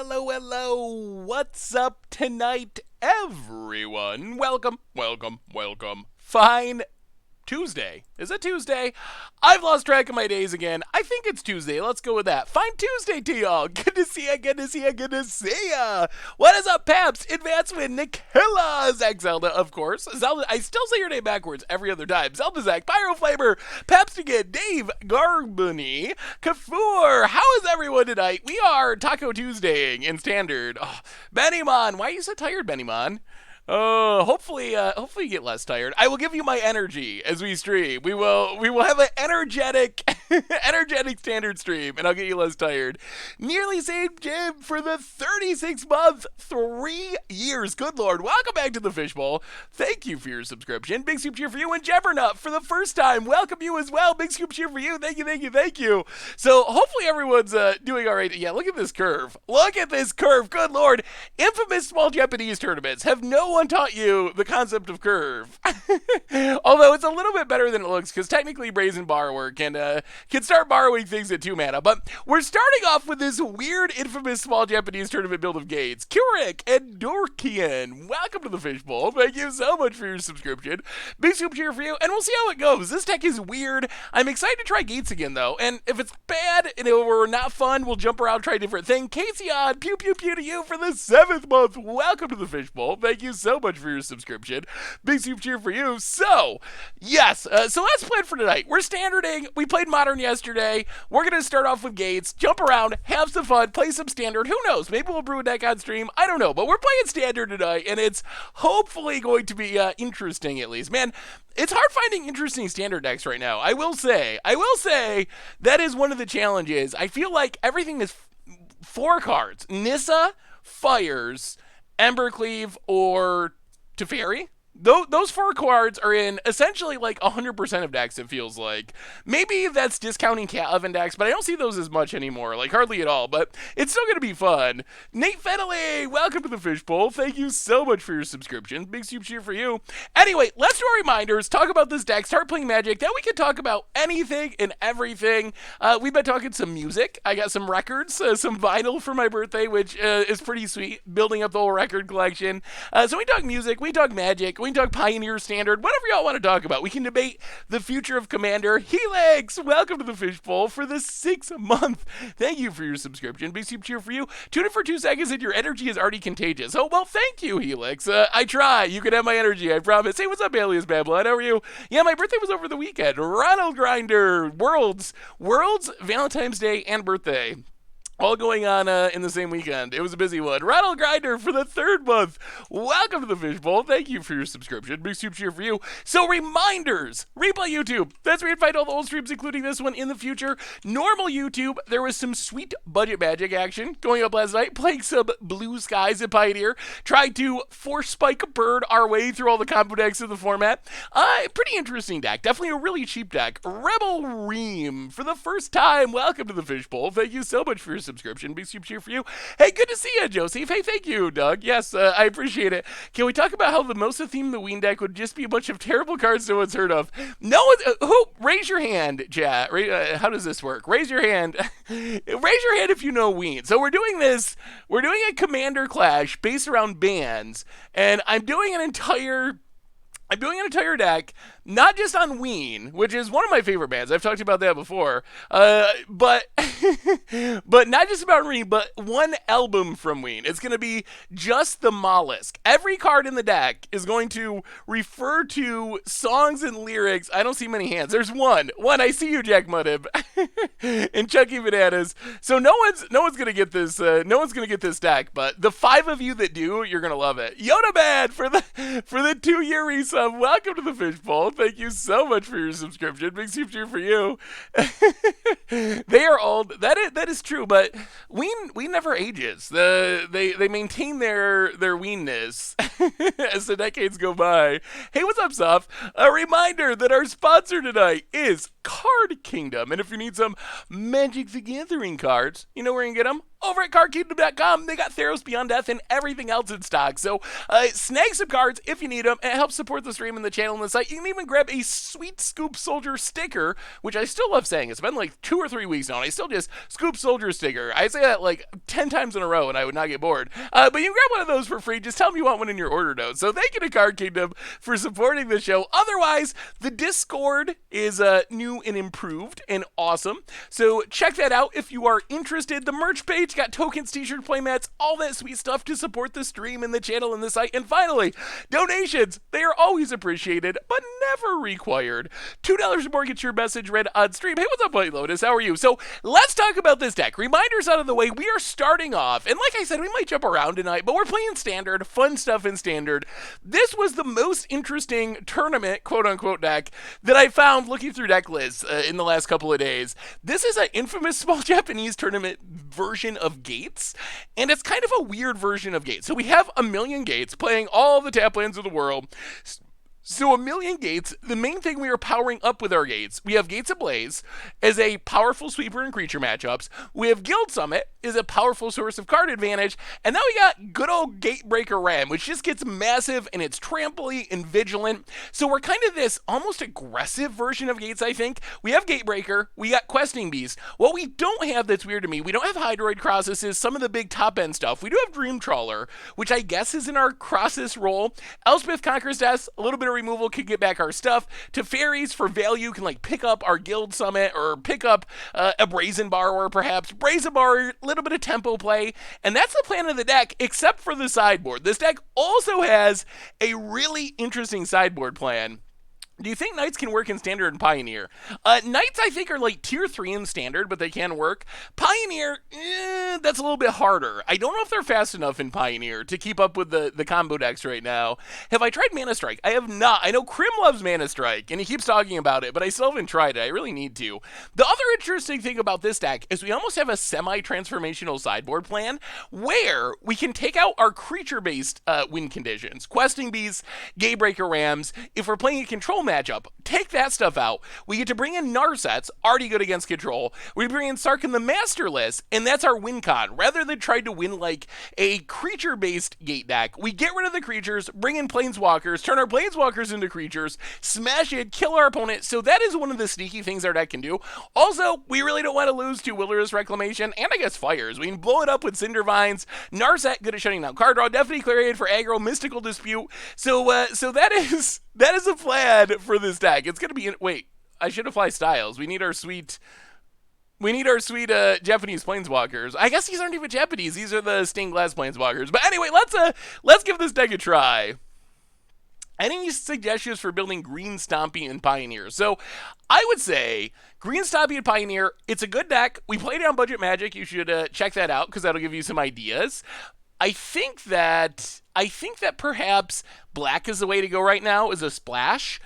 hello. What's up tonight, everyone? Welcome. Fine Tuesday. Is it Tuesday? I've lost track of my days again. I think it's Tuesday. Let's go with that. Fine Tuesday to y'all. Good to see ya. What is up, Paps? Advancement, Nicola, Zach Zelda, of course. Zelda, I still say your name backwards every other time. Zelda Zach, Pyroflamer, Paps again, Dave, Garbony, Kafur. How is everyone tonight? We are Taco Tuesdaying in standard. Oh, Bennymon, why are you so tired, Bennymon? Hopefully you get less tired. I will give you my energy as we stream. We will have an energetic standard stream, and I'll get you less tired. Nearly saved Jim for the 36th month, 3 years. Good Lord. Welcome back to the Fishbowl. Thank you for your subscription. Big soup cheer for you, and Jebbernut for the first time. Welcome you as well. Big soup cheer for you. Thank you. So hopefully everyone's doing all right. Yeah, look at this curve. Good Lord. Infamous small Japanese tournaments have no one taught you the concept of curve. Although it's a little bit better than it looks, because technically Brazen Borrower can start borrowing things at 2 mana. But we're starting off with this weird, infamous small Japanese tournament build of Gates. Keurig and Dorkian, welcome to the Fishbowl. Thank you so much for your subscription. Big soup cheer for you, and we'll see how it goes. This deck is weird. I'm excited to try Gates again, though. And if it's bad and we're not fun, we'll jump around, try a different thing. Casey on, pew to you for the 7th month. Welcome to the Fishbowl. Thank you so much for your subscription. Big soup cheer for you. So, yes, so that's planned for tonight. We're standarding. We played Modern yesterday. We're going to start off with Gates, jump around, have some fun, play some Standard. Who knows? Maybe we'll brew a deck on stream. I don't know, but we're playing Standard tonight, and it's hopefully going to be interesting at least. Man, it's hard finding interesting Standard decks right now. I will say that is one of the challenges. I feel like everything is 4 cards. Nissa, Fires, Embercleave, or Teferi. Those 4 cards are in essentially like 100% of decks, it feels like. Maybe that's discounting Cat Oven decks, but I don't see those as much anymore, like hardly at all, but it's still going to be fun. Nate Fennelly, welcome to the Fishbowl. Thank you so much for your subscription. Big soup cheer for you. Anyway, let's do our reminders, talk about this deck, start playing Magic, then we can talk about anything and everything. We've been talking some music. I got some records, some vinyl for my birthday, which is pretty sweet, building up the whole record collection. So we talk music, we talk Magic, we talk Pioneer Standard, whatever y'all want to talk about. We can debate the future of Commander. Helix, welcome to the Fishbowl for the 6th month. Thank you for your subscription. Big soup cheer for you. Tune in for 2 seconds and your energy is already contagious. Oh, well, thank you, Helix. I try. You can have my energy, I promise. Hey, what's up, Alias Babylon? How are you? Yeah, my birthday was over the weekend. Ronald Grinder, Worlds, Valentine's Day, and birthday. All going on in the same weekend. It was a busy one. Ronald Grinder for the 3rd month. Welcome to the Fishbowl. Thank you for your subscription. Big soup cheer for you. So reminders. Replay YouTube. That's where you'd find all the old streams, including this one in the future. Normal YouTube. There was some sweet budget Magic action going up last night. Playing some Blue Skies at Pioneer. Tried to Force Spike Bird our way through all the combo decks of the format. Pretty interesting deck. Definitely a really cheap deck. Rebel Ream for the first time. Welcome to the Fishbowl. Thank you so much for your subscription. Big soup cheer for you. Hey, good to see you, Joseph. Hey, thank you, Doug. Yes, I appreciate it. Can we talk about how the Mosa theme the Ween deck would just be a bunch of terrible cards no one's heard of? No one, who? Raise your hand, chat. How does this work? Raise your hand. Raise your hand if you know Ween. So we're doing this. We're doing a Commander Clash based around bands, and I'm doing an entire deck, not just on Ween, which is one of my favorite bands. I've talked about that before. But not just about Ween, but one album from Ween. It's going to be just the Mollusk. Every card in the deck is going to refer to songs and lyrics. I don't see many hands. There's one. I see you, Jack Muddib. And Chucky Bananas. So no one's going to get this. No one's going to get this deck, but the 5 of you that do, you're going to love it. Yoda Bad for the 2-year resub. Welcome to the Fishbowl. Thank you so much for your subscription. Big soup cheer for you. They are old. That is true, but Ween never ages. They maintain their weenness as the decades go by. Hey, what's up, Soph? A reminder that our sponsor tonight is Card Kingdom, and if you need some Magic the Gathering cards, you know where you can get them? over at cardkingdom.com. They got Theros Beyond Death and everything else in stock. So snag some cards if you need them. It helps support the stream and the channel and the site. You can even grab a sweet Scoop Soldier sticker, which I still love saying. It's been like 2 or 3 weeks now, and I still just Scoop Soldier sticker. I say that like 10 times in a row, and I would not get bored. But you can grab one of those for free. Just tell them you want one in your order note. So thank you to Card Kingdom for supporting the show. Otherwise, the Discord is new and improved and awesome. So check that out if you are interested. The merch page got tokens, t-shirts, playmats, all that sweet stuff to support the stream and the channel and the site. And finally, donations. They are always appreciated, but never required. $2 or more gets your message read on stream. Hey, what's up, White Lotus? How are you? So let's talk about this deck. Reminders out of the way. We are starting off, and like I said, we might jump around tonight, but we're playing standard, fun stuff in standard. This was the most interesting tournament, quote-unquote, deck that I found looking through deck lists in the last couple of days. This is an infamous small Japanese tournament version of Gates, and it's kind of a weird version of Gates. So we have a million Gates playing all the tap lands of the world. So a million Gates, the main thing we are powering up with our Gates, we have Gates Ablaze as a powerful sweeper in creature matchups. We have Guild Summit is a powerful source of card advantage. And now we got good old Gatebreaker Ram, which just gets massive and it's tramply and vigilant. So we're kind of this almost aggressive version of Gates, I think. We have Gatebreaker, we got Questing Beast. What we don't have that's weird to me, we don't have Hydroid Crosses, some of the big top end stuff. We do have Dream Trawler, which I guess is in our Crosses role. Elspeth Conquers Death, a little bit of removal can get back our stuff. Teferis for value can like pick up our Guild Summit or pick up a Brazen Borrower perhaps. Brazen Borrower, a little bit of tempo play, and that's the plan of the deck except for the sideboard. This deck also has a really interesting sideboard plan. Do you think Knights can work in Standard and Pioneer? Knights, I think, are like Tier 3 in Standard, but they can work. Pioneer, that's a little bit harder. I don't know if they're fast enough in Pioneer to keep up with the combo decks right now. Have I tried Mana Strike? I have not. I know Krim loves Mana Strike, and he keeps talking about it, but I still haven't tried it. I really need to. The other interesting thing about this deck is we almost have a semi-transformational sideboard plan where we can take out our creature-based win conditions. Questing Beasts, Gatebreaker Rams. If we're playing a control matchup, take that stuff out. We get to bring in Narsets, already good against control. We bring in Sarkhan the Masterless, and that's our win con. Rather than try to win like a creature-based gate deck, we get rid of the creatures, bring in Planeswalkers, turn our Planeswalkers into creatures, smash it, kill our opponent. So that is one of the sneaky things our deck can do. Also, we really don't want to lose to Wilderness Reclamation, and I guess Fires. We can blow it up with Cinder Vines. Narset, good at shutting down card draw. Definitely Clarion for aggro. Mystical Dispute. So that is a plan for this deck. It's going to be... Wait, I should apply Styles. We need our sweet Japanese Planeswalkers. I guess these aren't even Japanese. These are the stained glass Planeswalkers. But anyway, let's give this deck a try. Any suggestions for building Green Stompy and Pioneer? So I would say Green Stompy and Pioneer, it's a good deck. We played it on Budget Magic. You should check that out because that'll give you some ideas. I think that perhaps black is the way to go right now as a splash.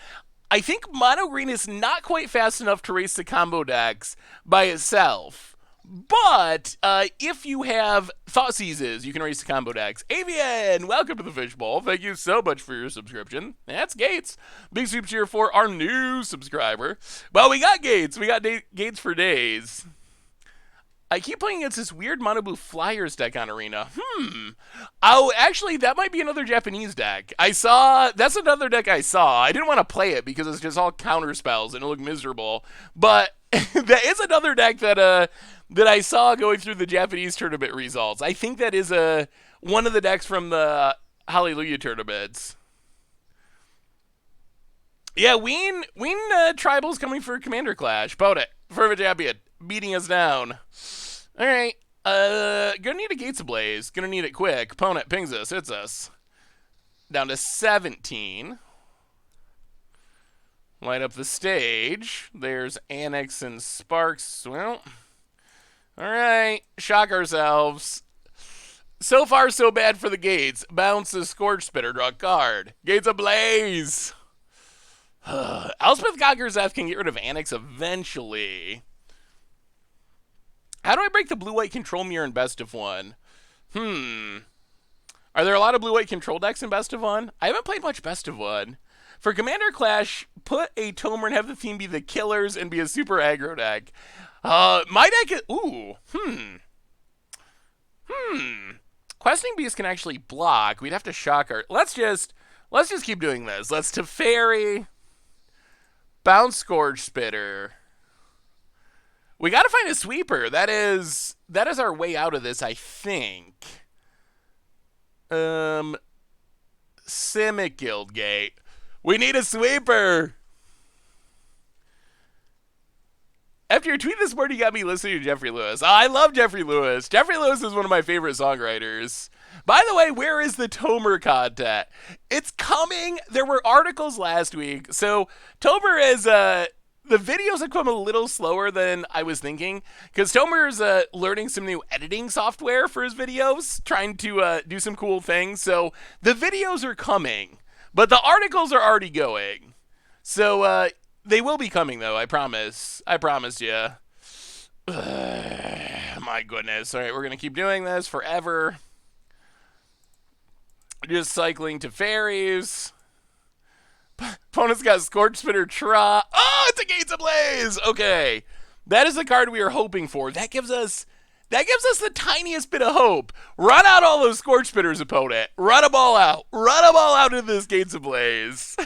I think mono green is not quite fast enough to race the combo decks by itself. But if you have Thoughtseizes, you can race the combo decks. Avian, welcome to the Fishbowl. Thank you so much for your subscription. That's Gates. Big super cheer for our new subscriber. Well, we got Gates. We got Gates for days. I keep playing against this weird mono blue Flyers deck on Arena. Oh, actually, that might be another Japanese deck. That's another deck I saw. I didn't want to play it because it's just all counter spells and it looked miserable. But that is another deck that I saw going through the Japanese tournament results. I think that is one of the decks from the Hallelujah tournaments. Yeah, Ween Tribal's coming for Commander Clash. Boat it. Fervent Champion. Beating us down. Alright. Gonna need a Gates Ablaze. Gonna need it quick. Opponent pings us. Hits us. Down to 17. Light up the stage. There's Annex and Sparks. Well. Alright. Shock ourselves. So far, so bad for the Gates. Bounce the Scorch Spitter. Draw a card. Gates Ablaze. Elspeth Conquers Death can get rid of Annex eventually. How do I break the blue-white control mirror in best of one? Are there a lot of blue-white control decks in best of one? I haven't played much best of one. For Commander Clash, put a Tomer and have the theme be the Killers and be a super aggro deck. My deck is... Questing beast can actually block. We'd have to shock our. Let's just keep doing this. Let's Teferi, bounce Scourge Spitter. We got to find a sweeper. That is our way out of this, I think. Simic Guildgate. We need a sweeper. After your tweet this morning, you got me listening to Jeffrey Lewis. Oh, I love Jeffrey Lewis. Jeffrey Lewis is one of my favorite songwriters. By the way, where is the Tomer content? It's coming. There were articles last week. So Tomer is the videos have come a little slower than I was thinking because Tomer's learning some new editing software for his videos, trying to do some cool things. So the videos are coming, but the articles are already going. So they will be coming, though, I promise. I promise you. My goodness. All right, we're going to keep doing this forever. Just cycling to fairies. Opponent's got Scorch Spitter Tra. Oh, it's a Gates Ablaze! Okay. That is the card we are hoping for. That gives us the tiniest bit of hope. Run out all those Scorch Spitters, opponent. Run them all out. Run them all out into this Gates Ablaze.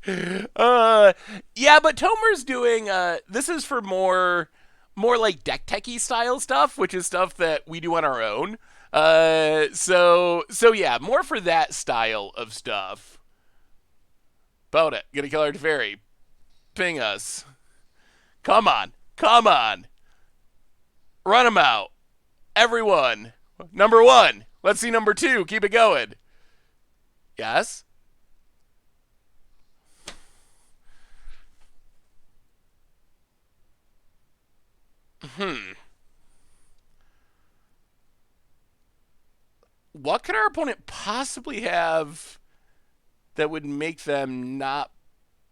Yeah, but Tomer's doing this is for more like deck techie style stuff, which is stuff that we do on our own. So yeah, more for that style of stuff. Boat it. Gonna kill our Teferi. Ping us. Come on. Run them out. Everyone. Number 1. Let's see number 2. Keep it going. Yes? What could our opponent possibly have that would make them not...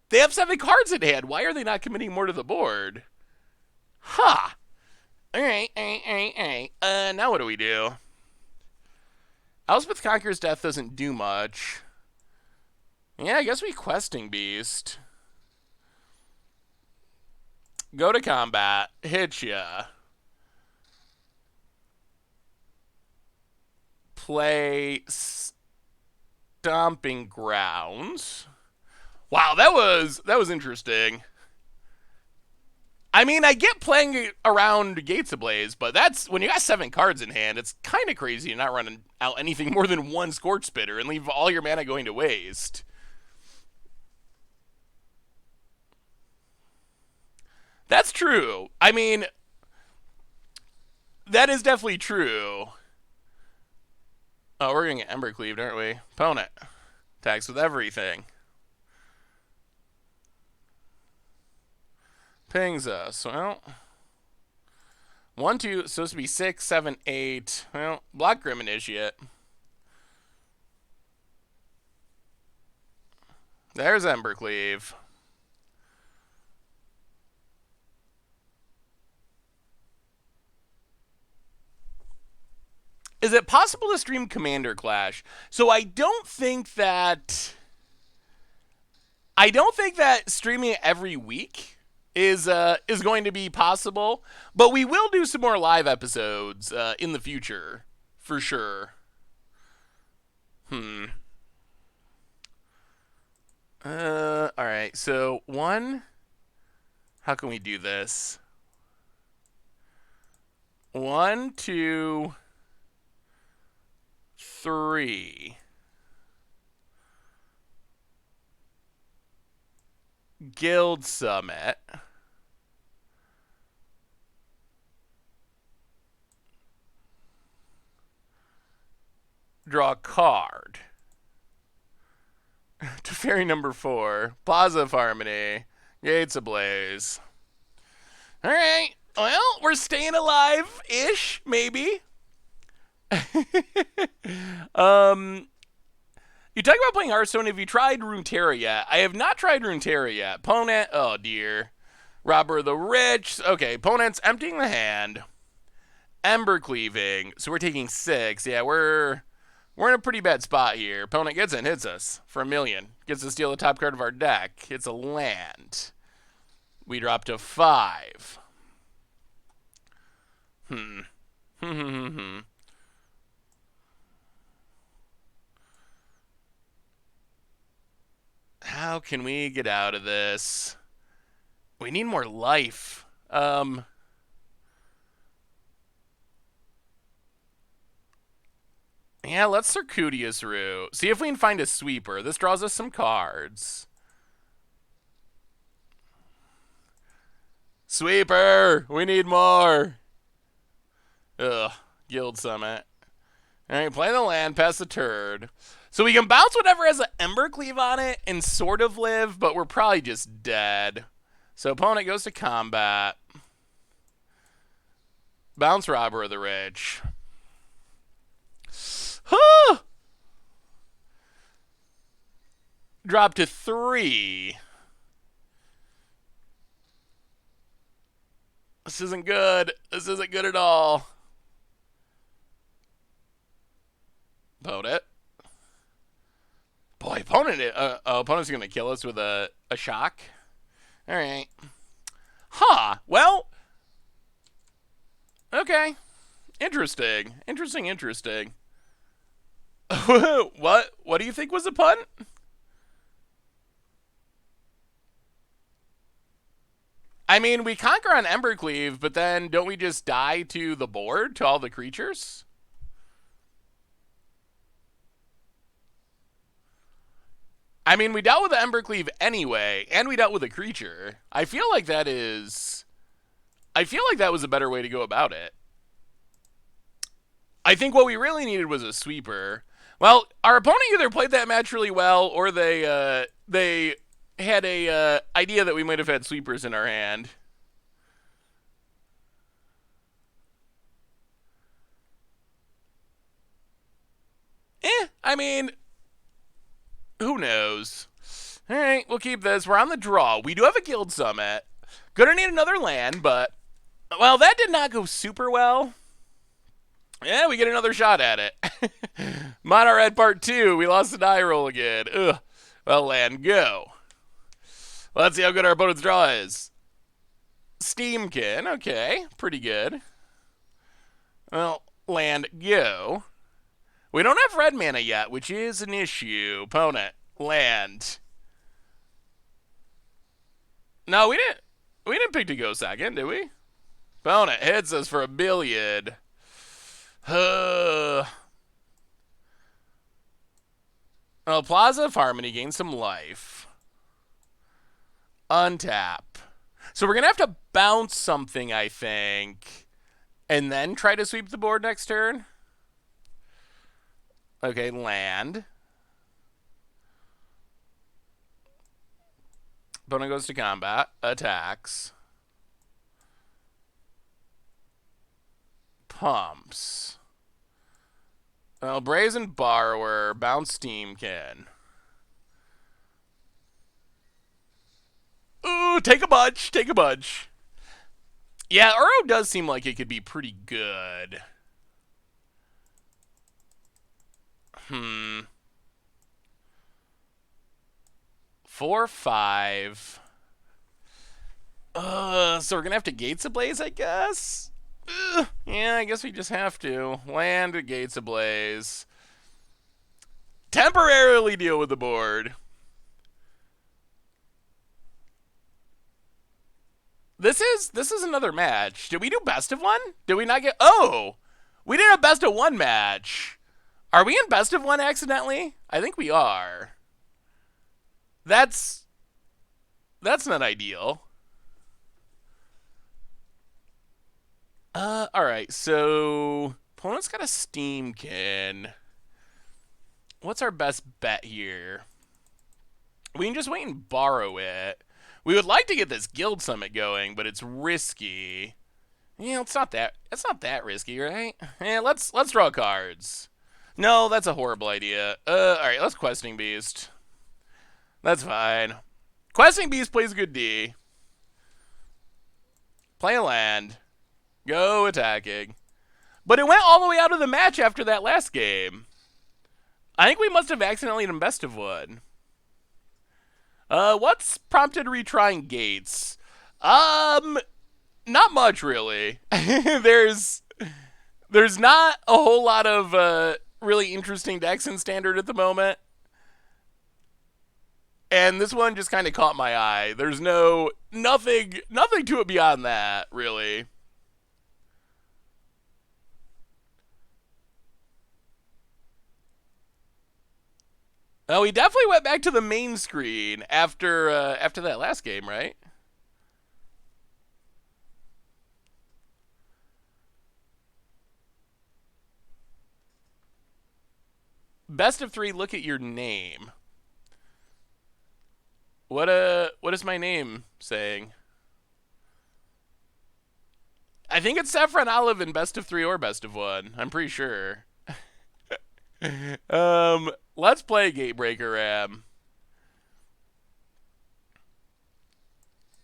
They have 7 cards in hand. Why are they not committing more to the board? Huh. Alright. Now what do we do? Elspeth Conqueror's Death doesn't do much. Yeah, I guess we Questing Beast. Go to combat. Hit ya. Play Stomping Grounds. Wow, that was interesting. I mean, I get playing around Gates Ablaze, but that's when you got 7 cards in hand, it's kind of crazy to not run out anything more than 1 Scorch Spitter and leave all your mana going to waste. That's true. I mean, that is definitely true. Oh, we're going to get Ember Cleaved, aren't we? Opponent. Attacks with everything. Pings us. Well, 1, 2, supposed to be 6, 7, 8. Well, block Grim Initiate. There's Ember Cleave. Is it possible to stream Commander Clash? So I don't think that streaming it every week is going to be possible, but we will do some more live episodes in the future for sure. All right. So 1. How can we do this? 1, 2, 3. Guild Summit. Draw a card. Teferi number 4. Plaza of Harmony. Gates Ablaze. Alright. Well, we're staying alive-ish, maybe. You talk about playing Hearthstone. Have you tried Runeterra yet? I have not tried Runeterra yet. Opponent, oh dear. Robber of the Rich. Okay, opponent's emptying the hand. Ember Cleaving. So we're taking 6. Yeah, we're in a pretty bad spot here. Opponent gets in, hits us for 1 million. Gets to steal the top card of our deck. It's a land. We drop to 5. How can we get out of this? We need more life. Yeah, let's Circuitous Route. See if we can find a sweeper. This draws us some cards. Sweeper! We need more! Ugh. Guild Summit. Alright, play the land, pass the turd. So we can bounce whatever has an Embercleave on it and sort of live, but we're probably just dead. So opponent goes to combat. Bounce Robber of the Rich. Drop to 3. This isn't good. This isn't good at all. Opponent. Boy, opponent's going to kill us with a shock. All right. Huh. Well. Okay. Interesting. Interesting. What do you think was a punt? I mean, we conquer on Embercleave, but then don't we just die to the board, to all the creatures? I mean, we dealt with the Embercleave anyway, and we dealt with a creature. I feel like that was a better way to go about it. I think what we really needed was a sweeper. Well, our opponent either played that match really well, or they had a idea that we might have had sweepers in our hand. I mean, who knows? All right, we'll keep this. We're on the draw. We do have a Guild Summit. Gonna need another land, but, well, that did not go super well. Yeah, we get another shot at it. Mono Red Part 2. We lost the die roll again. Ugh. Well, land, go. Let's see how good our opponent's draw is. Steamkin. Okay, pretty good. Well, land, go. We don't have red mana yet, which is an issue. Opponent, land. No, we didn't pick to go second, did we? Opponent hits us for $1 billion. Well, Plaza of Harmony gains some life. Untap. So we're going to have to bounce something, I think, and then try to sweep the board next turn. Okay, land. Opponent goes to combat. Attacks. Pumps. Well, Brazen Borrower. Bounce Steamkin. Ooh, take a bunch. Take a bunch. Yeah, Uro does seem like it could be pretty good. 4/5. So we're gonna have to Gates Ablaze, I guess. Yeah, I guess we just have to land Gates Ablaze. Temporarily deal with the board. This is another match. Did we do best of one? Did we not get? Oh, we did a best of one match. Are we in best of one accidentally? I think we are. That's not ideal. Alright, so opponent's got a Steamkin. What's our best bet here? We can just wait and borrow it. We would like to get this Guild Summit going, but it's risky. Yeah, it's not that risky, right? Yeah, let's draw cards. No, that's a horrible idea. Alright, let's Questing Beast. That's fine. Questing Beast plays good D. Play a land. Go attacking. But it went all the way out of the match after that last game. I think we must have accidentally done best of one. What's prompted retrying Gates? Not much really. There's not a whole lot of really interesting decks in Standard at the moment. And this one just kind of caught my eye. There's nothing to it beyond that, really. Oh, we definitely went back to the main screen after that last game, right? Best of 3. Look at your name. What is my name saying? I think it's Saffron Olive in best of 3 or best of 1. I'm pretty sure. Let's play Gatebreaker Ram.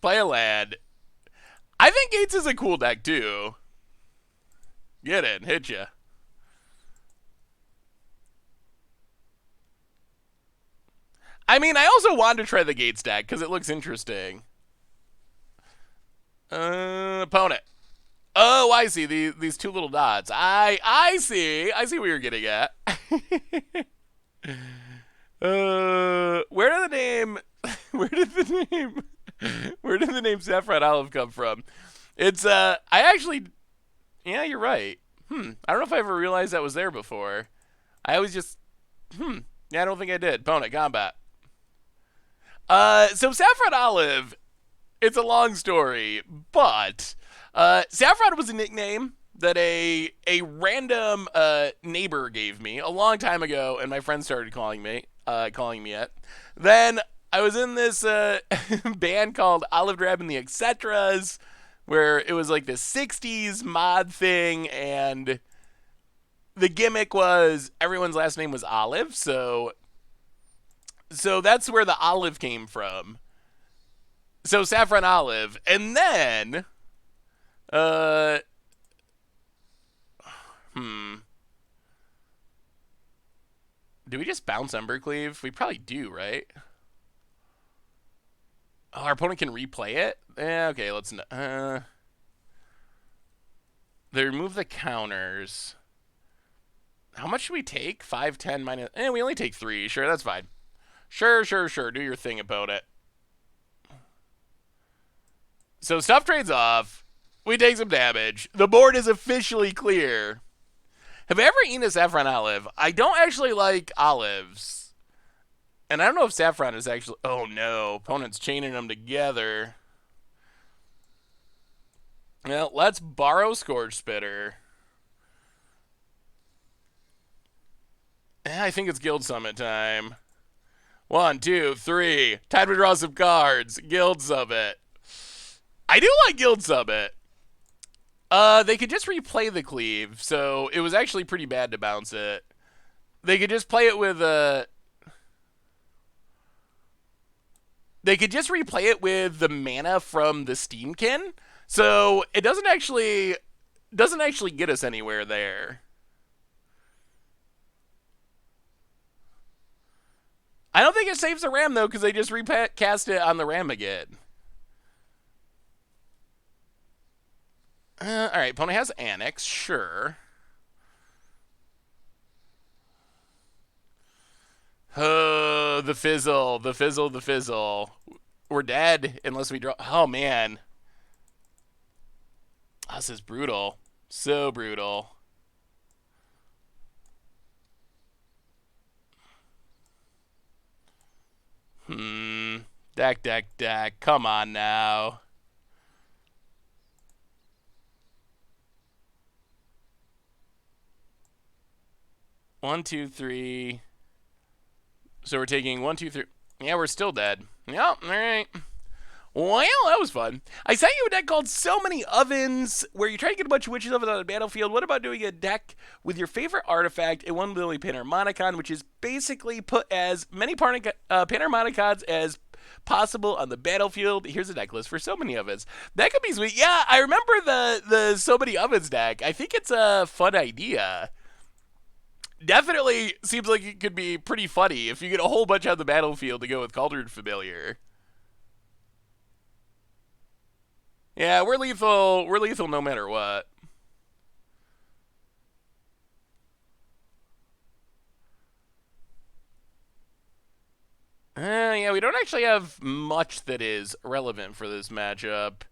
Play a lad. I think Gates is a cool deck too. Get in, hit ya. I mean, I also want to try the Gates deck because it looks interesting. Opponent. Oh, I see these two little dots. I see. I see what you're getting at. Where did the name? Where did the name? Where did the name Saffron Olive come from? It's I actually, yeah, you're right. I don't know if I ever realized that was there before. I always just, yeah, I don't think I did. Opponent combat. So Saffron Olive, it's a long story, but Saffron was a nickname that a random neighbor gave me a long time ago, and my friends started calling me it. Then I was in this band called Olive Drab and the Etcetras, where it was like the '60s mod thing, and the gimmick was everyone's last name was Olive, so that's where the olive came from. So Saffron Olive, and then uh do we just bounce Embercleave? We probably do, right? Oh, our opponent can replay it? Yeah, okay, let's they remove the counters. How much should we take? 5, 10, minus. We only take 3. Sure, that's fine. Sure. Do your thing about it. So stuff trades off. We take some damage. The board is officially clear. Have I ever eaten a Saffron Olive? I don't actually like olives. And I don't know if Saffron is actually... Oh, no. Opponent's chaining them together. Well, let's borrow Scourge Spitter. I think it's Guild Summit time. 1, 2, 3. Time to draw some cards. Guild Summit. I do like Guild Summit. They could just replay the cleave, so it was actually pretty bad to bounce it. They could just play it with They could just replay it with the mana from the Steamkin, so it doesn't actually get us anywhere there. I don't think it saves the Ram though, because they just recast it on the Ram again. All right, opponent has Annex, sure. Oh, the fizzle. We're dead unless we draw. Oh, man. Oh, this is brutal. So brutal. Deck. Come on now. One, two, three. So we're taking 1, 2, 3. Yeah, we're still dead. Yep, alright. Well, that was fun. I sent you a deck called So Many Ovens, where you try to get a bunch of witches ovens on the battlefield. What about doing a deck with your favorite artifact and one Lily Panharmonicon, which is basically put as many Panharmonicons as possible on the battlefield? Here's a deck list for So Many Ovens. That could be sweet. Yeah, I remember the So Many Ovens deck. I think it's a fun idea. Definitely seems like it could be pretty funny if you get a whole bunch on the battlefield to go with Cauldron Familiar. Yeah, we're lethal. We're lethal no matter what. yeah, we don't actually have much that is relevant for this matchup.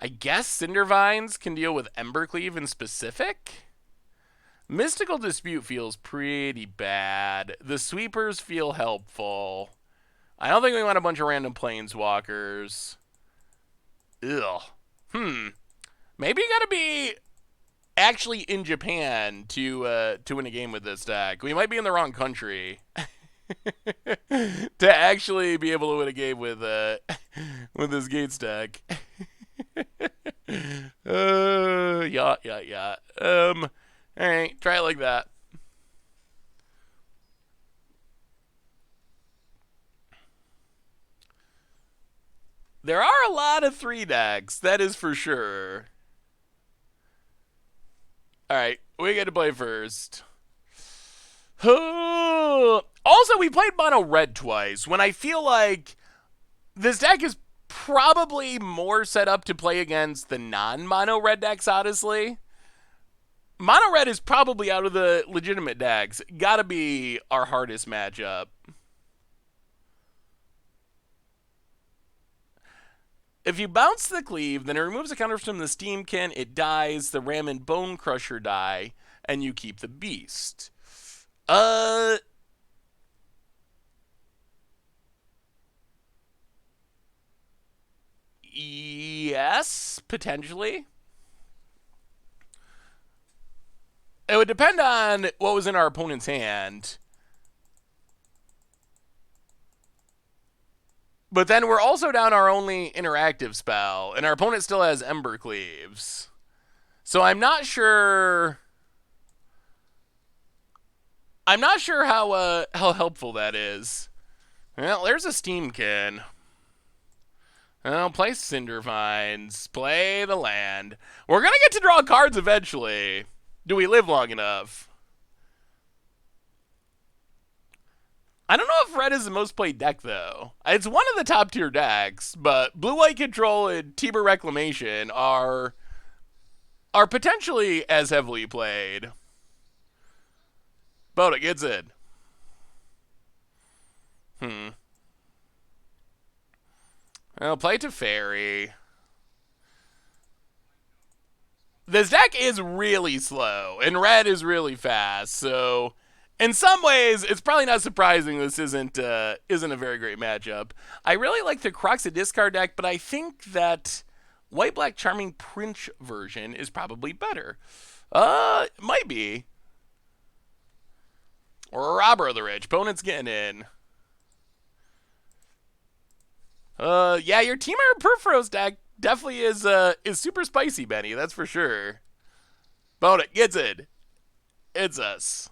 I guess Cindervines can deal with Embercleave in specific? Mystical Dispute feels pretty bad. The Sweepers feel helpful. I don't think we want a bunch of random Planeswalkers. Ugh. Maybe you gotta be actually in Japan to win a game with this deck. We might be in the wrong country to actually be able to win a game with this Gates deck. Yeah. All right, try it like that. There are a lot of 3 decks, that is for sure. Alright, we get to play first. Also, we played mono red twice, when I feel like this deck is probably more set up to play against the non-mono red decks, honestly. Mono red is probably out of the legitimate decks. Gotta be our hardest matchup. If you bounce the Cleave, then it removes a counter from the Steamkin, it dies, the Ram and Bone Crusher die, and you keep the Beast. Yes, potentially. It would depend on what was in our opponent's hand. But then we're also down our only interactive spell, and our opponent still has Embercleaves. So I'm not sure how helpful that is. Well, there's a Steamkin. Well, play Cindervines. Play the land. We're gonna get to draw cards eventually. Do we live long enough? I don't know if red is the most played deck, though. It's one of the top tier decks, but blue-white control and Tiber Reclamation are potentially as heavily played. Boda gets in. Well, play Teferi. This deck is really slow, and red is really fast, so in some ways, it's probably not surprising this isn't a very great matchup. I really like the Croxa discard deck, but I think that White-Black Charming Prince version is probably better. Might be. Or Robber of the Rich. Opponent's getting in. Yeah, your Temur Perforos deck definitely is super spicy, Benny. That's for sure. Bonnet gets in. It's us.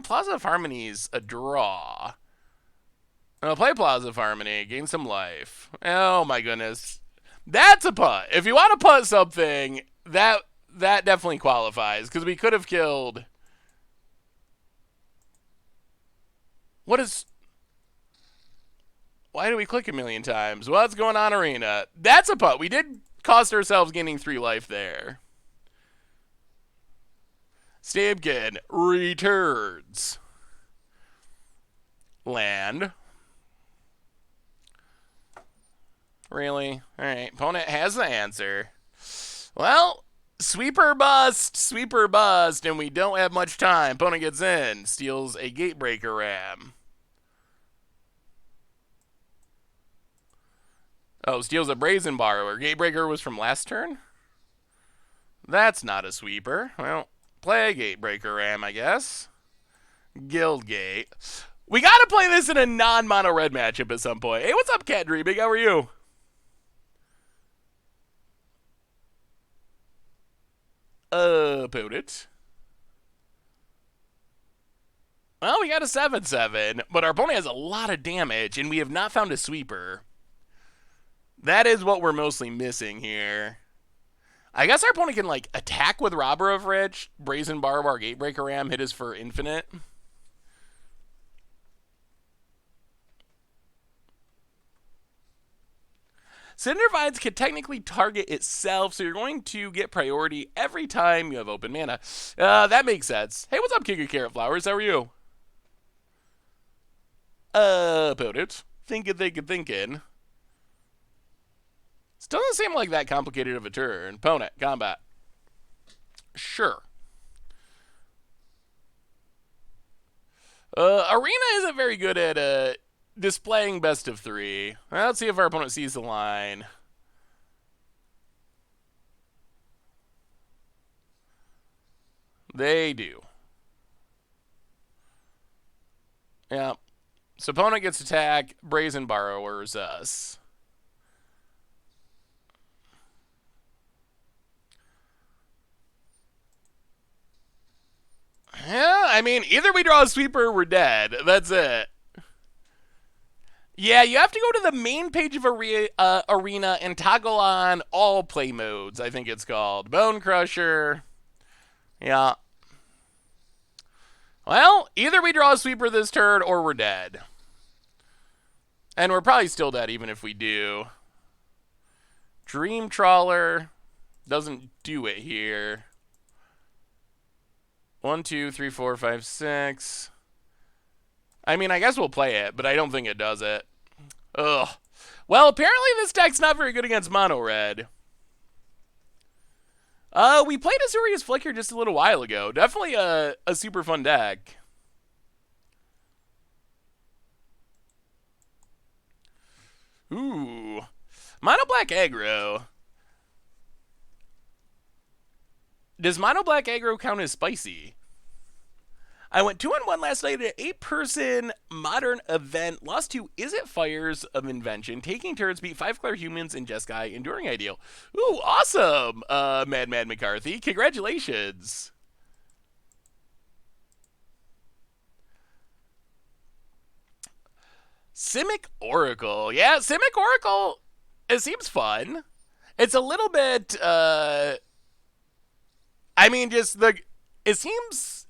Plaza of Harmony's a draw. I'll play Plaza of Harmony, gain some life. Oh my goodness. That's a putt. If you want to putt something, that definitely qualifies, because we could have killed... Why do we click a million times? What's going on, Arena? That's a putt. We did cost ourselves gaining 3 life there. Steamkin returns. Land. Really? Alright, opponent has the answer. Well, sweeper bust, and we don't have much time. Opponent gets in, steals a Gatebreaker Ram. Oh, steals a Brazen Borrower. Gatebreaker was from last turn? That's not a sweeper. Well, play Gatebreaker Ram, I guess. Guildgate. We gotta play this in a non-mono red matchup at some point. Hey, what's up, Cat Dreaming? How are you? Opponent. Well, we got a 7/7, but our opponent has a lot of damage, and we have not found a sweeper. That is what we're mostly missing here. I guess our opponent can, like, attack with Robber of Rich, Brazen Borrower, Gatebreaker Ram, hit us for infinite. Cindervines can technically target itself, so you're going to get priority every time you have open mana. That makes sense. Hey, what's up, King of Carrot Flowers? How are you? Opponent. thinking. This doesn't seem like that complicated of a turn. Opponent, combat. Sure. Arena isn't very good at displaying best of three. Let's see if our opponent sees the line. They do. Yeah. So opponent gets attack, Brazen Borrowers us. Yeah, I mean, either we draw a sweeper or we're dead. That's it. Yeah, you have to go to the main page of Arena and toggle on all play modes, I think it's called. Bone Crusher. Yeah. Well, either we draw a sweeper this turn or we're dead. And we're probably still dead even if we do. Dream Trawler doesn't do it here. 1, 2, 3, 4, 5, 6. I mean, I guess we'll play it, but I don't think it does it. Ugh. Well, apparently this deck's not very good against mono red. We played Azurius Flicker just a little while ago. Definitely a super fun deck. Ooh. Mono black aggro. Does mono black aggro count as spicy? I went 2-1 last night at an 8-person modern event. Lost to Is It Fires of Invention. Taking turns, beat 5 Clear Humans and Jeskai. Enduring Ideal. Ooh, awesome, Mad McCarthy. Congratulations. Simic Oracle. Yeah, Simic Oracle, it seems fun. It's a little bit, I mean, just it seems,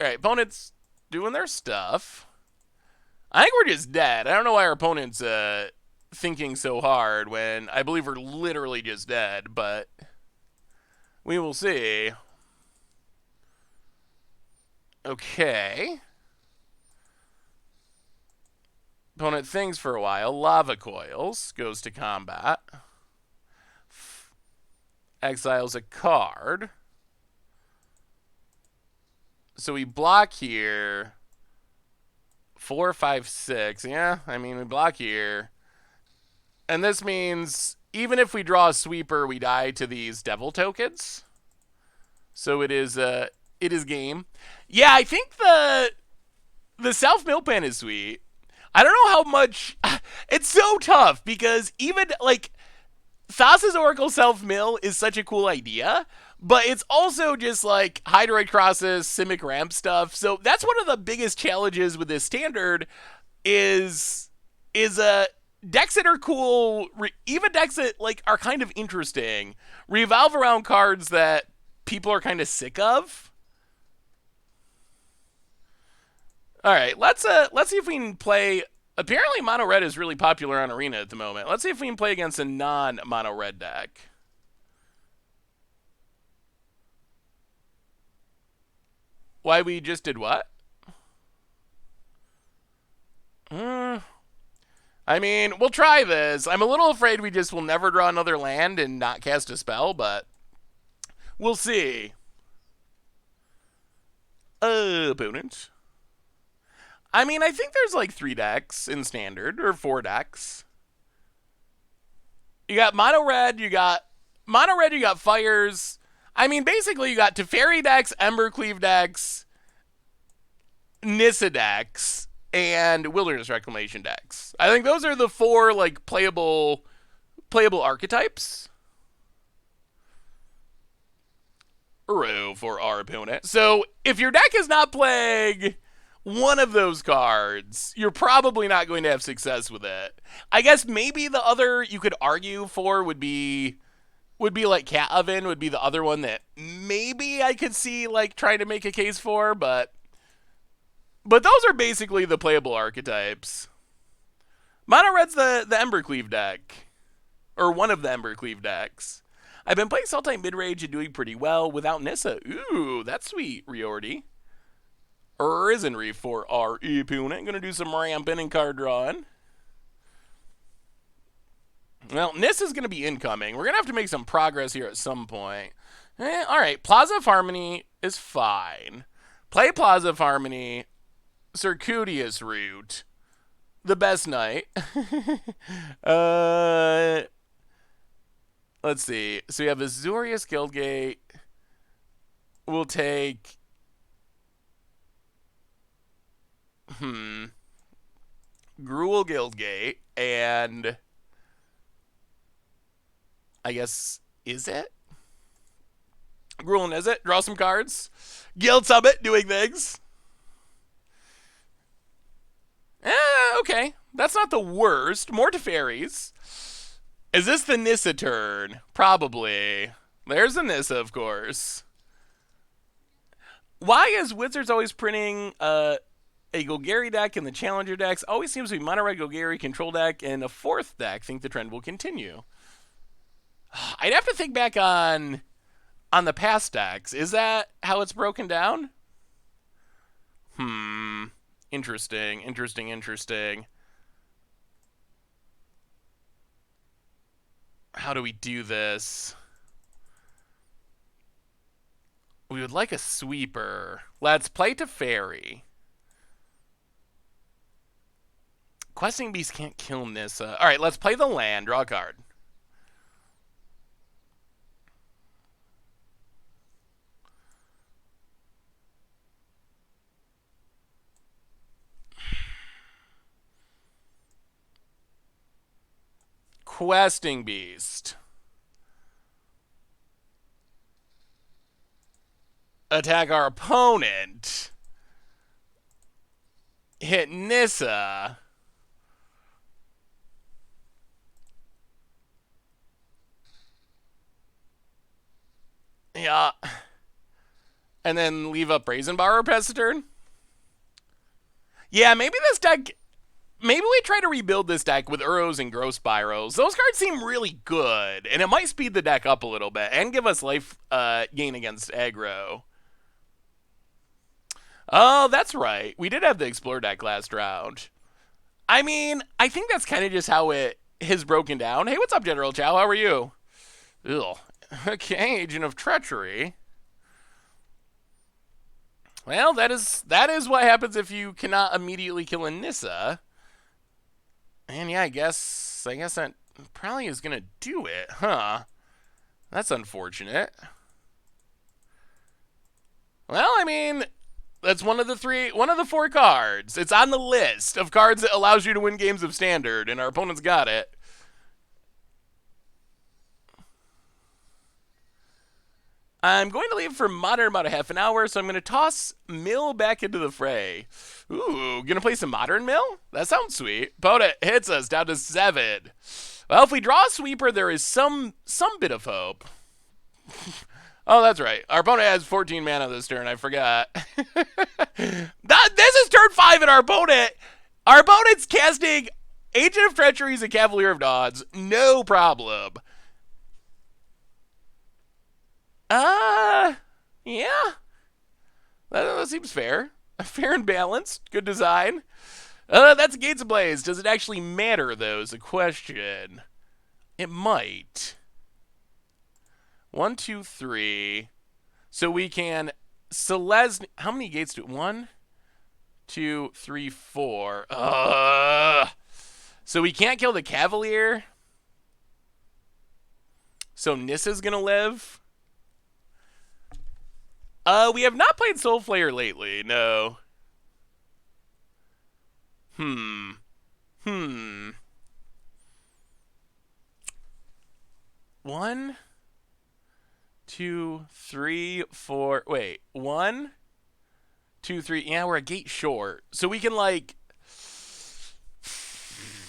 all right, opponents doing their stuff. I think we're just dead. I don't know why our opponent's thinking so hard when I believe we're literally just dead, but we will see. Okay. Opponent thinks for a while. Lava Coils goes to combat. Exiles a card. So we block here. 4, 5, 6. Yeah, I mean, we block here. And this means even if we draw a sweeper, we die to these devil tokens. So it is game. Yeah, I think the South Milpan is sweet. I don't know how much. It's so tough because even like Thassa's Oracle Self Mill is such a cool idea, but it's also just like Hydroid Crosses, Simic Ramp stuff. So that's one of the biggest challenges with this standard is decks that are cool, even decks that like are kind of interesting, revolve around cards that people are kind of sick of. All right, let's see if we can play. Apparently, mono red is really popular on Arena at the moment. Let's see if we can play against a non-mono red deck. Why we just did what? I mean, we'll try this. I'm a little afraid we just will never draw another land and not cast a spell, but we'll see. Opponent. I mean, I think there's like 3 decks in standard, or 4 decks. You got mono red, you got fires. I mean, basically you got Teferi decks, Embercleave decks, Nissa decks, and Wilderness Reclamation decks. I think those are the 4 like playable archetypes. For our opponent. So if your deck is not playing one of those cards, you're probably not going to have success with it. I guess maybe the other you could argue for would be like Cat Oven would be the other one that maybe I could see like trying to make a case for, but those are basically the playable archetypes. Mono Red's the Embercleave deck, or one of the Embercleave decks. I've been playing Sultai mid-range and doing pretty well without Nissa. Ooh, that's sweet, Riordi. Risen Reef for our opponent. Gonna do some ramping and card drawing. Well, Nis is going to be incoming. We're going to have to make some progress here at some point. All right, Plaza of Harmony is fine. Play Plaza of Harmony, Circuitous Route, the best knight. uh, let's see. So we have Azorius Guildgate. We'll take. Gruul Guildgate, and I guess, is it? Gruul and is it? Draw some cards. Guild Summit doing things. Okay. That's not the worst. More Teferis. Is this the Nissa turn? Probably. There's the Nissa, of course. Why is Wizards always printing a Golgari deck in the Challenger decks? Always seems to be mono red Golgari control deck and a fourth deck. Think the trend will continue. I'd have to think back on the past decks. Is that how it's broken down? Interesting. How do we do this? We would like a sweeper. Let's play Teferi. Questing Beast can't kill Nissa. Alright, let's play the land. Draw a card. Questing Beast. Attack our opponent. Hit Nissa. Yeah. And then leave up Brazen Borrower past turn? Yeah, maybe this deck. Maybe we try to rebuild this deck with Uros and Gross Spirals. Those cards seem really good, and it might speed the deck up a little bit and give us life gain against aggro. Oh, that's right. We did have the Explore deck last round. I mean, I think that's kind of just how it has broken down. Hey, what's up, General Chow? How are you? Ugh. Okay, Agent of Treachery. Well, that is what happens if you cannot immediately kill a Nissa. And yeah, I guess that probably is gonna do it, huh? That's unfortunate. Well, I mean, that's one of the four cards. It's on the list of cards that allows you to win games of Standard, and our opponent's got it. I'm going to leave for Modern about a half an hour, so I'm going to toss Mill back into the fray. Ooh, gonna play some Modern Mill? That sounds sweet. Opponent hits us down to 7. Well, if we draw a sweeper, there is some bit of hope. Oh, that's right. Our opponent has 14 mana this turn. I forgot. This is turn 5, and our opponent's casting Agent of Treacheries and Cavalier of Nods. No problem. Yeah. That seems fair. Fair and balanced. Good design. That's Gates Ablaze. Does it actually matter, though, is the question. It might. 1, 2, 3. So we can Selesnya. How many gates do 1, 2, 3, 4. So we can't kill the Cavalier. So Nissa's gonna live. We have not played Soul Flayer lately, no. 1, 2, 3, 4. Wait, 1, 2, 3. Yeah, we're a gate short. So we can, like.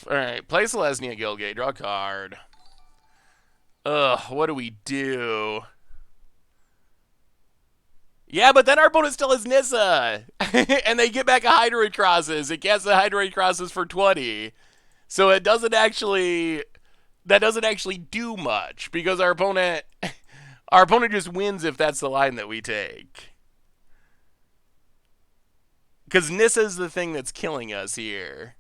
Alright, play Selesnya Guildgate, draw a card. What do we do? Yeah, but then our opponent still has Nissa. And they get back a Hydroid Crosses. It casts the Hydroid Crosses for 20. So it doesn't actually. That doesn't actually do much because our opponent just wins if that's the line that we take. Because Nissa's the thing that's killing us here.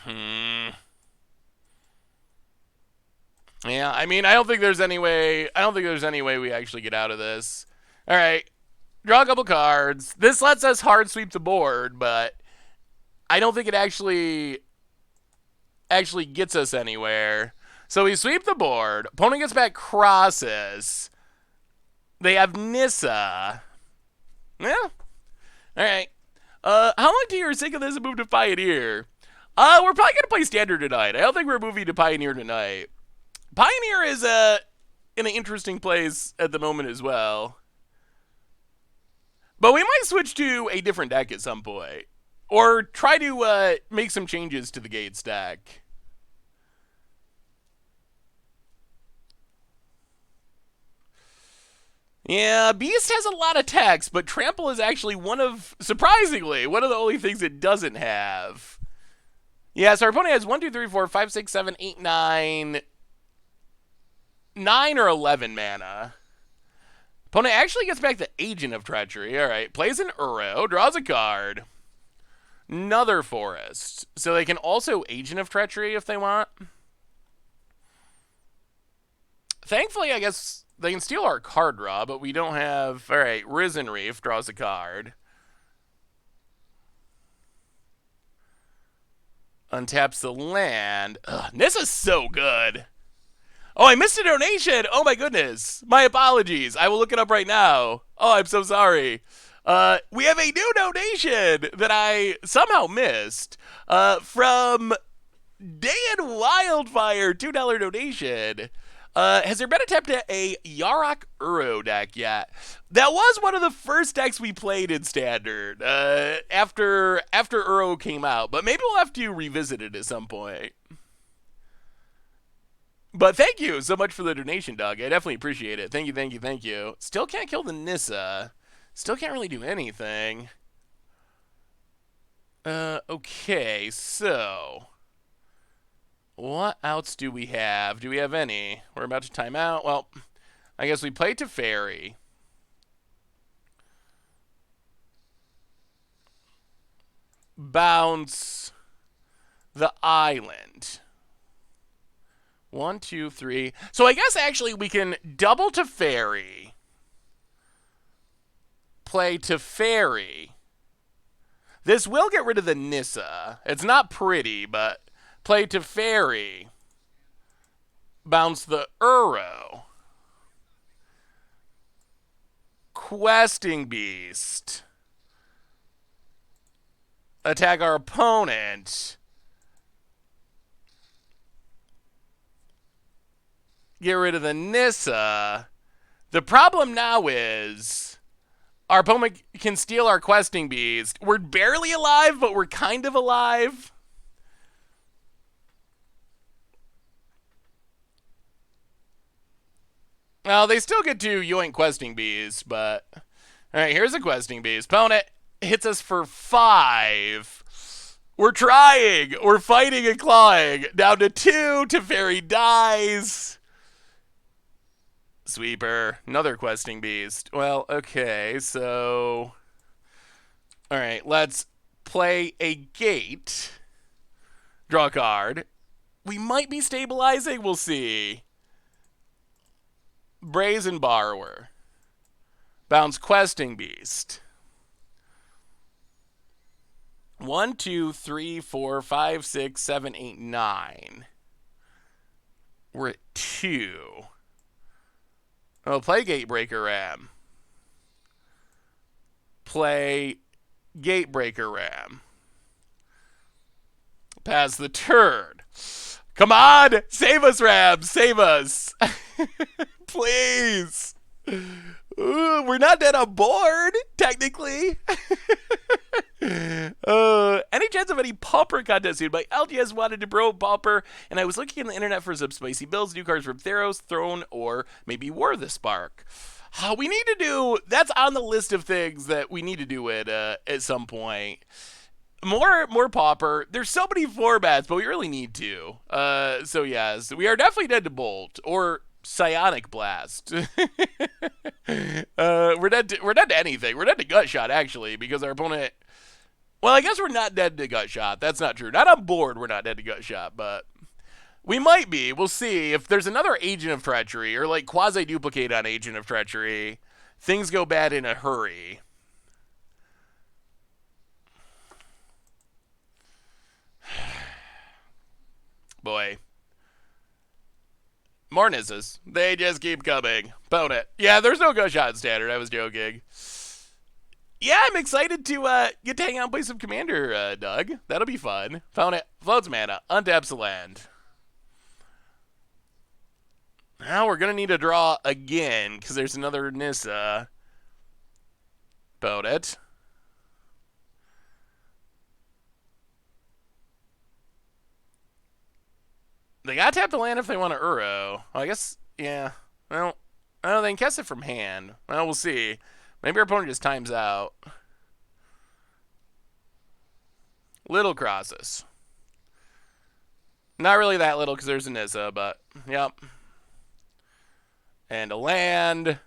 Hmm. Yeah, I mean, I don't think there's any way. I don't think there's any way we actually get out of this. All right, draw a couple cards. This lets us hard sweep the board, but I don't think it actually gets us anywhere. So we sweep the board. Opponent gets back crosses. They have Nissa. Yeah. All right. How long do you think of this move to Pioneer? We're probably gonna play Standard tonight. I don't think we're moving to Pioneer tonight. Pioneer is in an interesting place at the moment as well. But we might switch to a different deck at some point. Or try to make some changes to the Gate stack. Yeah, Beast has a lot of text, but Trample is actually surprisingly, one of the only things it doesn't have. Yeah, so our opponent has 1, 2, 3, 4, 5, 6, 7, 8, 9, 9 or 11 mana. Opponent actually gets back the Agent of Treachery. All right, plays an Uro, draws a card. Another Forest. So they can also Agent of Treachery if they want. Thankfully, I guess they can steal our card draw, but we don't have... All right, Risen Reef draws a card. Untaps the land. Ugh, this is so good. Oh, I missed a donation. Oh, my goodness. My apologies. I will look it up right now. Oh, I'm so sorry. We have a new donation that I somehow missed from Dan Wildfire, $2 donation. Has there been a attempt at a Yarok Uro deck yet? That was one of the first decks we played in Standard after Uro came out, but maybe we'll have to revisit it at some point. But thank you so much for the donation, Doug. I definitely appreciate it. Thank you, thank you, thank you. Still can't kill the Nissa. Still can't really do anything. Okay, so... what else do we have? Do we have any? We're about to time out. Well, I guess we play Teferi. Bounce the island. 1, 2, 3. So I guess actually we can double Teferi. Play Teferi. This will get rid of the Nissa. It's not pretty, but play Teferi. Bounce the Uro. Questing Beast. Attack our opponent. Get rid of the Nissa. The problem now is our opponent can steal our Questing Beast. We're barely alive, but we're kind of alive. Well, they still get to yoink Questing Beast, but... Alright, here's a Questing Beast. Opponent hits us for 5. We're trying. We're fighting and clawing. Down to 2. Teferi dies. Sweeper. Another Questing Beast. Well, okay, so... Alright, let's play a Gate. Draw a card. We might be stabilizing. We'll see. Brazen Borrower. Bounce Questing Beast. 1, 2, 3, 4, 5, 6, 7, 8, 9. We're at 2. Oh, play Gatebreaker Ram. Play Gatebreaker Ram. Pass the turn. Come on! Save us, Ram! Save us! Please! Ooh, we're not dead on board, technically. Any chance of any Pauper contest soon? My LGS wanted to bro Pauper, and I was looking on the internet for some spicy builds, new cards from Theros, Throne, or maybe War of the Spark. We need to do... That's on the list of things that we need to do it at some point. More Pauper. There's so many formats, but we really need to. So yes, we are definitely dead to Bolt, or Psionic Blast. We're dead to anything. We're dead to Gut Shot, actually, because our opponent Well, I guess we're not dead to gut shot. That's not true. Not on board, we're not dead to gut shot, but we might be. We'll see. If there's another Agent of Treachery, or like quasi-duplicate on Agent of Treachery, things go bad in a hurry. Boy. More Nisses. They just keep coming. Bone it. Yeah, there's no gut shot in Standard. I was joking. Yeah, I'm excited to get to hang out and play some Commander, Doug. That'll be fun. Found it. Floats mana. Untaps the land. Now we're going to need a draw again, because there's another Nissa. Bone it. They got to tap the land if they want to Uro. Well, I guess, yeah. Well, I don't know, they can cast it from hand. Well, we'll see. Maybe our opponent just times out. Little crosses. Not really that little because there's a Nissa, but yep. And a land.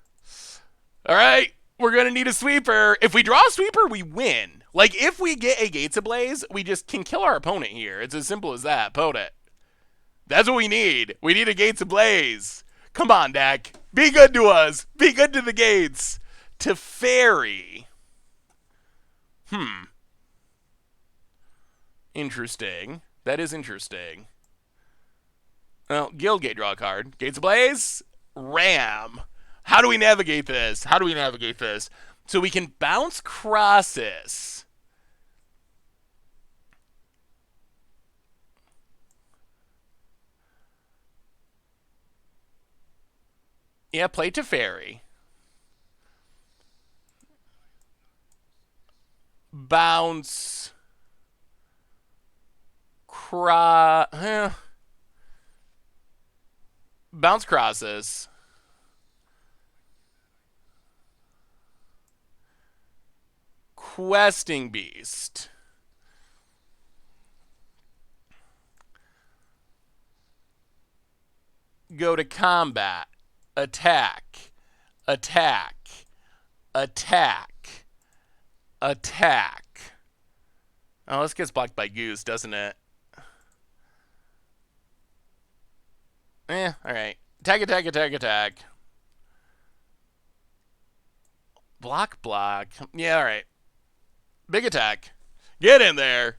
All right, we're going to need a sweeper. If we draw a sweeper, we win. Like, if we get a Gates Ablaze, we just can kill our opponent here. It's as simple as that. Opponent. That's what we need. We need a Gates Ablaze. Come on, deck. Be good to us. Be good to the Gates. Teferi. Interesting. That is interesting. Well, Guildgate, draw a card. Gates Ablaze. Ram. How do we navigate this? How do we navigate this? So we can bounce Crosses. Yeah, play Teferi. Bounce. Bounce Crosses. Questing Beast. Go to combat. Attack. Attack. Attack. Attack. Oh, this gets blocked by Goose, doesn't it? Alright. Attack, attack, attack, attack. Block, block. Yeah, alright. Big attack. Get in there.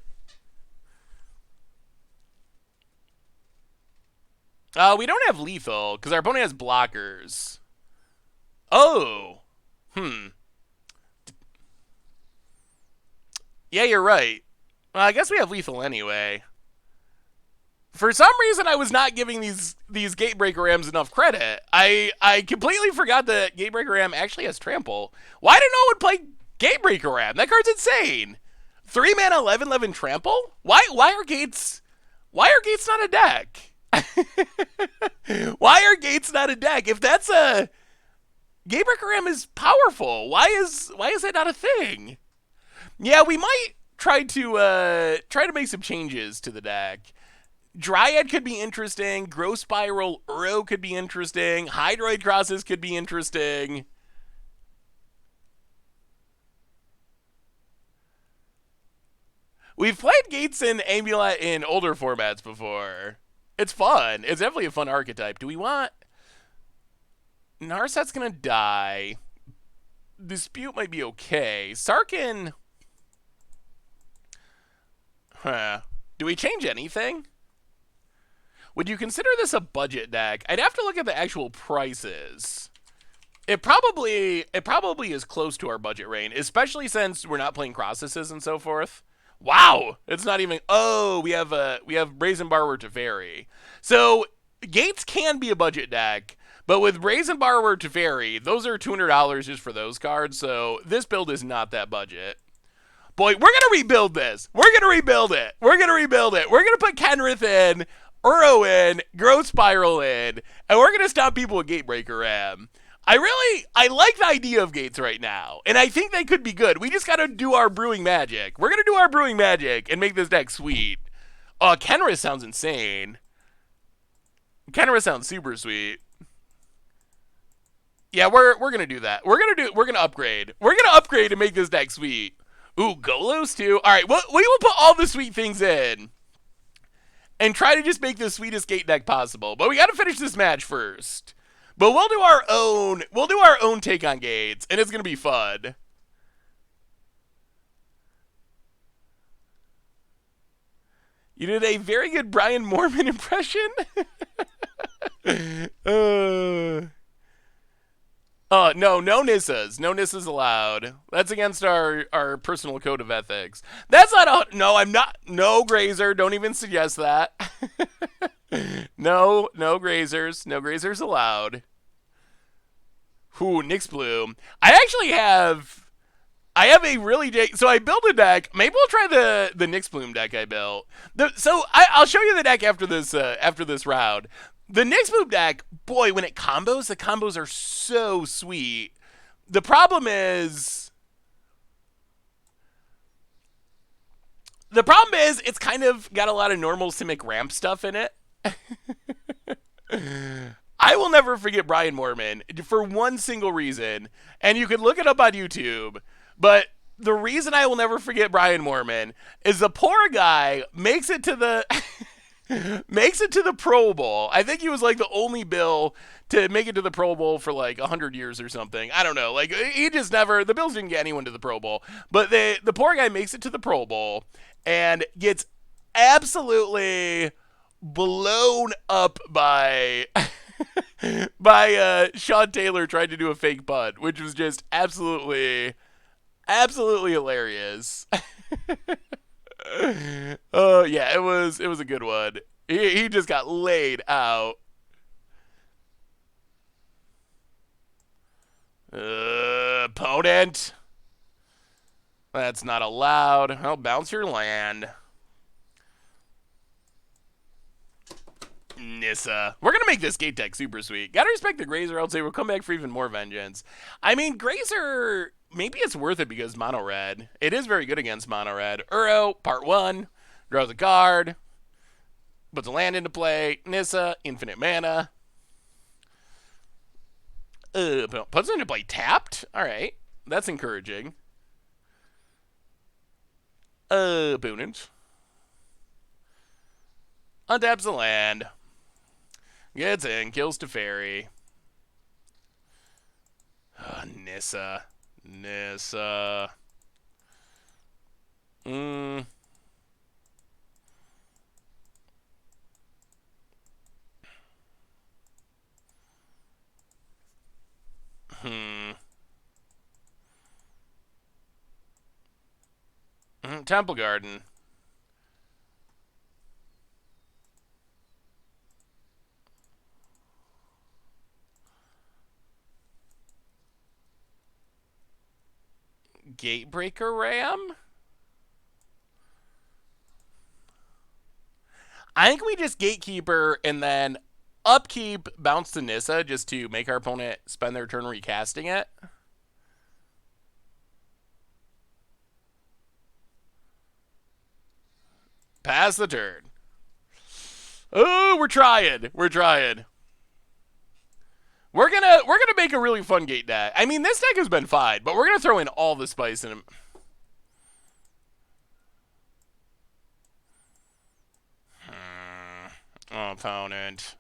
We don't have lethal, because our opponent has blockers. Oh. Yeah, you're right. Well, I guess we have lethal anyway. For some reason, I was not giving these Gatebreaker Rams enough credit. I completely forgot that Gatebreaker Ram actually has trample. Why didn't no one play Gatebreaker Ram? That card's insane. 3 mana, 11/11 trample. Why are Gates not a deck? Why are Gates not a deck? If that's a Gatebreaker Ram is powerful. Why is that not a thing? Yeah, we might try to make some changes to the deck. Dryad could be interesting. Growth Spiral Uro could be interesting. Hydroid Crosses could be interesting. We've played Gates and Amulet in older formats before. It's fun. It's definitely a fun archetype. Do we want... Narset's gonna die. Dispute might be okay. Sarkin... Do we change anything? Would you consider this a budget deck? I'd have to look at the actual prices. It probably is close to our budget range, especially since we're not playing Crosses and so forth. Wow, it's not even. Oh, we have Brazen Borrower Teferi. So Gates can be a budget deck, but with Brazen Borrower Teferi, those are $200 just for those cards. So this build is not that budget. Boy, we're gonna rebuild this. We're gonna rebuild it. We're gonna put Kenrith in, Uro in, Growth Spiral in, and we're gonna stop people with Gatebreaker Ram. I like the idea of Gates right now, and I think they could be good. We just gotta do our brewing magic. We're gonna do our brewing magic and make this deck sweet. Kenrith sounds insane. Kenrith sounds super sweet. Yeah, we're gonna do that. We're gonna upgrade. We're gonna upgrade and make this deck sweet. Ooh, Golos too. All right, well, we will put all the sweet things in and try to just make the sweetest gate deck possible. But we got to finish this match first. But we'll do our own. We'll do our own take on gates, and it's gonna be fun. You did a very good Brian Mormon impression. No Nissas. No Nissas allowed. That's against our personal code of ethics. That's not a... No, I'm not... No, Grazer. Don't even suggest that. No Grazers. No Grazers allowed. Ooh, Nyx Bloom. I have a really... So I built a deck. Maybe we'll try the Nyx Bloom deck I built. I'll show you the deck after this round. The Nyx Bloom deck, boy, when it combos, the combos are so sweet. The problem is it's kind of got a lot of normal Simic Ramp stuff in it. I will never forget Brian Mormon for one single reason, and you can look it up on YouTube, but the reason I will never forget Brian Mormon is the poor guy makes it to the... makes it to the Pro Bowl. I think he was like the only Bill to make it to the Pro Bowl for like 100 years or something. I don't know. Like he just never, the Bills didn't get anyone to the Pro Bowl. But the poor guy makes it to the Pro Bowl and gets absolutely blown up by Sean Taylor trying to do a fake punt, which was just absolutely hilarious. Yeah, it was a good one. He just got laid out. Opponent. That's not allowed. I'll bounce your land. Nissa. We're going to make this gate deck super sweet. Gotta respect the Grazer. I'll say we'll come back for even more vengeance. I mean, Grazer, maybe it's worth it because mono red. It is very good against mono red. Uro, part 1. Draws a card. Puts a land into play. Nissa, infinite mana. Puts it into play tapped? Alright. That's encouraging. Opponent. Untaps the land. Gets in, kills Teferi. Nissa. Temple Garden. Gatebreaker Ram? I think we just Gatekeeper and then upkeep bounce to Nissa just to make our opponent spend their turn recasting it. Pass the turn. Oh, we're trying. We're gonna make a really fun gate deck. I mean, this deck has been fine, but we're gonna throw in all the spice in. Opponent.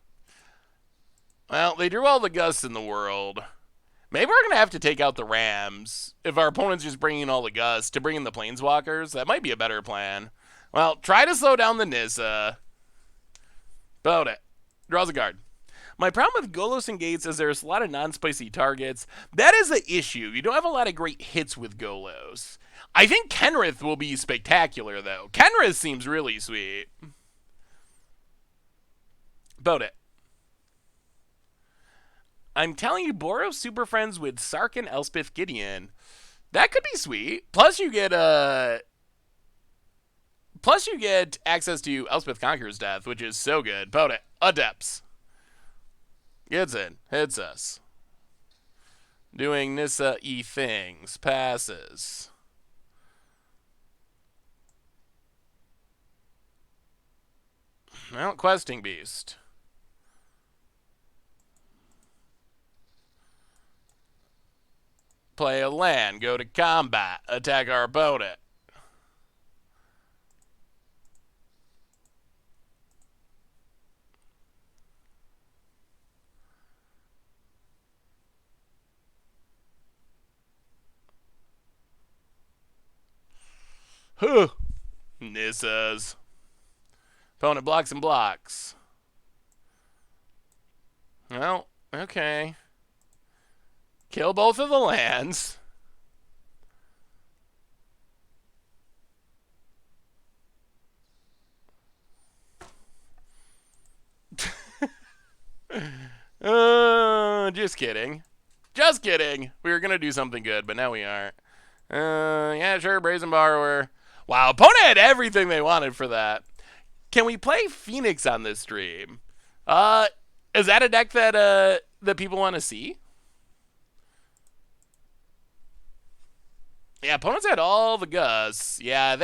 Well, they drew all the gusts in the world. Maybe we're gonna have to take out the Rams if our opponent's just bringing all the gusts to bring in the Planeswalkers. That might be a better plan. Well, try to slow down the Nissa. Boat it. Draws a card. My problem with Golos and Gates is there's a lot of non-spicy targets. That is the issue. You don't have a lot of great hits with Golos. I think Kenrith will be spectacular, though. Kenrith seems really sweet. Boat it. I'm telling you, Boros super friends with Sark and Elspeth Gideon. That could be sweet. Plus you get access to Elspeth Conqueror's Death, which is so good. Boat it. Adepts. Gets in. Hits us. Doing Nissa-y things. Passes. Well, Questing Beast. Play a land. Go to combat. Attack our opponent. Huh. Nissas. Opponent blocks and blocks. Well, okay. Kill both of the lands. Just kidding. Just kidding. We were going to do something good, but now we aren't. Yeah, sure, Brazen Borrower. Wow, opponent had everything they wanted for that. Can we play Phoenix on this stream? Is that a deck that people want to see? Yeah, opponents had all the Gus. Yeah,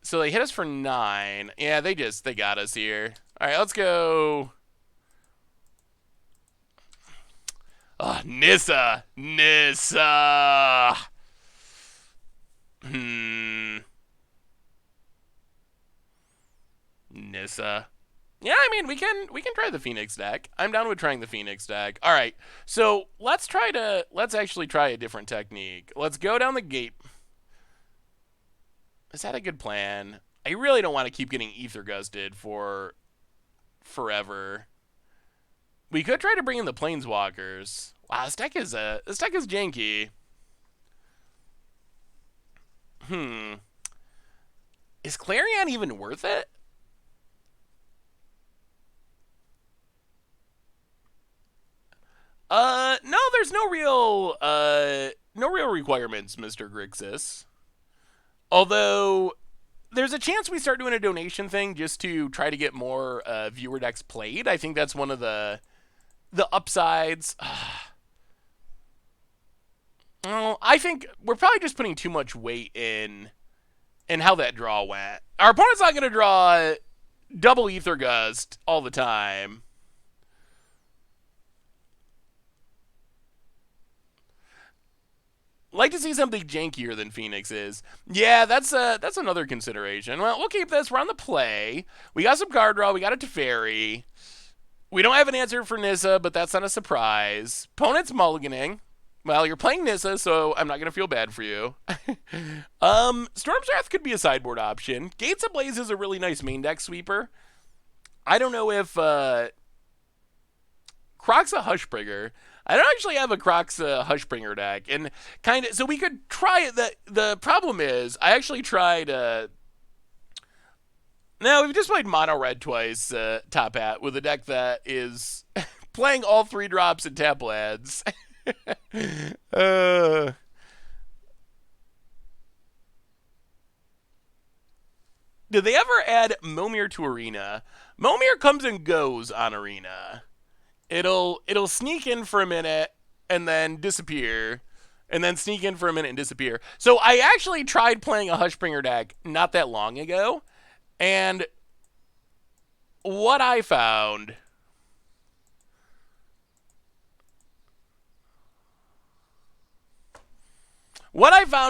so they hit us for 9. Yeah, they got us here. All right, let's go. Oh, Nissa. Nissa. Yeah, I mean we can try the Phoenix deck. I'm down with trying the Phoenix deck. All right, so let's actually try a different technique. Let's go down the gate. Is that a good plan? I really don't want to keep getting ether gusted for forever. We could try to bring in the planeswalkers. Wow, this deck is janky. Is Clarion even worth it? No, there's no real requirements, Mr. Grixis. Although there's a chance we start doing a donation thing just to try to get more viewer decks played. I think that's one of the upsides. Well, I think we're probably just putting too much weight in how that draw went. Our opponent's not going to draw double Ether Gust all the time. Like to see something jankier than Phoenix is. Yeah, that's another consideration. Well, we'll keep this. We're on the play. We got some card draw. We got a Teferi. We don't have an answer for Nissa, but that's not a surprise. Opponent's mulliganing. Well, you're playing Nissa, so I'm not going to feel bad for you. Storm's Wrath could be a sideboard option. Gates Ablaze is a really nice main deck sweeper. I don't know if Croc's a Hushbringer. I don't actually have a Croc's Hushbringer deck, and kind of so we could try it. The problem is I actually tried. Now we've just played mono red twice, top hat with a deck that is playing all 3 drops and tap lands. Did they ever add Momir to Arena? Momir comes and goes on Arena. It'll sneak in for a minute and then disappear, and then sneak in for a minute and disappear. So I actually tried playing a Hushbringer deck not that long ago, and what I found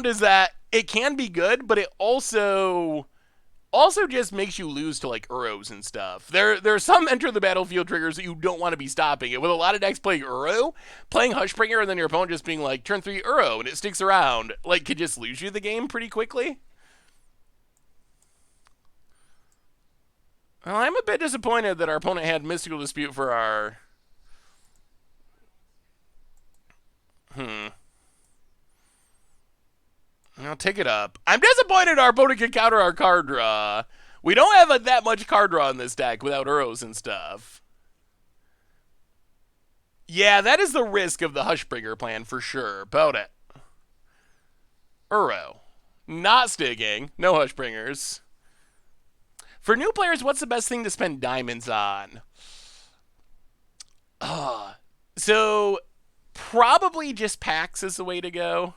is that it can be good, but it also just makes you lose to like Uros and stuff. There are some enter the battlefield triggers that you don't want to be stopping. With a lot of decks playing Uro, playing Hushbringer, and then your opponent just being like turn 3 Uro and it sticks around, like could just lose you the game pretty quickly. Well, I'm a bit disappointed that our opponent had Mystical Dispute for our. I'll take it up. I'm disappointed our opponent can counter our card draw. We don't have that much card draw in this deck without Uros and stuff. Yeah, that is the risk of the Hushbringer plan for sure. About it. Uro. Not Stigging. No Hushbringers. For new players, what's the best thing to spend diamonds on? So, probably just packs is the way to go.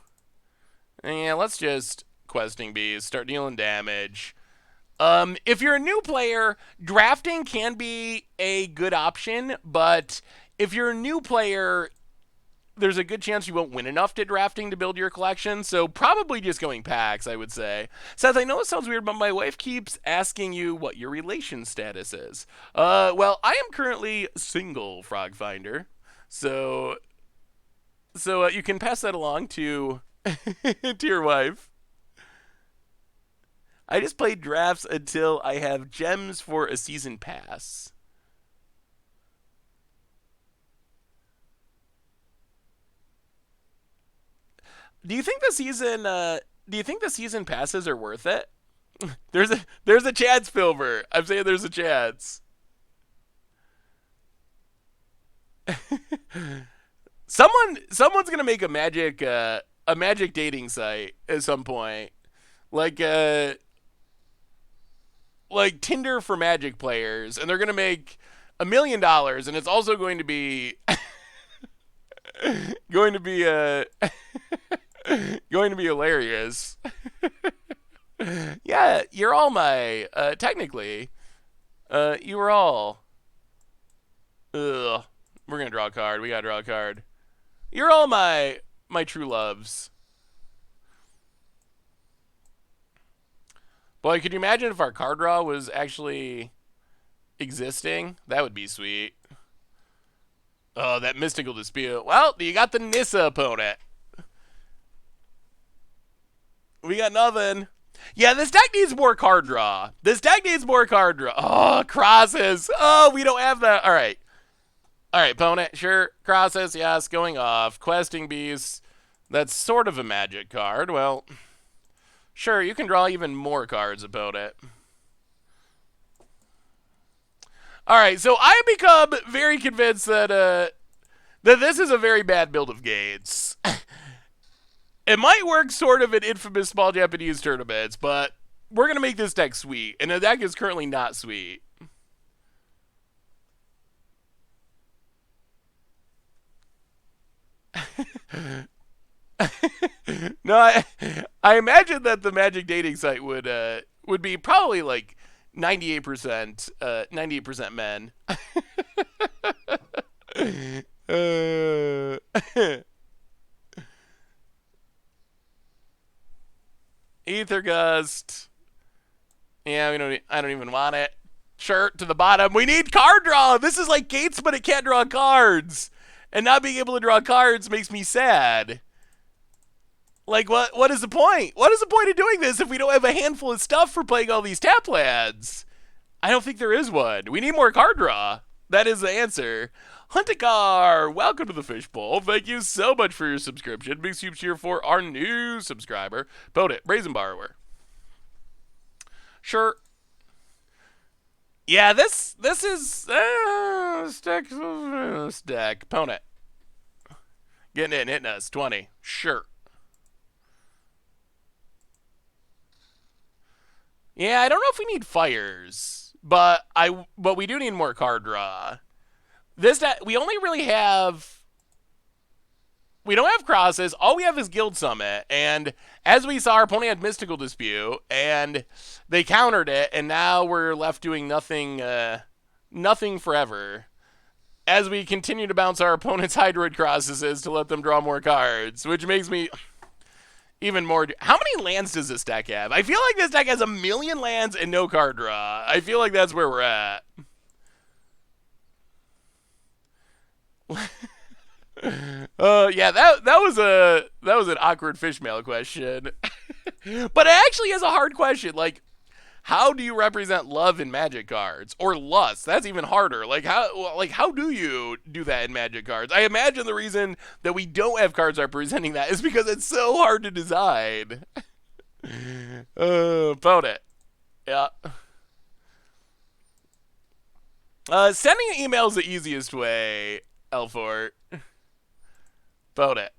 Yeah, let's just Questing Bees, start dealing damage. If you're a new player, drafting can be a good option, but if you're a new player, there's a good chance you won't win enough to drafting to build your collection, so probably just going packs, I would say. Seth, I know it sounds weird, but my wife keeps asking you what your relation status is. Well, I am currently single, Frogfinder, so you can pass that along to to your wife. I just play drafts until I have gems for a season pass. Do you think the season? Do you think the season passes are worth it? There's a chance, Filber. I'm saying there's a chance. Someone's gonna make a magic dating site at some point, like like Tinder for Magic players, and they're gonna make $1 million, and it's also going to be going to be going to be hilarious. Yeah, you're all my technically. You were all. Ugh. We're gonna draw a card. We gotta draw a card. You're all my true loves. Boy, could you imagine if our card draw was actually existing? That would be sweet. Oh, that mystical dispute. Well, you got the Nissa opponent. We got nothing. Yeah, this deck needs more card draw. This deck needs more card draw. Oh, crosses. Oh, we don't have that. All right. All right, opponent. Sure. Crosses, yes. Going off. Questing Beast. That's sort of a magic card. Well, sure, you can draw even more cards, opponent. All right, so I become very convinced that that this is a very bad build of Gates. It might work sort of in infamous small Japanese tournaments, but we're going to make this deck sweet. And the deck is currently not sweet. No, I imagine that the Magic dating site would be probably like 98% 98% men. Ether Gust. Yeah, we don't. I don't even want it. Shirt to the bottom. We need card draw. This is like Gates, but it can't draw cards. And not being able to draw cards makes me sad. Like, what is the point? What is the point of doing this if we don't have a handful of stuff for playing all these tap lands? I don't think there is one. We need more card draw. That is the answer. Huntikar, welcome to the Fishbowl. Thank you so much for your subscription. Big soup cheer for our new subscriber. Podit, Brazen Borrower. Sure. Yeah, this is stack. Opponent. Getting in, hitting us. 20. Sure. Yeah, I don't know if we need fires, but we do need more card draw. This deck, we don't have crosses. All we have is Guild Summit, and as we saw, our opponent had Mystical Dispute, and they countered it, and now we're left doing nothing, nothing forever. As we continue to bounce our opponent's Hydroid crosses to let them draw more cards, which makes me even more. How many lands does this deck have? I feel like this deck has 1,000,000 lands and no card draw. I feel like that's where we're at. Yeah, that was an awkward fish mail question. But it actually is a hard question. Like, how do you represent love in Magic cards, or lust? That's even harder. Like how do you do that in Magic cards? I imagine the reason that we don't have cards representing that is because it's so hard to design. About it. Yeah. Sending an email is the easiest way, Elfort. About it.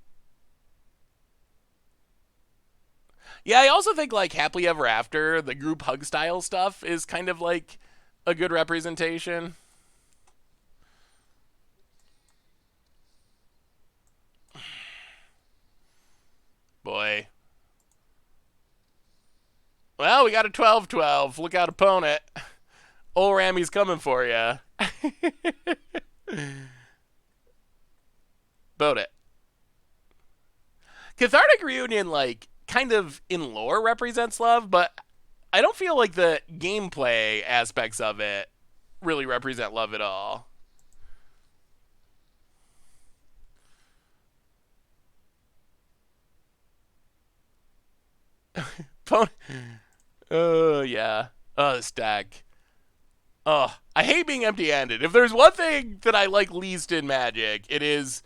Yeah, I also think like Happily Ever After, the group hug style stuff is kind of like a good representation. Boy. Well, we got a 12-12. Look out, opponent. Old Rammy's coming for you. Boat it. Cathartic Reunion, like, kind of in lore represents love, but I don't feel like the gameplay aspects of it really represent love at all. Oh, yeah. Oh, this deck. Oh, I hate being empty-handed. If there's one thing that I like least in Magic, it is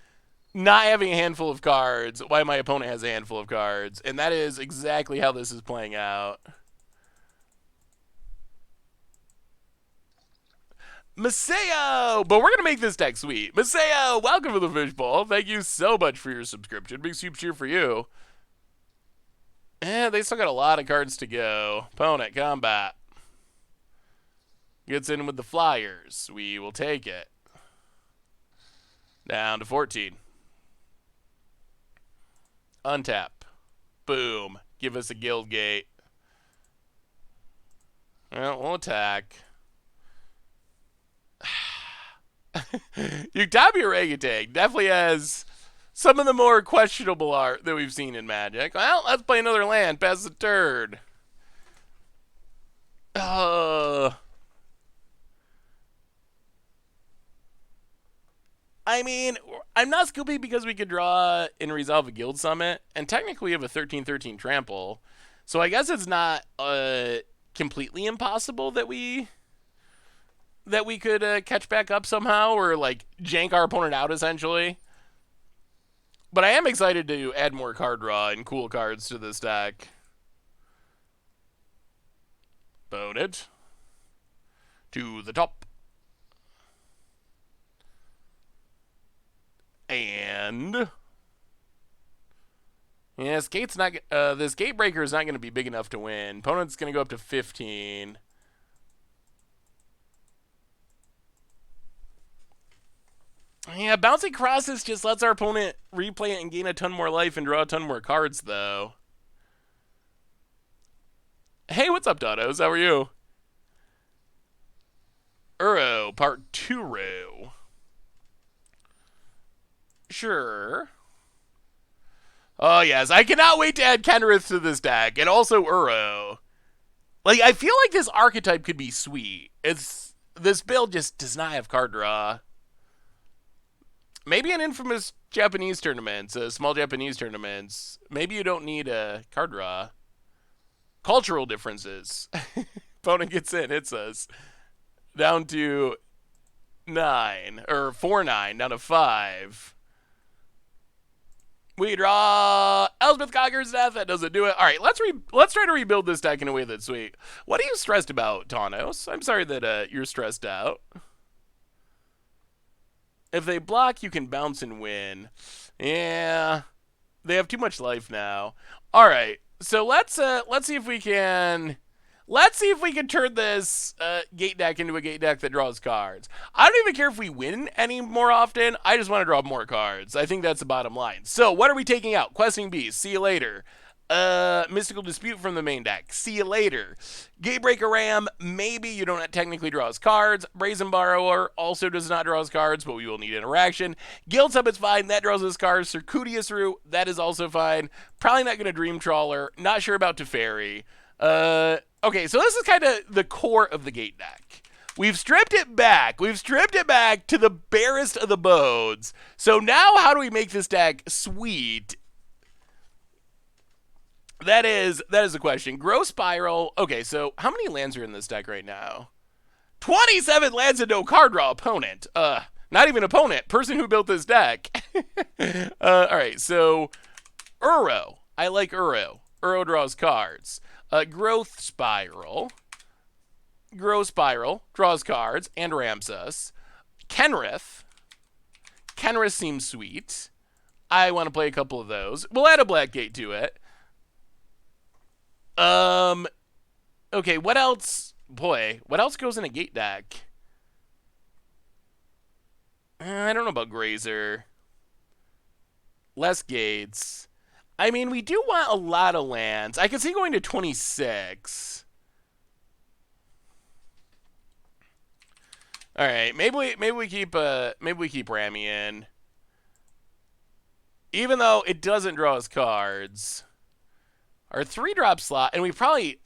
not having a handful of cards while my opponent has a handful of cards. And that is exactly how this is playing out. Maseo! But we're going to make this deck sweet. Maseo, welcome to the Fishbowl. Thank you so much for your subscription. Big soup cheer for you. They still got a lot of cards to go. Opponent, combat. Gets in with the Flyers. We will take it. Down to 14. Untap. Boom. Give us a Guildgate. Well, we'll attack. Utami Orangutan definitely has some of the more questionable art that we've seen in Magic. Well, let's play another land. Pass the turn. I mean, I'm not Scooby because we could draw and resolve a Guild Summit, and technically we have a 13/13 trample, so I guess it's not completely impossible that we could catch back up somehow or like jank our opponent out essentially. But I am excited to add more card draw and cool cards to this deck. Bone it to the top. And yeah, this gate breaker is not going to be big enough to win. Opponent's going to go up to 15. Yeah, bouncing crosses just lets our opponent replay it and gain a ton more life and draw a ton more cards, though. Hey, what's up, Dodos? How are you? Uro, part 2 row. Sure. Oh, yes. I cannot wait to add Kenrith to this deck. And also Uro. Like, I feel like this archetype could be sweet. This build just does not have card draw. Maybe in infamous Japanese tournaments, small Japanese tournaments, maybe you don't need a card draw. Cultural differences. Opponent gets in, hits us. Down to 9. Or 4-9, down to 5. We draw Elspeth Conquers Death. That doesn't do it. All right, let's try to rebuild this deck in a way that's sweet. What are you stressed about, Tawnos? I'm sorry that you're stressed out. If they block, you can bounce and win. Yeah, they have too much life now. All right, so let's see if we can turn this gate deck into a gate deck that draws cards. I don't even care if we win any more often. I just want to draw more cards. I think that's the bottom line. So what are we taking out? Questing Beast. See you later. Mystical Dispute from the main deck. See you later. Gatebreaker Ram. Maybe you don't technically draw his cards. Brazen Borrower also does not draw his cards, but we will need interaction. Guild Summit's fine. That draws his cards. Circuitous Route. That is also fine. Probably not going to Dream Trawler. Not sure about Teferi. Okay, so this is kind of the core of the gate deck. We've stripped it back. We've stripped it back to the barest of the bones. So now how do we make this deck sweet? That is the question. Grow Spiral. Okay, so how many lands are in this deck right now? 27 lands and no card draw. Opponent. Not even opponent. Person who built this deck. All right, so Uro. I like Uro. Uro draws cards. Growth Spiral. Grow Spiral. Draws cards and ramps us. Kenrith. Kenrith seems sweet. I want to play a couple of those. We'll add a Black Gate to it. Okay, what else? Boy, what else goes in a gate deck? I don't know about Grazer. Less gates. I mean, we do want a lot of lands. I can see going to 26. All right, maybe we keep Rami in, even though it doesn't draw us cards. Our 3-drop slot, and we probably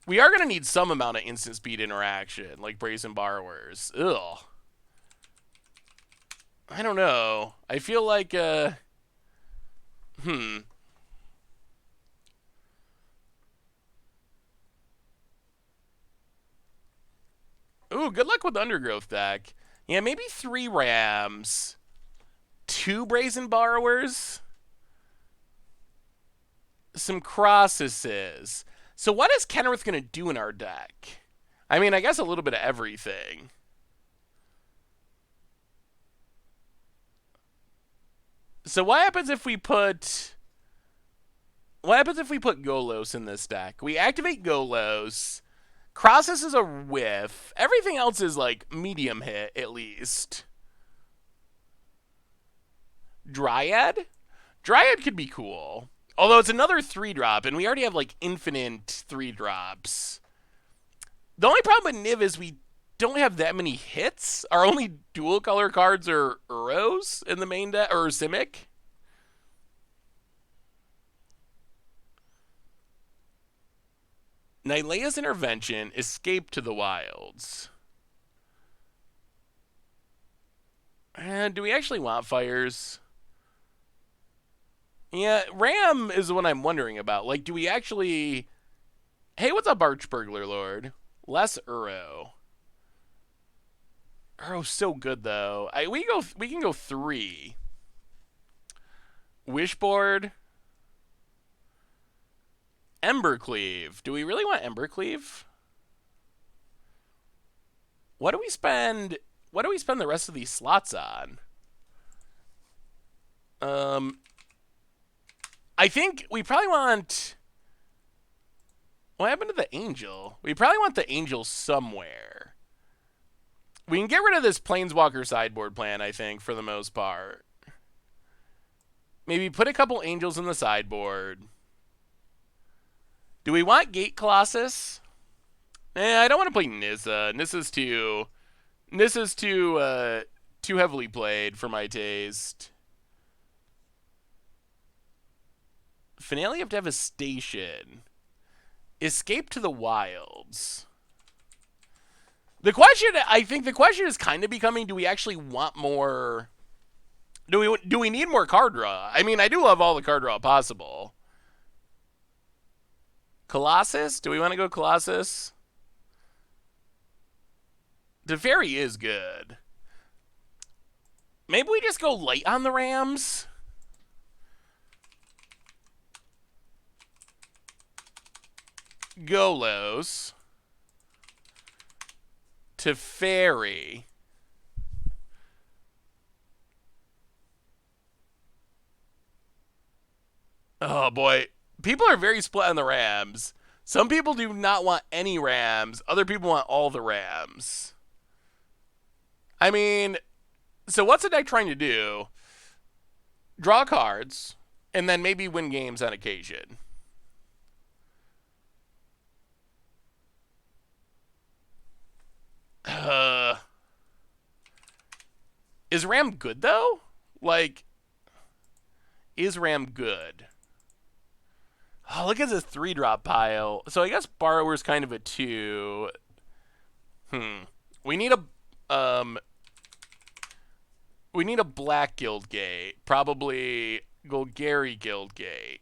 we are gonna need some amount of instant speed interaction, like Brazen Borrowers. Ugh. I don't know. I feel like Ooh, good luck with Undergrowth deck. Yeah, maybe 3 Rams, 2 Brazen Borrowers, some Crossuses. So what is Kenrith going to do in our deck? I mean, I guess a little bit of everything. So what happens if we put... What happens if we put Golos in this deck? We activate Golos. Crossus is a whiff. Everything else is like medium hit, at least. Dryad? Dryad could be cool. Although it's another 3-drop, and we already have like infinite 3-drops. The only problem with Niv is we don't have that many hits. Our only dual color cards are Uros in the main deck, or Simic. Nylea's Intervention, Escape to the Wilds. Do we actually want fires? Yeah, Ram is the one I'm wondering about. Like, do we actually... Hey, what's up, Archburglar Lord? Less Uro. Uro's so good, though. We can go 3. Wishboard. Embercleave. Do we really want Embercleave? What do we spend the rest of these slots on? I think we probably want... What happened to the Angel? We probably want the Angel somewhere. We can get rid of this Planeswalker sideboard plan, I think, for the most part. Maybe put a couple Angels in the sideboard. Do we want Gate Colossus? I don't want to play Nissa. Nissa's too heavily played for my taste. Finale of Devastation. Escape to the Wilds. I think the question is kind of becoming, do we actually want more... Do we need more card draw? I mean, I do love all the card draw possible. Colossus? Do we want to go Colossus? Teferi is good. Maybe we just go light on the Rams? Golos. Teferi. Oh, boy. People are very split on the Rams. Some people do not want any Rams. Other people want all the Rams. I mean, so what's the deck trying to do? Draw cards, and then maybe win games on occasion. Is Ram good, though? Like, is Ram good? Oh, look at this 3-drop pile. So I guess Borrower's kind of a 2. We need a black Guildgate. Probably Golgari Guildgate.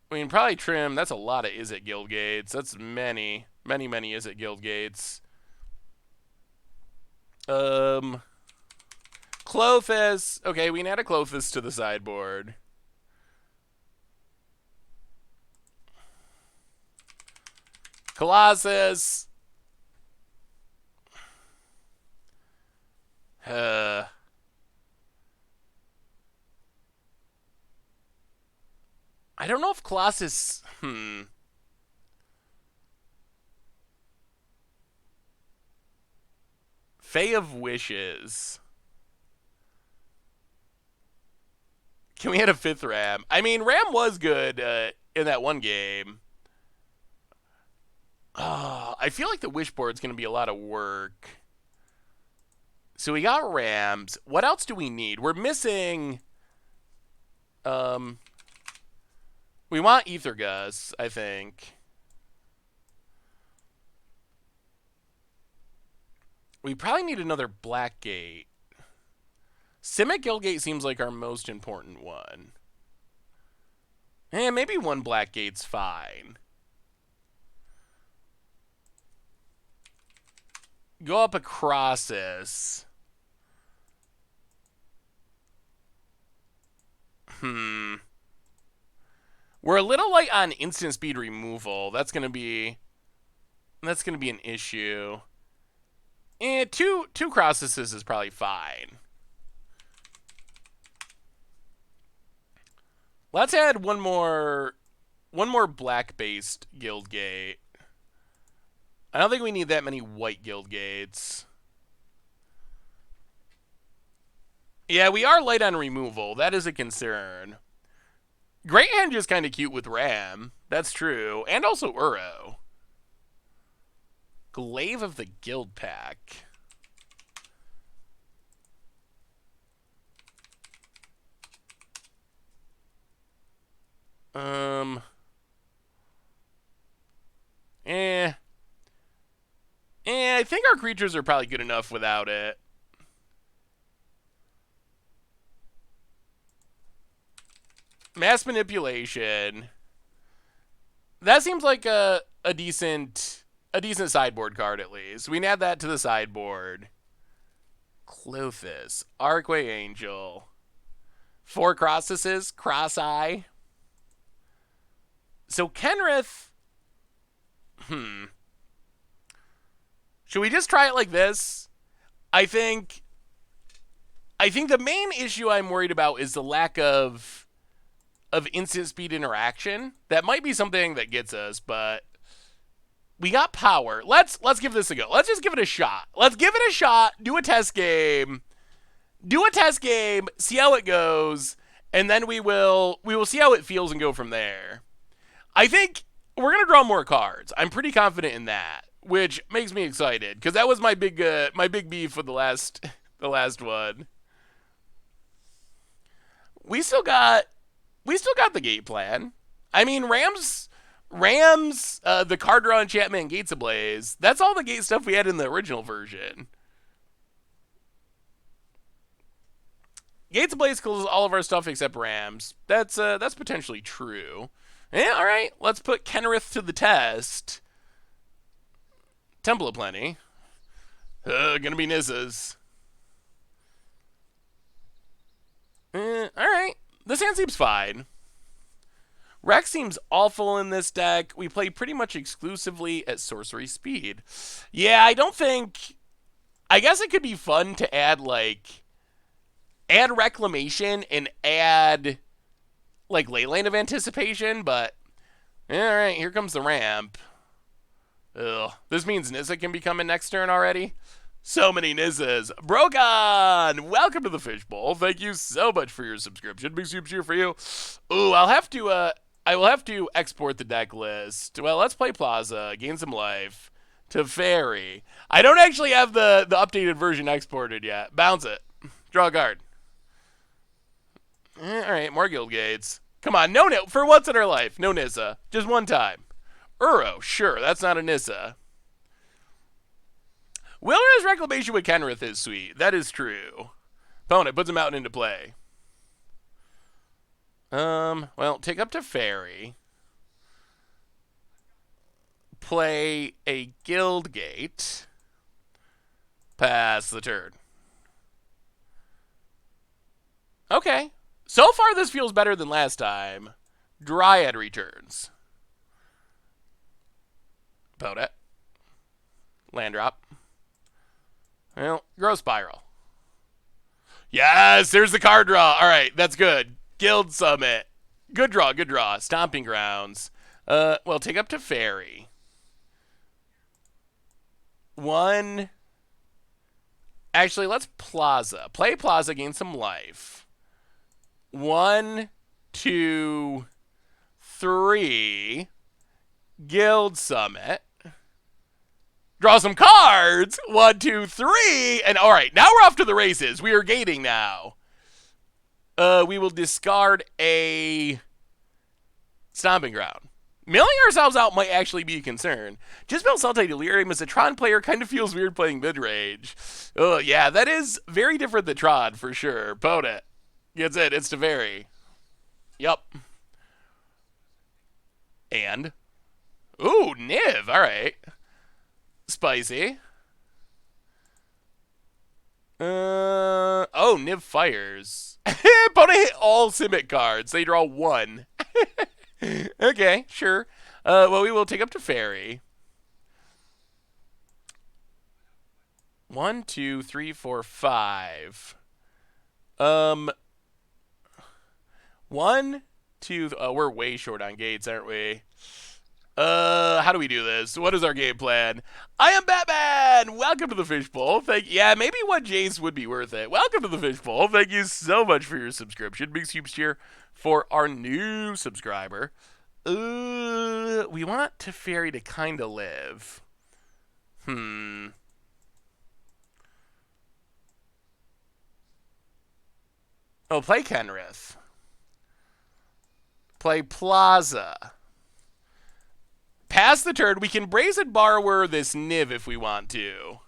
We can probably trim. That's a lot of Izzet Guildgates. That's many Izzet Guildgates. Clothis. Okay, we can add a Clothis to the sideboard. Colossus. I don't know if Colossus... Fae of Wishes. Can we add a 5th Ram? I mean, Ram was good in that one game. I feel like the Wishboard's going to be a lot of work. So we got Rams. What else do we need? We're missing... we want Aethergus, I think. We probably need another Black Gate. Simic Guildgate seems like our most important one. Maybe one Black Gate's fine. go up across this. We're a little light on instant speed removal. That's gonna be an issue. And two crosses is probably fine. Let's add one more black-based Guildgate. I don't think we need that many white Guildgates. Yeah, we are light on removal. That is a concern. Great Hand is kind of cute with Ram. That's true. And also Uro. Glaive of the Guild Pack. I think our creatures are probably good enough without it. Mass Manipulation. That seems like a decent sideboard card at least. We can add that to the sideboard. Clothis. Archway Angel. 4 Crosses. Cross-Eye. So Kenrith... Should we just try it like this? I think the main issue I'm worried about is the lack of instant speed interaction. That might be something that gets us, but we got power. Let's give this a go. Let's just give it a shot. Let's give it a shot. Do a test game. See how it goes, and then we will see how it feels and go from there. I think we're gonna draw more cards. I'm pretty confident in that, which makes me excited because that was my big beef with the last one. We still got the gate plan. I mean, Rams, the card draw enchantment, and Gates Ablaze. That's all the gate stuff we had in the original version. Gates Ablaze kills all of our stuff except Rams. That's potentially true. Yeah, all right. Let's put Kenrith to the test. Temple of Plenty. Gonna be Nissas. All right. This hand seems fine. Rex seems awful in this deck. We play pretty much exclusively at sorcery speed. Yeah, I don't think... I guess it could be fun to add Reclamation and add Leyline of Anticipation, but alright, here comes the ramp. Ugh. This means Nissa can be coming next turn already? So many Nissas. Brogan! Welcome to the Fishbowl. Thank you so much for your subscription. Big soup cheer for you. Ooh, I will have to export the deck list. Well, let's play Plaza, gain some life. Teferi. I don't actually have the updated version exported yet. Bounce it. Draw a card. Alright, more Guildgates. Come on, for once in our life, no Nissa. Just one time. Uro, sure, that's not a Nissa. Wilderness Reclamation with Kenrith is sweet. That is true. Opponent puts a mountain into play. Well, take up to Fairy. Play a Guildgate. Pass the turn. Okay. So far, this feels better than last time. Dryad returns. Opponent. Land drop. Well, Grow Spiral. Yes, there's the card draw. All right, that's good. Guild Summit. Good draw, good draw. Stomping Grounds. Well, take up to Fairy. One. Actually, let's Plaza. Play Plaza, gain some life. 1, 2, 3. Guild Summit. Draw some cards. 1, 2, 3. And all right, now we're off to the races. We are gating now. We will discard a Stomping Ground. Milling ourselves out might actually be a concern. Just built Sultai Delirium as a Tron player kind of feels weird playing mid-range. Oh, yeah, that is very different than Tron, for sure. Opponent gets it. It's Teferi. Yup. And? Ooh, Niv. All right. Spicy. Oh, Niv fires. Opponent hit all Simic cards. They draw one. Okay, sure. Well, we will take up to Fairy. 1, 2, 3, 4, 5. 1, 2. We're way short on gates, aren't we? How do we do this? What is our game plan? I am Batman! Welcome to the Fishbowl. Yeah, maybe one Jace would be worth it. Welcome to the Fishbowl. Thank you so much for your subscription. Big soups here for our new subscriber. We want Teferi to kind of live. Oh, play Kenrith. Play Plaza. Pass the turn. We can Brazen Borrower this Niv if we want to.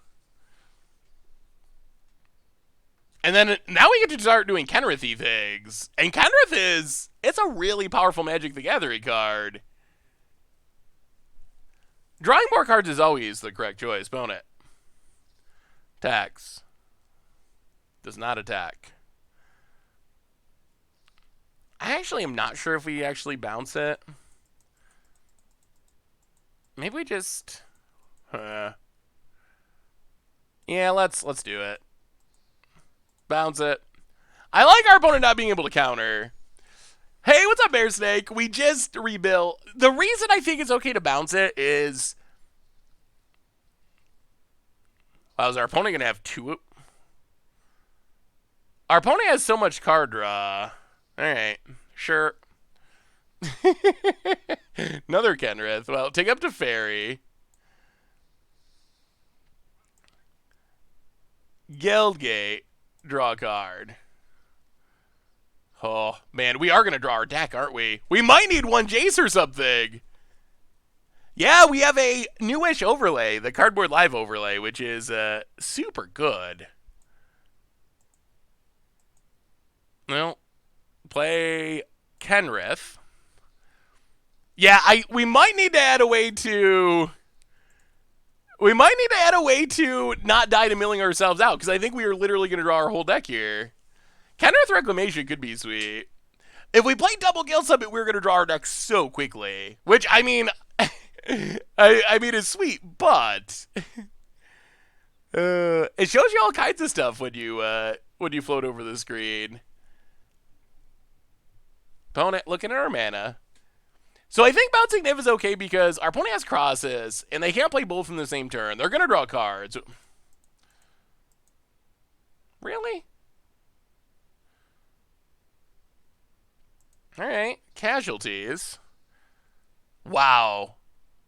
And then now we get to start doing Kenrith-y things. And Kenrith it's a really powerful Magic the Gathering card. Drawing more cards is always the correct choice, won't it? Attacks. Does not attack. I actually am not sure if we actually bounce it. Maybe we just... Yeah, let's do it. Bounce it. I like our opponent not being able to counter. Hey, what's up, Bear Snake? We just rebuilt. The reason I think it's okay to bounce it is... Wow, is our opponent going to have two? Our opponent has so much card draw. Alright, sure. Another Kenrith. Well, take up to Fairy. Guildgate. Draw a card. Oh, man, we are going to draw our deck, aren't we? We might need one Jace or something. Yeah, we have a newish overlay, the Cardboard Live overlay, which is super good. Well, play Kenrith. Yeah, we might need to add a way to... We might need to add a way to not die to milling ourselves out, because I think we are literally going to draw our whole deck here. Kenrith Reclamation could be sweet. If we play double Guild Summit, we're going to draw our deck so quickly. Which, I mean... I mean, it's sweet, but... it shows you all kinds of stuff when you float over the screen. Opponent looking at our mana. So I think bouncing Niv is okay because our opponent has crosses, and they can't play both in the same turn. They're going to draw cards. Really? Alright. Casualties. Wow.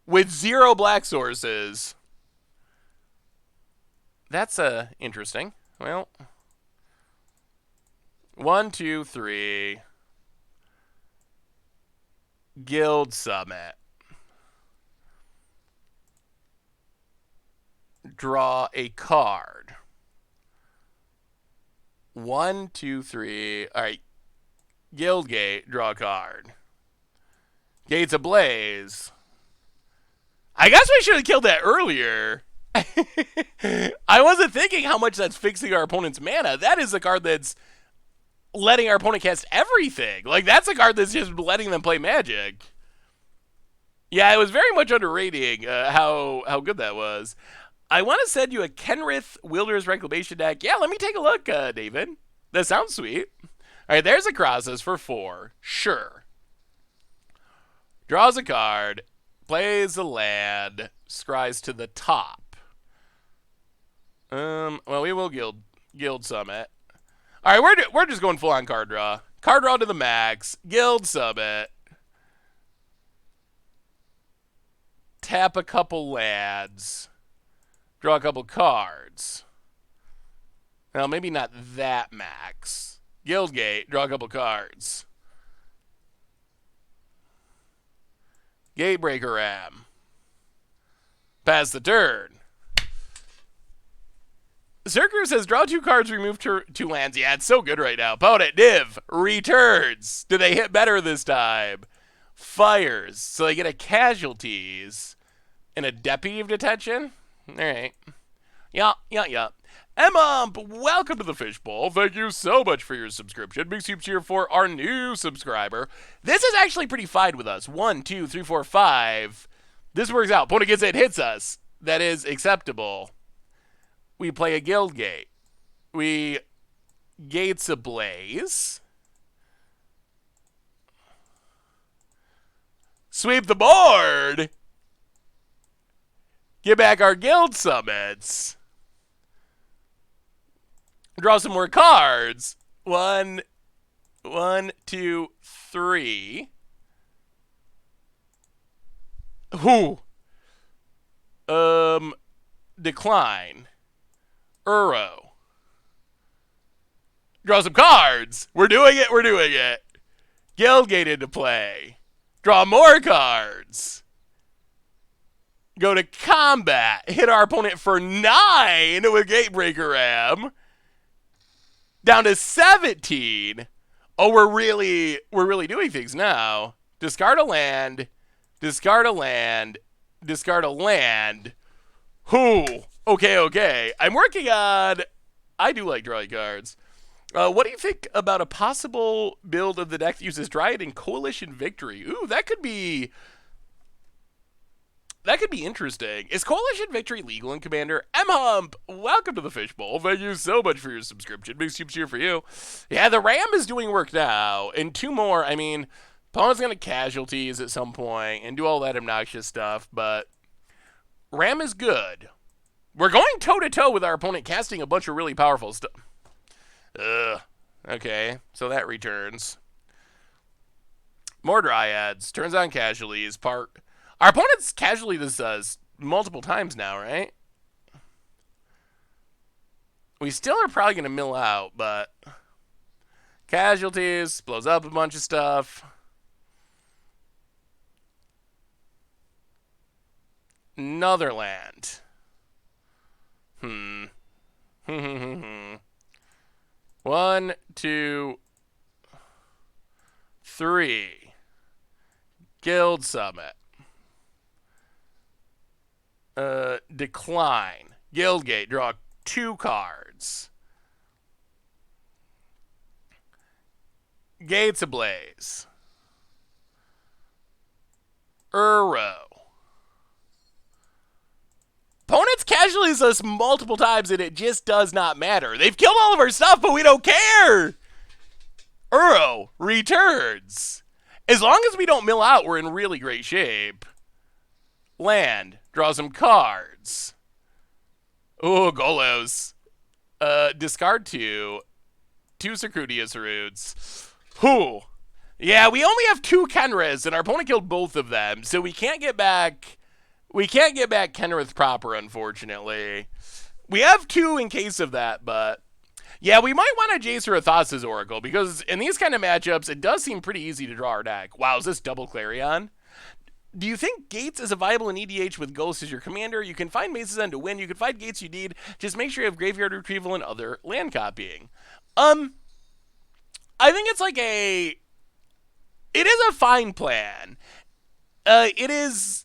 With 0 black sources. That's interesting. Well. 1, 2, 3... Guild Summit. Draw a card. 1, 2, 3. Alright. Guildgate. Draw a card. Gates Ablaze. I guess we should have killed that earlier. I wasn't thinking how much that's fixing our opponent's mana. That is a card that's letting our opponent cast everything. Like, that's a card that's just letting them play Magic. Yeah, it was very much underrating how good that was. I want to send you a Kenrith Wilderness Reclamation deck. Yeah, let me take a look, David. That sounds sweet. All right, there's a Crosses for 4. Sure. Draws a card. Plays a land. Scries to the top. Well, we will Guild Summit. All right, we're just going full on card draw. Card draw to the max. Guild Summit. Tap a couple lands. Draw a couple cards. Well, maybe not that max. Guildgate. Draw a couple cards. Gatebreaker Ram. Pass the turn. Zerker says, draw 2 cards, remove 2 lands. Yeah, it's so good right now. Opponent, Niv, returns. Do they hit better this time? Fires. So they get a casualties and a deputy of detention? All right. Yeah. Emma, welcome to the Fishbowl. Thank you so much for your subscription. Big soup cheer for our new subscriber. This is actually pretty fine with us. 1, 2, 3, 4, 5. This works out. Opponent gets it, hits us. That is acceptable. We play a Guildgate. We gates ablaze. Sweep the board. Get back our guild summits. Draw some more cards. 1, 2, 3. Who? Decline. Uro. Draw some cards. We're doing it. Guildgate into play. Draw more cards. Go to combat. Hit our opponent for 9 with Gatebreaker Ram. Down to 17. Oh, we're really doing things now. Discard a land. Discard a land. Discard a land. Who? Okay. I'm working on... I do like drawing cards. What do you think about a possible build of the deck that uses Dryad and Coalition Victory? Ooh, that could be interesting. Is Coalition Victory legal in Commander? M-Hump, welcome to the Fishbowl. Thank you so much for your subscription. Big soup cheer for you. Yeah, the Ram is doing work now. And 2 more, I mean, opponent's going to casualties at some point and do all that obnoxious stuff, but Ram is good. We're going toe-to-toe with our opponent casting a bunch of really powerful stuff. Okay, so that returns. More Dryads. Turns on casualties. Our opponent's casualty this multiple times now, right? We still are probably going to mill out, but... Casualties. Blows up a bunch of stuff. Another land. 1, 2, 3. Guild Summit. Decline. Guildgate. Draw 2 cards. Gates ablaze. Uro. Opponents casualties us multiple times and it just does not matter. They've killed all of our stuff, but we don't care. Uro returns. As long as we don't mill out, we're in really great shape. Land. Draw some cards. Oh, Golos. Discard 2. 2 Circudius Roots. Whew. Yeah, we only have 2 Kenriths, and our opponent killed both of them, so we can't get back... We can't get back Kenrith proper, unfortunately. We have 2 in case of that, but... Yeah, we might want to Jace or a Thassa's Oracle, because in these kind of matchups, it does seem pretty easy to draw our deck. Wow, is this double Clarion? Do you think Gates is a viable in EDH with Ghost as your commander? You can find Maze's End to win. You can find Gates you need. Just make sure you have Graveyard Retrieval and other land copying. I think it's like a... It is a fine plan. It's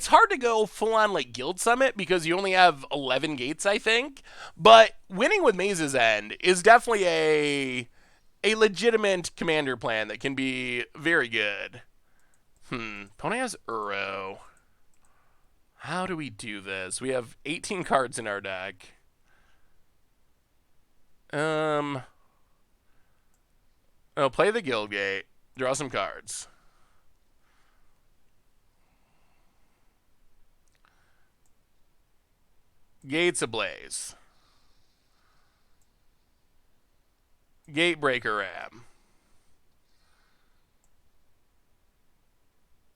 hard to go full-on like Guild Summit because you only have 11 gates, I think. But winning with Maze's End is definitely a legitimate commander plan that can be very good. Opponent has Uro. How do we do this? We have 18 cards in our deck. Oh, play the Guildgate. Draw some cards. Gates ablaze. Gatebreaker Ram.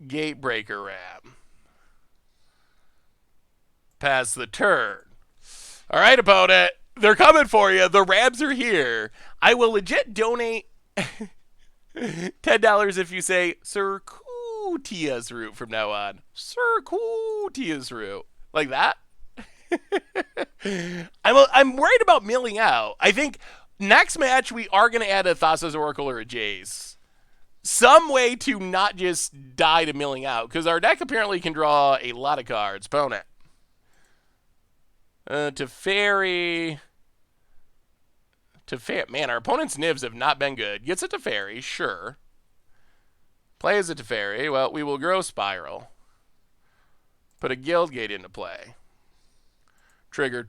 Gatebreaker Ram. Pass the turn. All right, opponent. They're coming for you. The Rams are here. I will legit donate $10 if you say Circuitia's route from now on. Circuitia's route. Like that? I'm worried about milling out. I think next match we are going to add a Thassa's Oracle or a Jace. Some way to not just die to milling out, because our deck apparently can draw a lot of cards. Opponent. Teferi. Man, our opponent's Nivs have not been good. Gets a Teferi, sure. Plays a Teferi. Well, we will grow Spiral. Put a Guildgate into play. Trigger.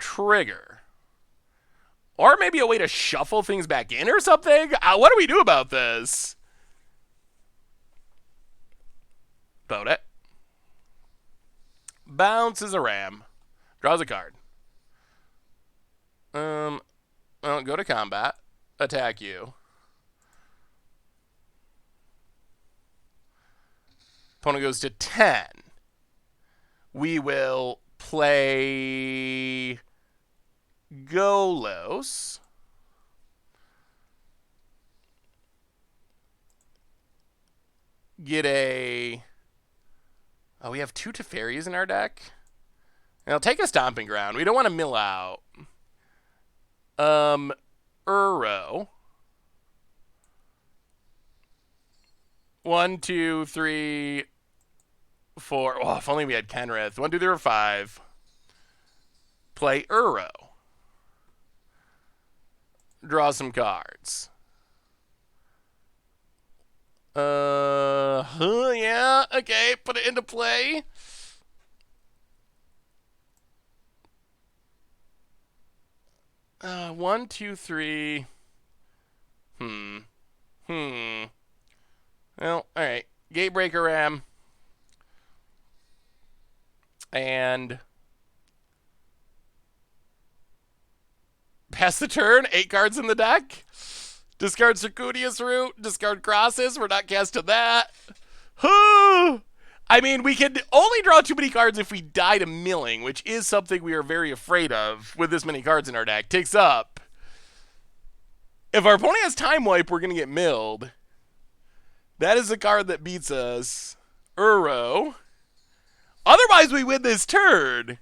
Or maybe a way to shuffle things back in or something? What do we do about this? Boat it. Bounces a ram. Draws a card. Well, go to combat. Attack you. Opponent goes to 10. We will play Golos. Get a... Oh, we have 2 Teferis in our deck? Now, take a Stomping Ground. We don't want to mill out. Uro. 1, 2, 3, 4. Oh, if only we had Kenrith. 1, 2, 3, 4, 5. Play Uro. Draw some cards. Yeah, okay, put it into play. One, two, three. Well, alright. Gatebreaker Ram. And pass the turn. 8 cards in the deck. Discard Circuitous Root. Discard Crosses. We're not casting that. I mean, we can only draw too many cards if we die to milling, which is something we are very afraid of with this many cards in our deck. Takes up. If our opponent has Time Wipe, we're going to get milled. That is the card that beats us. Uro. Otherwise, we win this turn.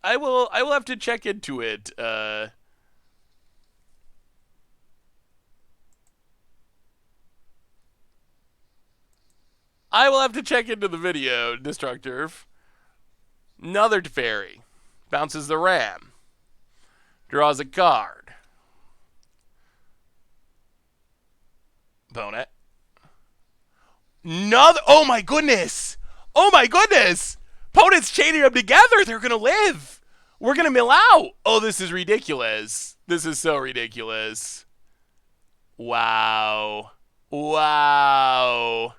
I will have to check into it. I will have to check into the video, Destructor. Another Teferi. Bounces the Ram. Draws a card. Opponent. Another. Oh my goodness. Oh my goodness. Opponents chaining them together. They're going to live. We're going to mill out. Oh, this is ridiculous. This is so ridiculous. Wow. Wow.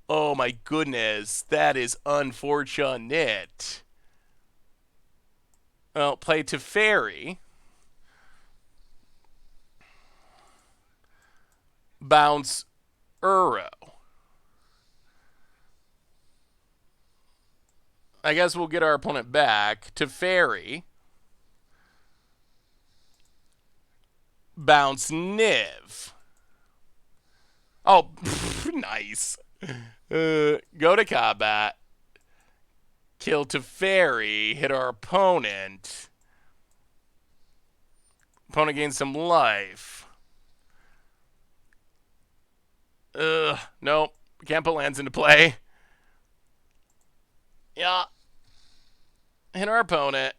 Oh my goodness. That is unfortunate. Well, play Teferi. Bounce Uro. I guess we'll get our opponent back. Teferi. Bounce Niv. Oh, nice. Go to combat. Kill Teferi. Hit our opponent. Opponent gains some life. Nope. Can't put lands into play. Yeah. Hit our opponent.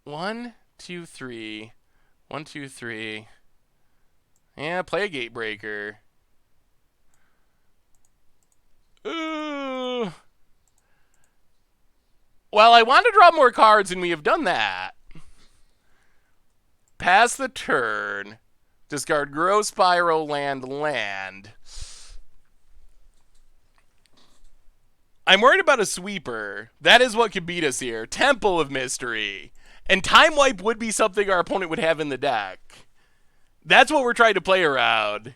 1, 2, 3. 1, 2, 3. Yeah, play a Gatebreaker. Ooh. Well, I want to draw more cards, and we have done that. Pass the turn. Discard Grow Spiral, land. I'm worried about a sweeper. That is what could beat us here. Temple of Mystery. And Time Wipe would be something our opponent would have in the deck. That's what we're trying to play around.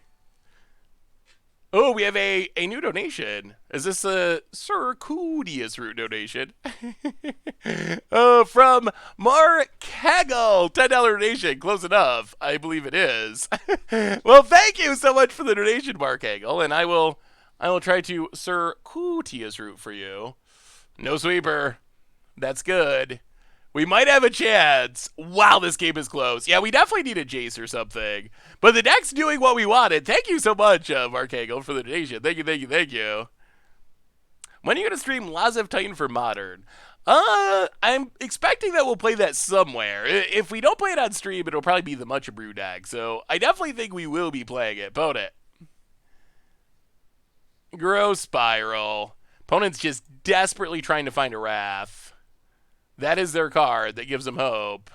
Oh, we have a new donation. Is this a Circuitous Root donation? From Mark Hagel. $10 donation. Close enough. I believe it is. Well, thank you so much for the donation, Mark Hagel. And I will try to Circuitous Root for you. No sweeper. That's good. We might have a chance. Wow, this game is close. Yeah, we definitely need a Jace or something. But the deck's doing what we wanted. Thank you so much, Mark Hagel, for the donation. Thank you, thank you, thank you. When are you going to stream Laws of Titan for Modern? I'm expecting that we'll play that somewhere. If we don't play it on stream, it'll probably be the Mucha Brew deck. So I definitely think we will be playing it. Vote it. Gross Spiral. Opponent's just desperately trying to find a Wrath. That is their card that gives them hope.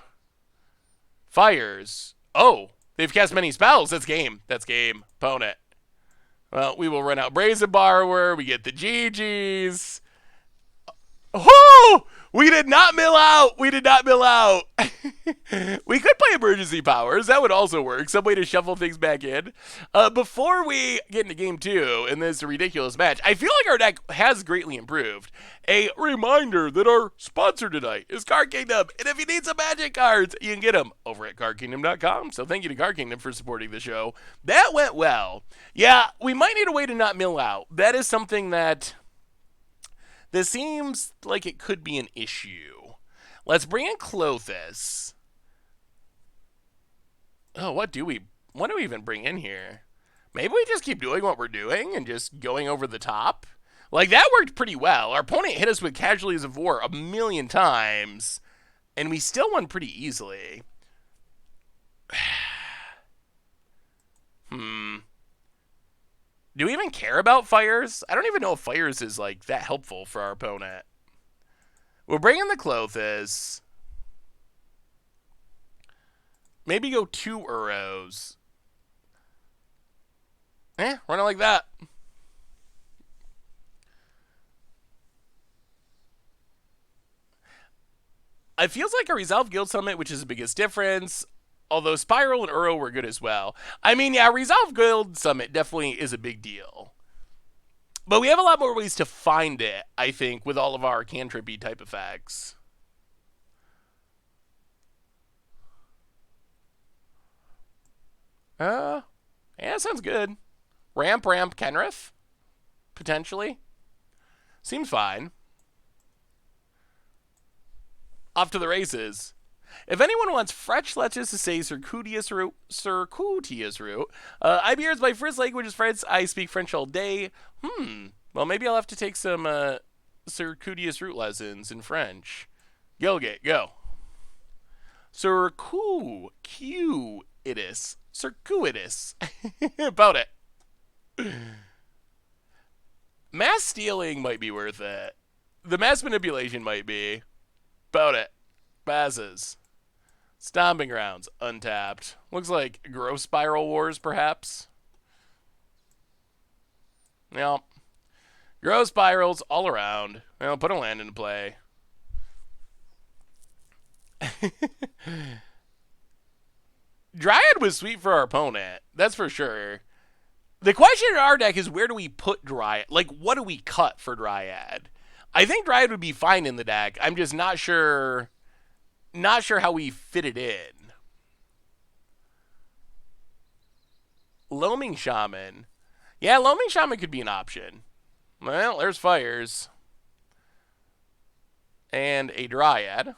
Fires. Oh, they've cast many spells. That's game. That's game. Opponent. Well, we will run out Brazen Borrower. We get the GGs. Oh! We did not mill out. We did not mill out. We could play Emergency Powers. That would also work. Some way to shuffle things back in. Before we get into game 2 in this ridiculous match, I feel like our deck has greatly improved. A reminder that our sponsor tonight is Card Kingdom. And if you need some Magic cards, you can get them over at cardkingdom.com. So thank you to Card Kingdom for supporting the show. That went well. Yeah, we might need a way to not mill out. That is something that... this seems like it could be an issue. Let's bring in Clothis. Oh, what do we even bring in here? Maybe we just keep doing what we're doing and just going over the top? Like, that worked pretty well. Our opponent hit us with Casualties of War a million times, and we still won pretty easily. Do we even care about Fires? I don't even know if Fires is, like, that helpful for our opponent. We'll bring in the Clothis. Maybe go 2 Uros. Run it like that. It feels like a Resolve Guild Summit, which is the biggest difference. Although Spiral and Uro were good as well. I mean, yeah, Resolve Guild Summit definitely is a big deal. But we have a lot more ways to find it, I think, with all of our cantrippy type effects. Yeah, sounds good. Ramp, Kenrith? Potentially. Seems fine. Off to the races. If anyone wants fresh lettuce to say circuitous route, IBR is my first language is French. I speak French all day. Well, maybe I'll have to take some circuitous route lessons in French. Guildgate, go. Circuitous. About it. Mass stealing might be worth it. The mass manipulation might be. About it. Passes. Stomping Grounds, untapped. Looks like Gross Spiral Wars, perhaps. Yep. Gross Spirals all around. Well, put a land into play. Dryad was sweet for our opponent. That's for sure. The question in our deck is, where do we put Dryad? Like, what do we cut for Dryad? I think Dryad would be fine in the deck. I'm just not sure... not sure how we fit it in. Loaming Shaman. Yeah, Loaming Shaman could be an option. Well, there's Fires. And a Dryad.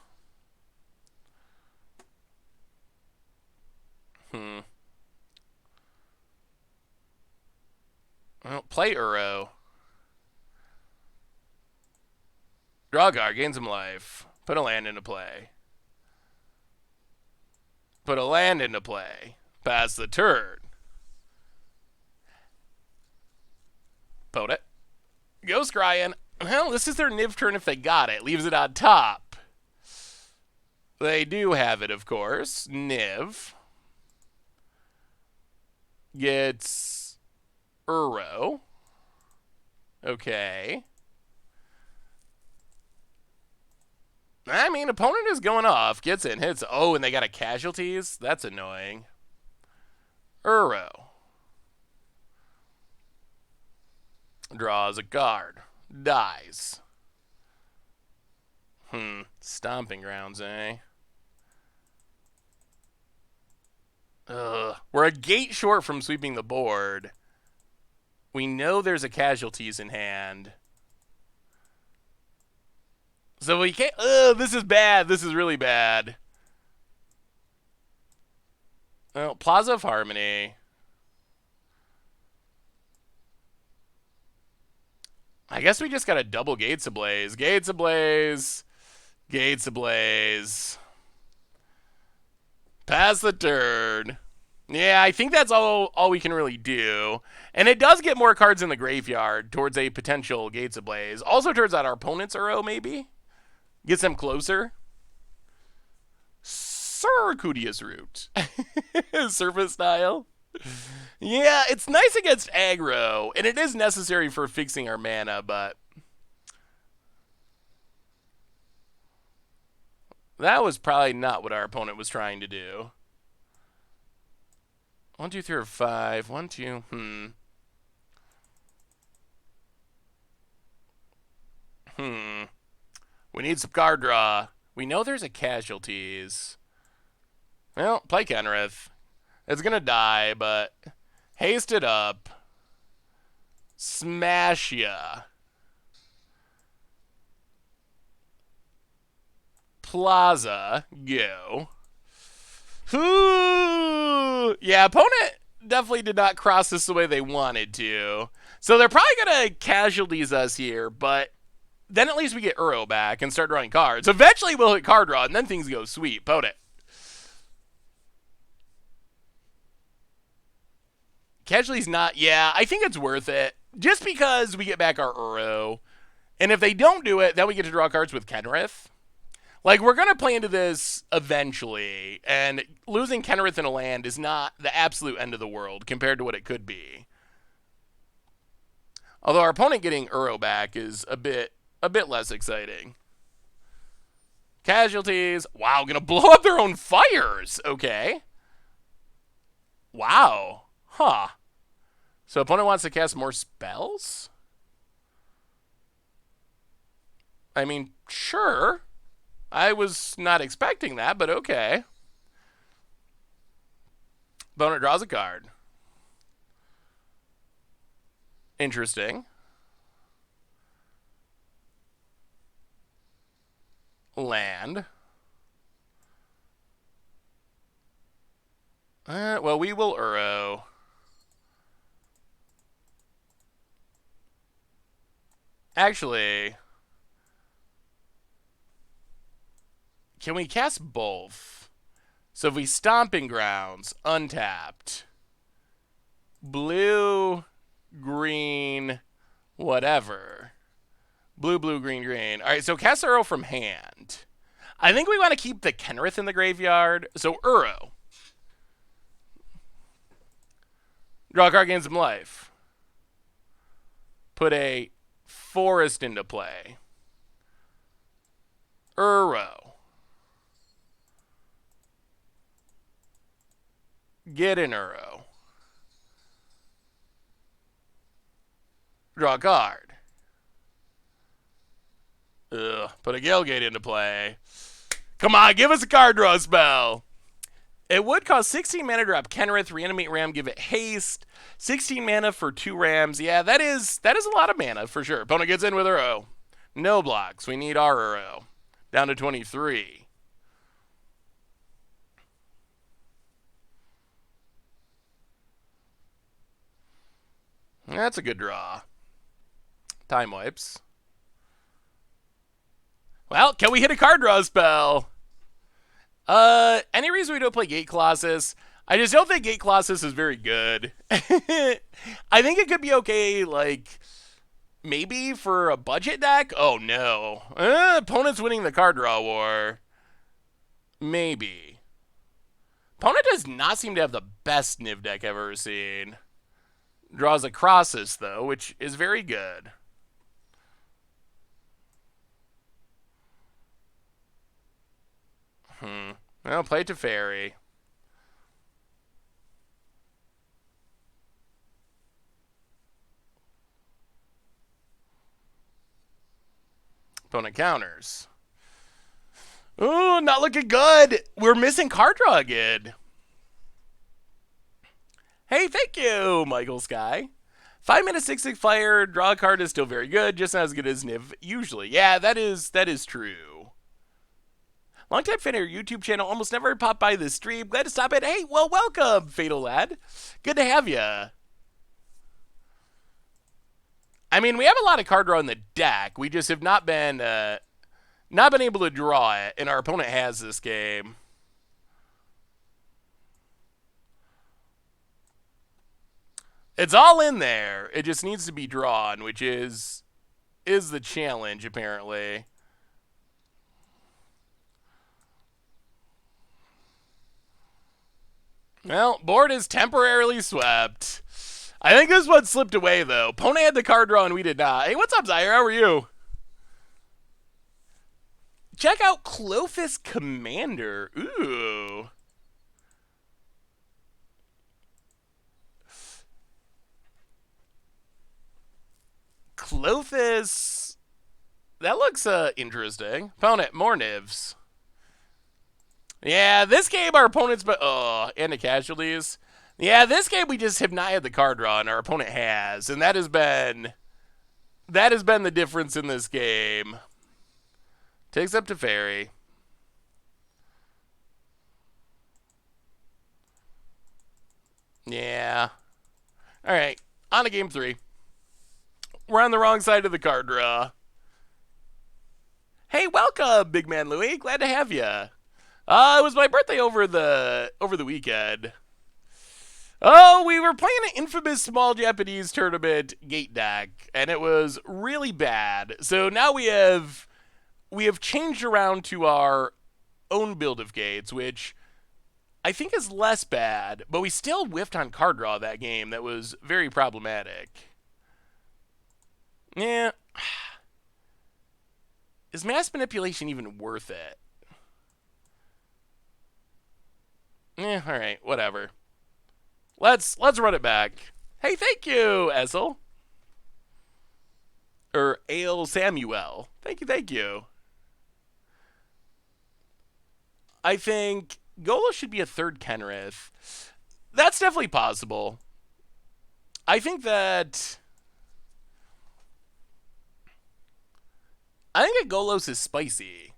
Well, play Uro. Draw a card, gain some life. Put a land into play. Put a land into play. Pass the turn. Put it. Go Scryan. Well, this is their Niv turn if they got it. Leaves it on top. They do have it, of course. Niv. Gets Uro. Okay. I mean, opponent is going off. Gets in, hits. Oh, and they got a casualties? That's annoying. Uro. Draws a card. Dies. Stomping Grounds, eh? We're a gate short from sweeping the board. We know there's a casualties in hand. So we can't. Ugh, this is bad. This is really bad. Well, Plaza of Harmony. I guess we just got a double Gates Ablaze. Gates Ablaze. Gates Ablaze. Pass the turn. Yeah, I think that's all we can really do. And it does get more cards in the graveyard towards a potential Gates Ablaze. Also turns out our opponent's Uro, maybe. Gets them closer. Circuitous Route. Surface style. Yeah, it's nice against aggro, and it is necessary for fixing our mana, but that was probably not what our opponent was trying to do. 1, 2, 3, or 5. 1, 2. We need some card draw. We know there's a casualties. Well, play Kenrith. It's gonna die, but haste it up. Smash ya. Plaza. Go. Ooh. Yeah, opponent definitely did not cross this the way they wanted to. So they're probably going to casualties us here, but then at least we get Uro back and start drawing cards. Eventually we'll hit card draw, and then things go sweet. Opponent. Casualties not, yeah, I think it's worth it. Just because we get back our Uro. And if they don't do it, then we get to draw cards with Kenrith. Like, we're going to play into this eventually, and losing Kenrith in a land is not the absolute end of the world compared to what it could be. Although our opponent getting Uro back is a bit less exciting. Casualties. Wow, going to blow up their own fires. Okay. Wow. Huh. So opponent wants to cast more spells? I mean, sure. I was not expecting that, but okay. Opponent draws a card. Interesting. Land. Well, we will Uro. Actually, can we cast both? So if we Stomping Grounds, untapped, blue, green, whatever. Blue, blue, green, green. All right, so cast Uro from hand. I think we want to keep the Kenrith in the graveyard. So Uro. Draw a card, gain some life. Put a forest into play. Uro. Get an Uro. Draw a card. Ugh. Put a Guildgate into play. Come on, give us a card draw spell. It would cost 16 mana to drop Kenrith, reanimate Ram, give it haste. 16 mana for 2 Rams. Yeah, that is a lot of mana for sure. Opponent gets in with Uro. No blocks. We need our Uro. Down to 23. That's a good draw. Time wipes. Well, can we hit a card draw spell? Any reason we don't play Gate Colossus? I just don't think Gate Colossus is very good. I think it could be okay, like, maybe for a budget deck? Oh, no. Opponent's winning the card draw war. Maybe. Opponent does not seem to have the best Niv deck I've ever seen. Draws a Crossus, though, which is very good. Well, play Teferi. Opponent counters. Ooh, not looking good. We're missing card draw again. Hey, thank you, Michael Sky. 5 minute 6/6 flyer, draw a card is still very good, just not as good as Niv usually. Yeah, that is true. Longtime fan of your YouTube channel, almost never pop by this stream. Glad to stop it. Hey, well, welcome, Fatal Lad. Good to have you. I mean, we have a lot of card draw in the deck. We just have not been able to draw it, and our opponent has this game. It's all in there. It just needs to be drawn, which is the challenge, apparently. Well, board is temporarily swept. I think this one slipped away, though. Opponent had the card draw, and we did not. Hey, what's up, Zaire? How are you? Check out Clothis Commander. Ooh. Clothis. That looks interesting. Opponent, more Nivs. Yeah, this game our opponent's been... Oh, and the casualties. Yeah, this game we just have not had the card draw, and our opponent has. And that has been the difference in this game. Takes up to Fairy. Yeah. Alright, on to game 3. We're on the wrong side of the card draw. Hey, welcome, Big Man Louie. Glad to have you. It was my birthday over the weekend. Oh, we were playing an infamous small Japanese tournament gate deck, and it was really bad. So now we have changed around to our own build of gates, which I think is less bad, but we still whiffed on card draw that game. That was very problematic. Yeah. Is mass manipulation even worth it? Yeah, alright, whatever. Let's run it back. Hey, thank you, Essel. Or Ale Samuel. Thank you. I think Golo should be a third Kenrith. That's definitely possible. I think that a Golos is spicy.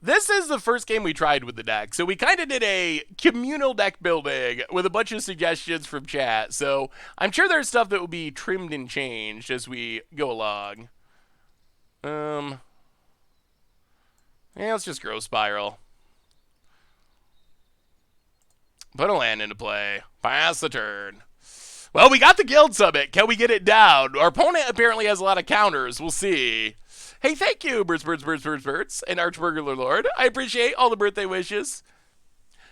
This is the first game we tried with the deck, so we kind of did a communal deck building with a bunch of suggestions from chat, so I'm sure there's stuff that will be trimmed and changed as we go along. Yeah, let's just Growth Spiral. Put a land into play. Pass the turn. Well, we got the Guild Summit. Can we get it down? Our opponent apparently has a lot of counters. We'll see. Hey, thank you, Birds, and Archburglar Lord. I appreciate all the birthday wishes.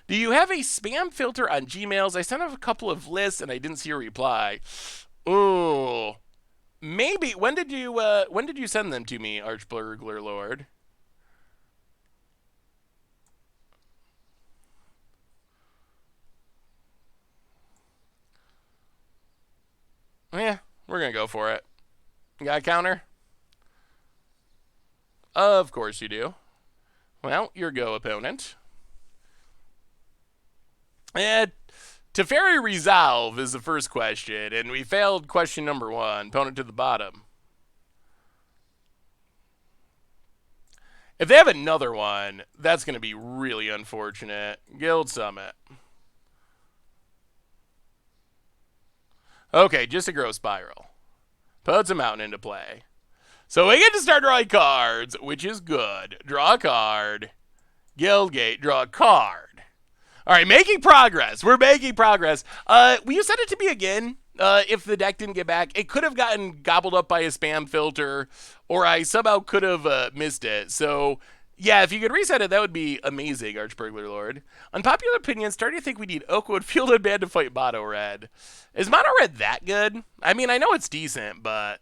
Do you have a spam filter on Gmails? I sent out a couple of lists and I didn't see a reply. Ooh, maybe. When did you send them to me, Archburglar Lord? Yeah, we're gonna go for it. You got a counter? Of course you do. Well, your go, opponent. And Teferi Resolve is the first question, and we failed question number 1. Opponent to the bottom. If they have another one, that's going to be really unfortunate. Guild Summit. Okay, just a Growth Spiral. Puts a mountain into play. So we get to start drawing cards, which is good. Draw a card. Guildgate, draw a card. All right, making progress. We're making progress. Will you send it to me again? If the deck didn't get back, it could have gotten gobbled up by a spam filter, or I somehow could have missed it. So, yeah, if you could reset it, that would be amazing, Archburglar Lord. Unpopular opinion, starting to think we need Oakwood Fielded Man to fight Mono Red. Is Mono Red that good? I mean, I know it's decent, but...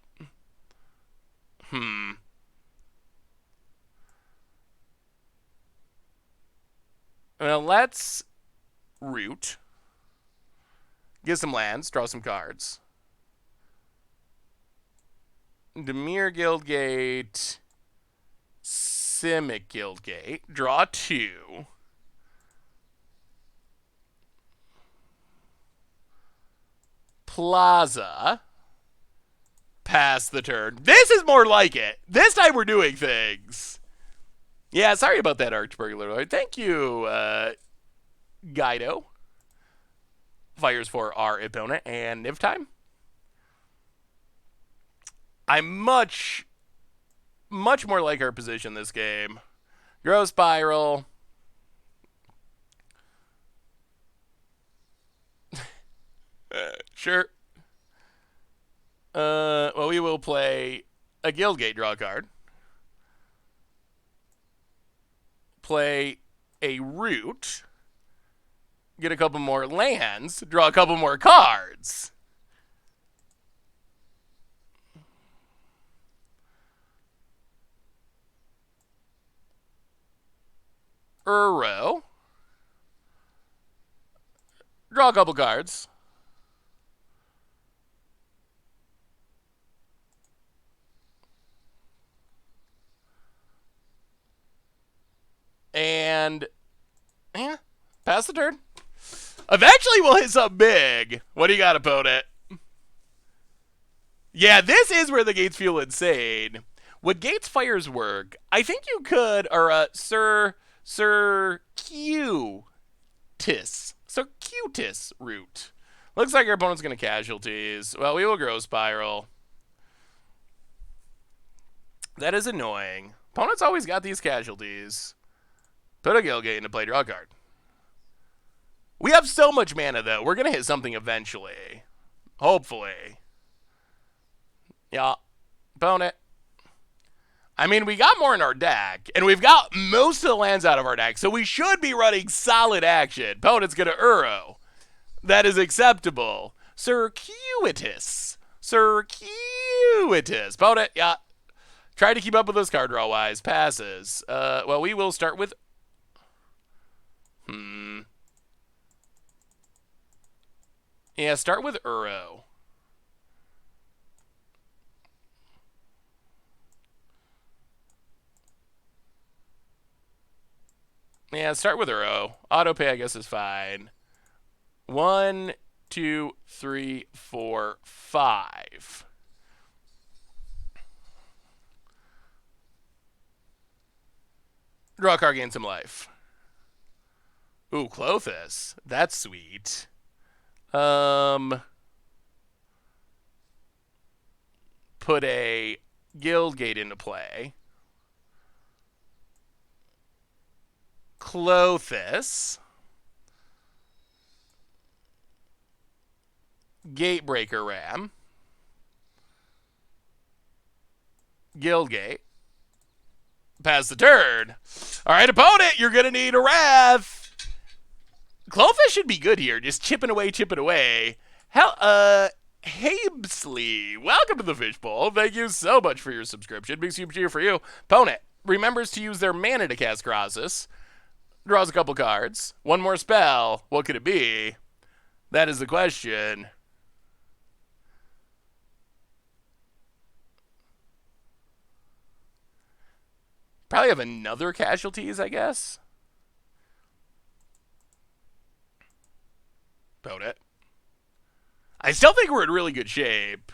Well, let's root. Get some lands, draw some cards. Demir Guildgate, Simic Guildgate, draw 2. Plaza. Pass the turn. This is more like it. This time we're doing things. Yeah, sorry about that, Archburglar. Thank you, Guido. Fires for our opponent. And Niv time. I'm much more like our position this game. Grow Spiral. Sure. Well, we will play a Guildgate draw card. Play a root. Get a couple more lands. Draw a couple more cards. Uro. Draw a couple cards. And yeah, pass the turn. Eventually we'll hit something big. What do you got, opponent? Yeah, this is where the gates feel insane. Would Gates Fires work? I think you could, or Sir Cutis route. Looks like our opponent's going to casualties. Well, we will Grow Spiral. That is annoying. Opponent's always got these casualties. Put a Guildgate into play, draw a card. We have so much mana, though. We're going to hit something eventually. Hopefully. Yeah. Opponent. I mean, we got more in our deck, and we've got most of the lands out of our deck, so we should be running solid action. Opponent's going to Uro. That is acceptable. Circuitous. Opponent, yeah. Try to keep up with this card draw-wise. Passes. Well, we will start with... Yeah, start with Uro. Yeah, start with Uro. Autopay, I guess, is fine. 1, 2, 3, 4, 5. Draw a card, gain some life. Ooh, Clothis. That's sweet. Put a Guildgate into play. Clothis. Gatebreaker Ram. Guildgate. Pass the turn. All right, opponent, you're going to need a Wrath. Clothis should be good here. Just chipping away. Hell, Habesley, welcome to the Fishbowl. Thank you so much for your subscription. Big super cheer for you. Opponent remembers to use their mana to cast Crosses. Draws a couple cards. One more spell. What could it be? That is the question. Probably have another casualties, I guess. Opponent. I still think we're in really good shape.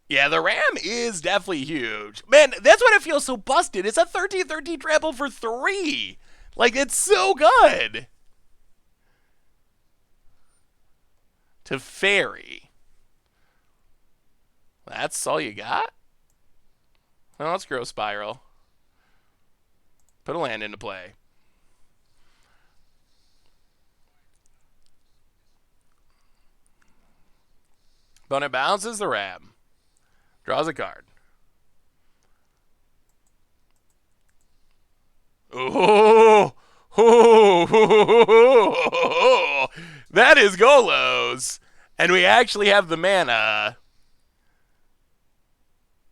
Yeah, the Ram is definitely huge. Man, that's what it feels so busted. It's a 13-13 trample for 3. Like, it's so good. To Fairy. That's all you got? Well, let's Grow Spiral. Put a land into play. Opponent bounces the Ram. Draws a card. Oh, that is Golos. And we actually have the mana.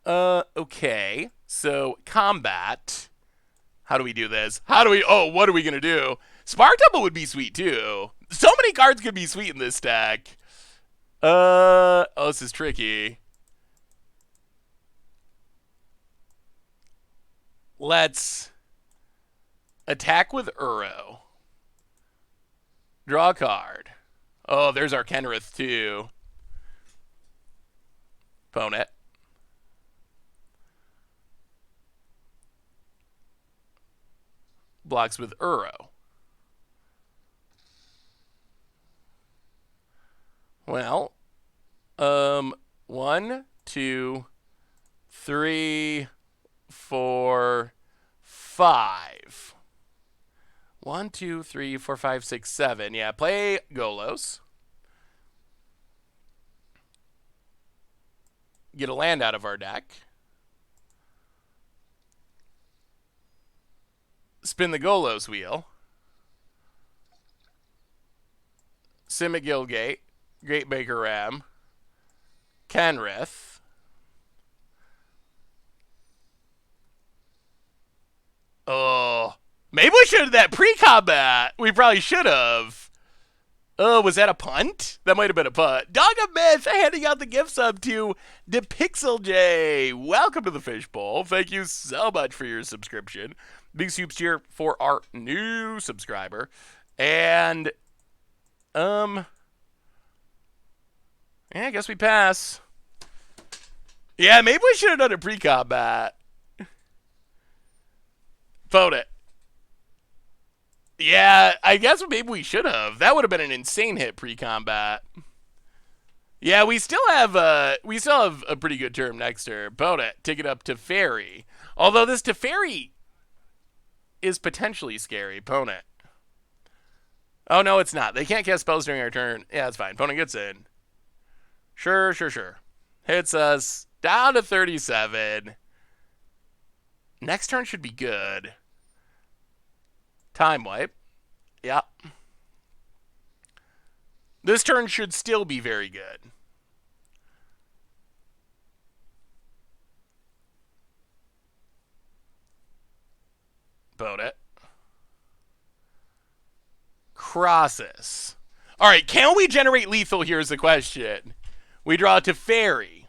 Okay. So, combat. How do we do this? What are we going to do? Spark Temple would be sweet, too. So many cards could be sweet in this deck. This is tricky. Let's attack with Uro. Draw a card. Oh, there's our Kenrith, too. Opponent. Blocks with Uro. Well, 1, 2, 3, 4, 5. 1, 2, 3, 4, 5, 6, 7. Yeah, play Golos. Get a land out of our deck. Spin the Golos wheel. Simic Guildgate. Great Baker Ram. Kenrith. Oh, maybe we should have that pre-combat. We probably should have. Oh, was that a punt? That might have been a punt. Dog of Myth handing out the gift sub to DePixel J. Welcome to the Fishbowl. Thank you so much for your subscription. Big soups here for our new subscriber. And, yeah, I guess we pass. Yeah, maybe we should have done a pre-combat. Vote it. Yeah, I guess maybe we should have. That would have been an insane hit pre-combat. Yeah, we still have a pretty good term next turn. Vote it. Take it up to Teferi. Although this Teferi is potentially scary. Opponent. Oh, no, it's not. They can't cast spells during our turn. Yeah, it's fine. Opponent gets in. Sure. Hits us down to 37. Next turn should be good. Time wipe. Yep. This turn should still be very good. Boat it. Crosses. All right, can we generate lethal? Here's the question. We draw to Teferi.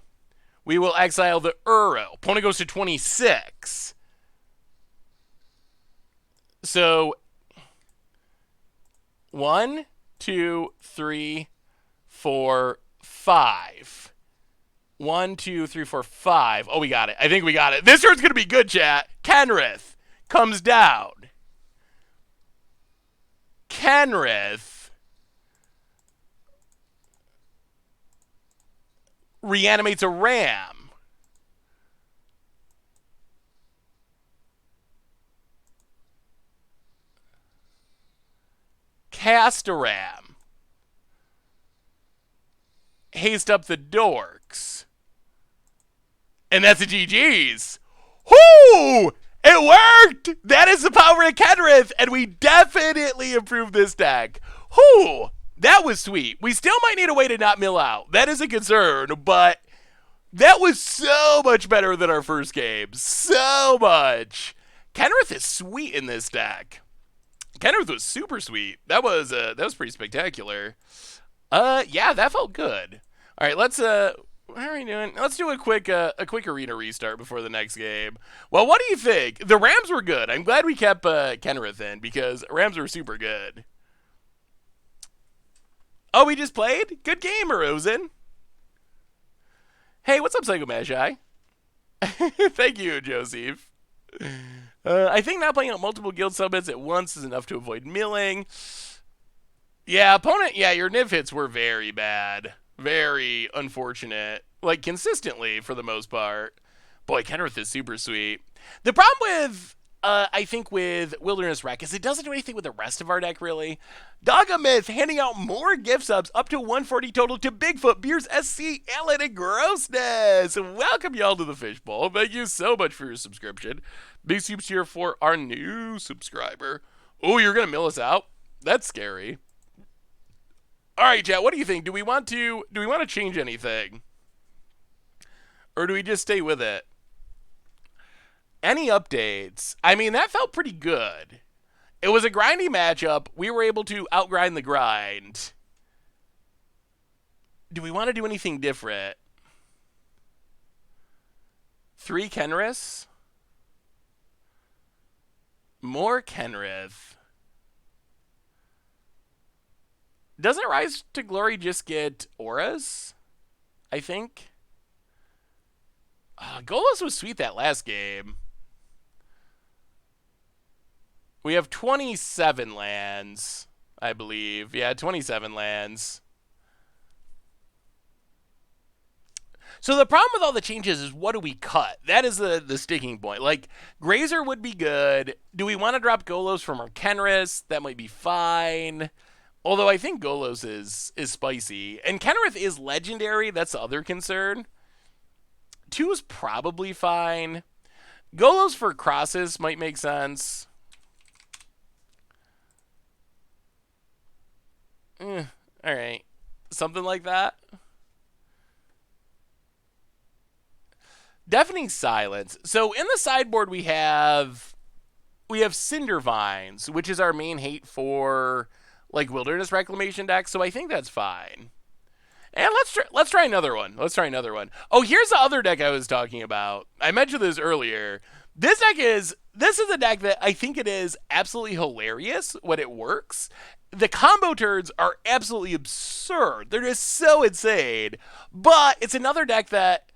We will exile the Uro. Opponent goes to 26. So, 1, 2, 3, 4, 5. 1, 2, 3, 4, 5. Oh, we got it. I think we got it. This turn's going to be good, chat. Kenrith comes down. Kenrith reanimates a ram. Cast a ram. Haste up the dorks. And that's a GG's. Whoo! It worked! That is the power of Kenrith, and we definitely improved this deck. Whoo! That was sweet. We still might need a way to not mill out. That is a concern, but that was so much better than our first game. So much. Kenrith is sweet in this deck. Kenrith was super sweet. That was pretty spectacular. Yeah, that felt good. All right, let's what are we doing? Let's do a quick arena restart before the next game. Well, what do you think? The Rams were good. I'm glad we kept Kenrith in because Rams were super good. Oh, we just played? Good game, Rosen. Hey, what's up, Psycho Magi? Thank you, Joseph. I think not playing out multiple guild summits at once is enough to avoid milling. Yeah, opponent, yeah, your Niv hits were very bad. Very unfortunate. Like, consistently, for the most part. Boy, Kenrith is super sweet. The problem with, I think, with Wilderness Wreck is it doesn't do anything with the rest of our deck, really. Dogamyth handing out more gift subs, up to 140 total to Bigfoot, Beers, SC, Allen, and Grossness. Welcome y'all to the Fishbowl. Thank you so much for your subscription. Big soups here for our new subscriber. Oh, you're going to mill us out? That's scary. All right, chat, what do you think? Do we want to change anything? Or do we just stay with it? Any updates? I mean, that felt pretty good. It was a grindy matchup. We were able to outgrind the grind. Do we want to do anything different? 3 Kenriths? More Kenrith. Doesn't Rise to Glory just get auras? I think. Golos was sweet that last game. We have 27 lands, I believe. Yeah, 27 lands. So the problem with all the changes is what do we cut? That is the sticking point. Like, Grazer would be good. Do we want to drop Golos from our Kenrith? That might be fine. Although I think Golos is spicy. And Kenrith is legendary. That's the other concern. 2 is probably fine. Golos for Crosses might make sense. Alright. Something like that. Deafening Silence. So in the sideboard we have Cinder Vines, which is our main hate for like Wilderness Reclamation decks. So I think that's fine. And let's try another one. Let's try another one. Oh, here's the other deck I was talking about. I mentioned this earlier. This is a deck that I think it is absolutely hilarious when it works. The combo turns are absolutely absurd. They're just so insane. But it's another deck that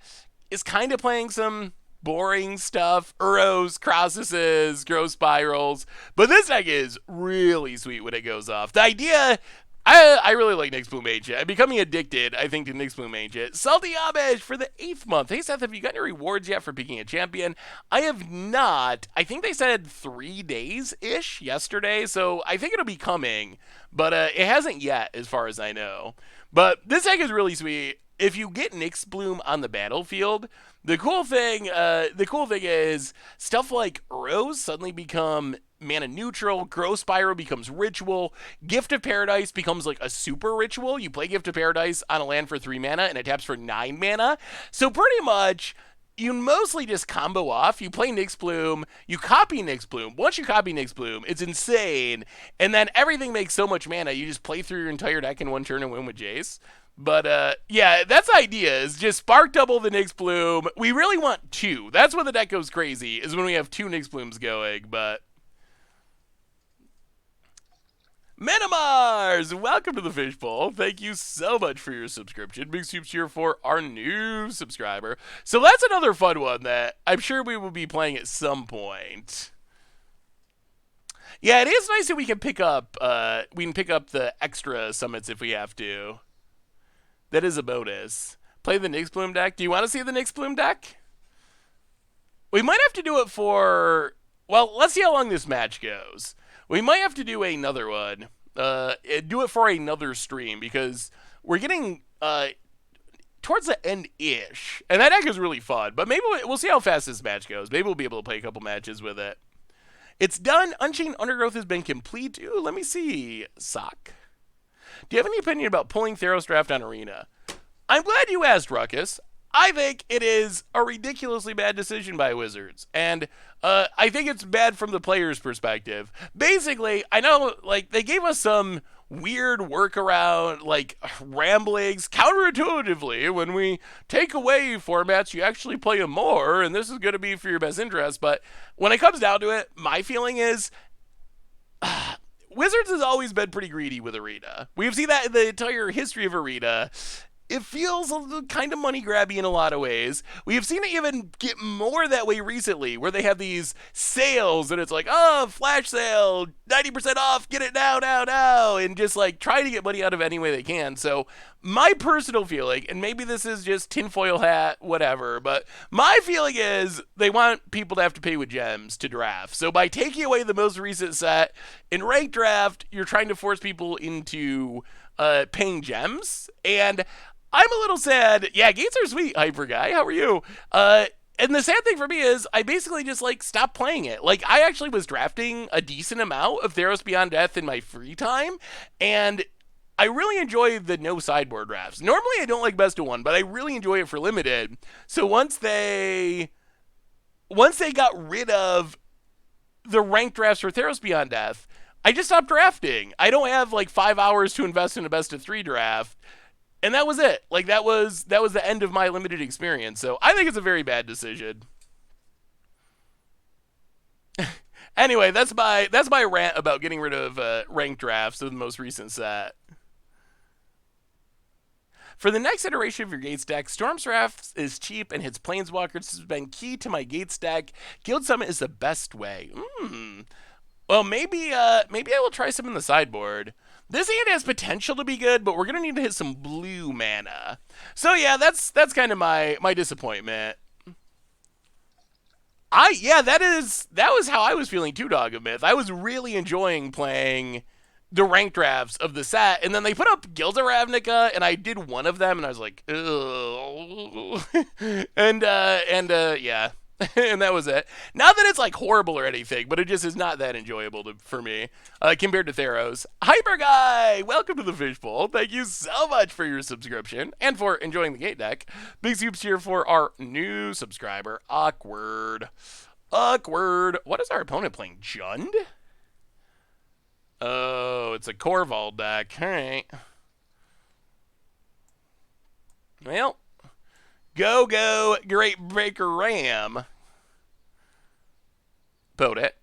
is kind of playing some boring stuff. Uros, Crosses, Growth Spirals. But this deck is really sweet when it goes off. The idea, I really like Nyx Bloom Ancient. I'm becoming addicted, I think, to Nyx Bloom Ancient. Salty Homage for the 8th month. Hey, Seth, have you got any rewards yet for picking a champion? I have not. I think they said 3 days-ish yesterday, so I think it'll be coming. But it hasn't yet, as far as I know. But this deck is really sweet. If you get Nyx Bloom on the battlefield, the cool thing is stuff like Uros suddenly become mana neutral, Growth Spiral becomes ritual, Gift of Paradise becomes like a super ritual. You play Gift of Paradise on a land for 3 mana and it taps for 9 mana. So pretty much you mostly just combo off. You play Nyx Bloom, you copy Nyx Bloom. Once you copy Nyx Bloom, it's insane. And then everything makes so much mana, you just play through your entire deck in one turn and win with Jace. But yeah, that's the idea, is just spark double the Nyx Bloom. We really want 2. That's when the deck goes crazy, is when we have 2 Nyx Blooms going, but Minimars, welcome to the Fishbowl. Thank you so much for your subscription. Big soups here for our new subscriber. So that's another fun one that I'm sure we will be playing at some point. Yeah, it is nice that we can pick up the extra summits if we have to. That is a bonus. Play the Nyx Bloom deck. Do you want to see the Nyx Bloom deck? We might have to do it for... Well, let's see how long this match goes. We might have to do another one. Do it for another stream, because we're getting towards the end-ish. And that deck is really fun. But maybe we'll see how fast this match goes. Maybe we'll be able to play a couple matches with it. It's done. Unchained Undergrowth has been complete. Ooh, let me see. Sock. Do you have any opinion about pulling Theros draft on Arena? I'm glad you asked, Ruckus. I think it is a ridiculously bad decision by Wizards. And I think it's bad from the player's perspective. Basically, I know, like, they gave us some weird workaround, like, ramblings counterintuitively. When we take away formats, you actually play them more, and this is going to be for your best interest. But when it comes down to it, my feeling is... Wizards has always been pretty greedy with Arena. We've seen that in the entire history of Arena. It feels kind of money grabby in a lot of ways. We have seen it even get more that way recently, where they have these sales and it's like, oh, flash sale, 90% off, get it now, and just like try to get money out of any way they can. So my personal feeling, and maybe this is just tinfoil hat, whatever, but my feeling is they want people to have to pay with gems to draft. So by taking away the most recent set in ranked draft, you're trying to force people into paying gems. And I'm a little sad. Yeah, gates are sweet, Hyper Guy. How are you? And the sad thing for me is I basically just, like, stopped playing it. Like, I actually was drafting a decent amount of Theros Beyond Death in my free time, and I really enjoy the no sideboard drafts. Normally I don't like best of one, but I really enjoy it for limited. So once they got rid of the ranked drafts for Theros Beyond Death, I just stopped drafting. I don't have, like, 5 hours to invest in a best of 3 draft. And that was it. Like, that was the end of my limited experience. So I think it's a very bad decision. Anyway, that's my rant about getting rid of ranked drafts of the most recent set. For the next iteration of your Gates deck, Storm's Wrath is cheap and hits Planeswalkers has been key to my Gates deck. Guild Summit is the best way. Well, maybe I will try some in the sideboard. This hand has potential to be good, but we're gonna need to hit some blue mana. So yeah, that's kind of my disappointment. That was how I was feeling too, Dog of Myth. I was really enjoying playing the ranked drafts of the set, and then they put up Guilds of Ravnica, and I did one of them, and I was like, ugh. and yeah. And that was it. Not that it's like horrible or anything, but it just is not that enjoyable for me compared to Theros. Hyper Guy, welcome to the Fishbowl. Thank you so much for your subscription and for enjoying the Gate deck. Big soups here for our new subscriber, Awkward. What is our opponent playing? Jund? Oh, it's a Corval deck. All right. Well, go, Great Breaker Ram. Put it.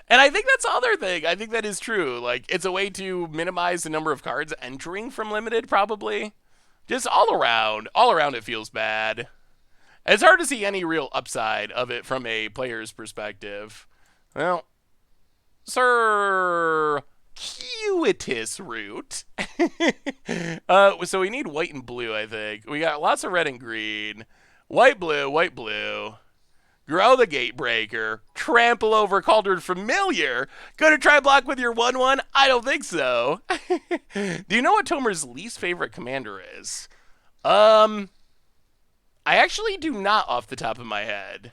And I think that's the other thing. I think that is true. Like, it's a way to minimize the number of cards entering from limited, probably. Just all around it feels bad. It's hard to see any real upside of it from a player's perspective. Well, circuitous route. So we need white and blue, I think. We got lots of red and green. White, blue. Grow the Gatebreaker. Trample over Cauldron Familiar. Gonna try block with your 1/1? I don't think so. Do you know what Tomer's least favorite commander is? I actually do not off the top of my head.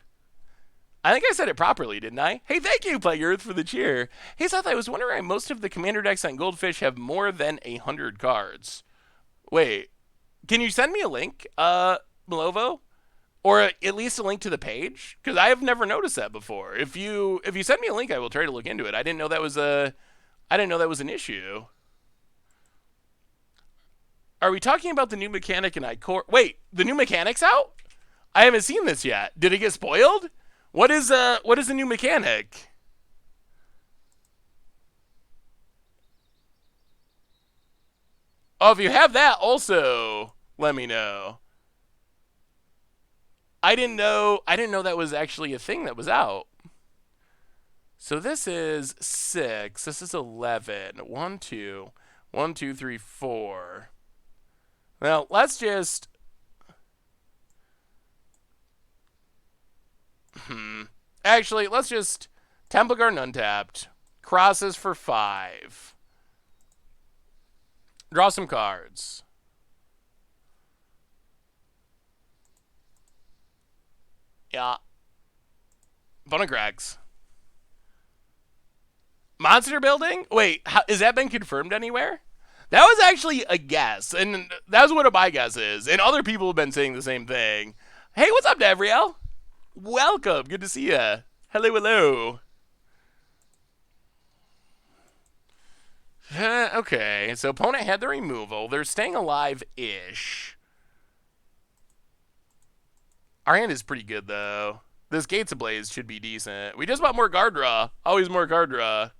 I think I said it properly, didn't I? Hey, thank you, Plague Earth, for the cheer. Hey, Seth, I was wondering why most of the commander decks on Goldfish have more than 100 cards. Wait, can you send me a link, Malovo? Or at least a link to the page? Because I have never noticed that before. If you send me a link, I will try to look into it. I didn't know that was an issue. Are we talking about the new mechanic in Icor? Wait, the new mechanic's out? I haven't seen this yet. Did it get spoiled? What is the new mechanic? Oh, if you have that, also let me know. I didn't know that was actually a thing that was out. So this is 6. This is 11. 1, 2. 1, 2, 3, 4. Well, let's just... Actually, let's just... Temple Garden untapped. Crosses for 5. Draw some cards. Yeah. Opponent cracks. Monster building? Wait, has that been confirmed anywhere? That was actually a guess, and that's what my guess is. And other people have been saying the same thing. Hey, what's up, Davriel? Welcome. Good to see ya. Hello. Okay, so opponent had the removal. They're staying alive-ish. Our hand is pretty good, though. This Gates Ablaze should be decent. We just bought more card draw. Always more card draw.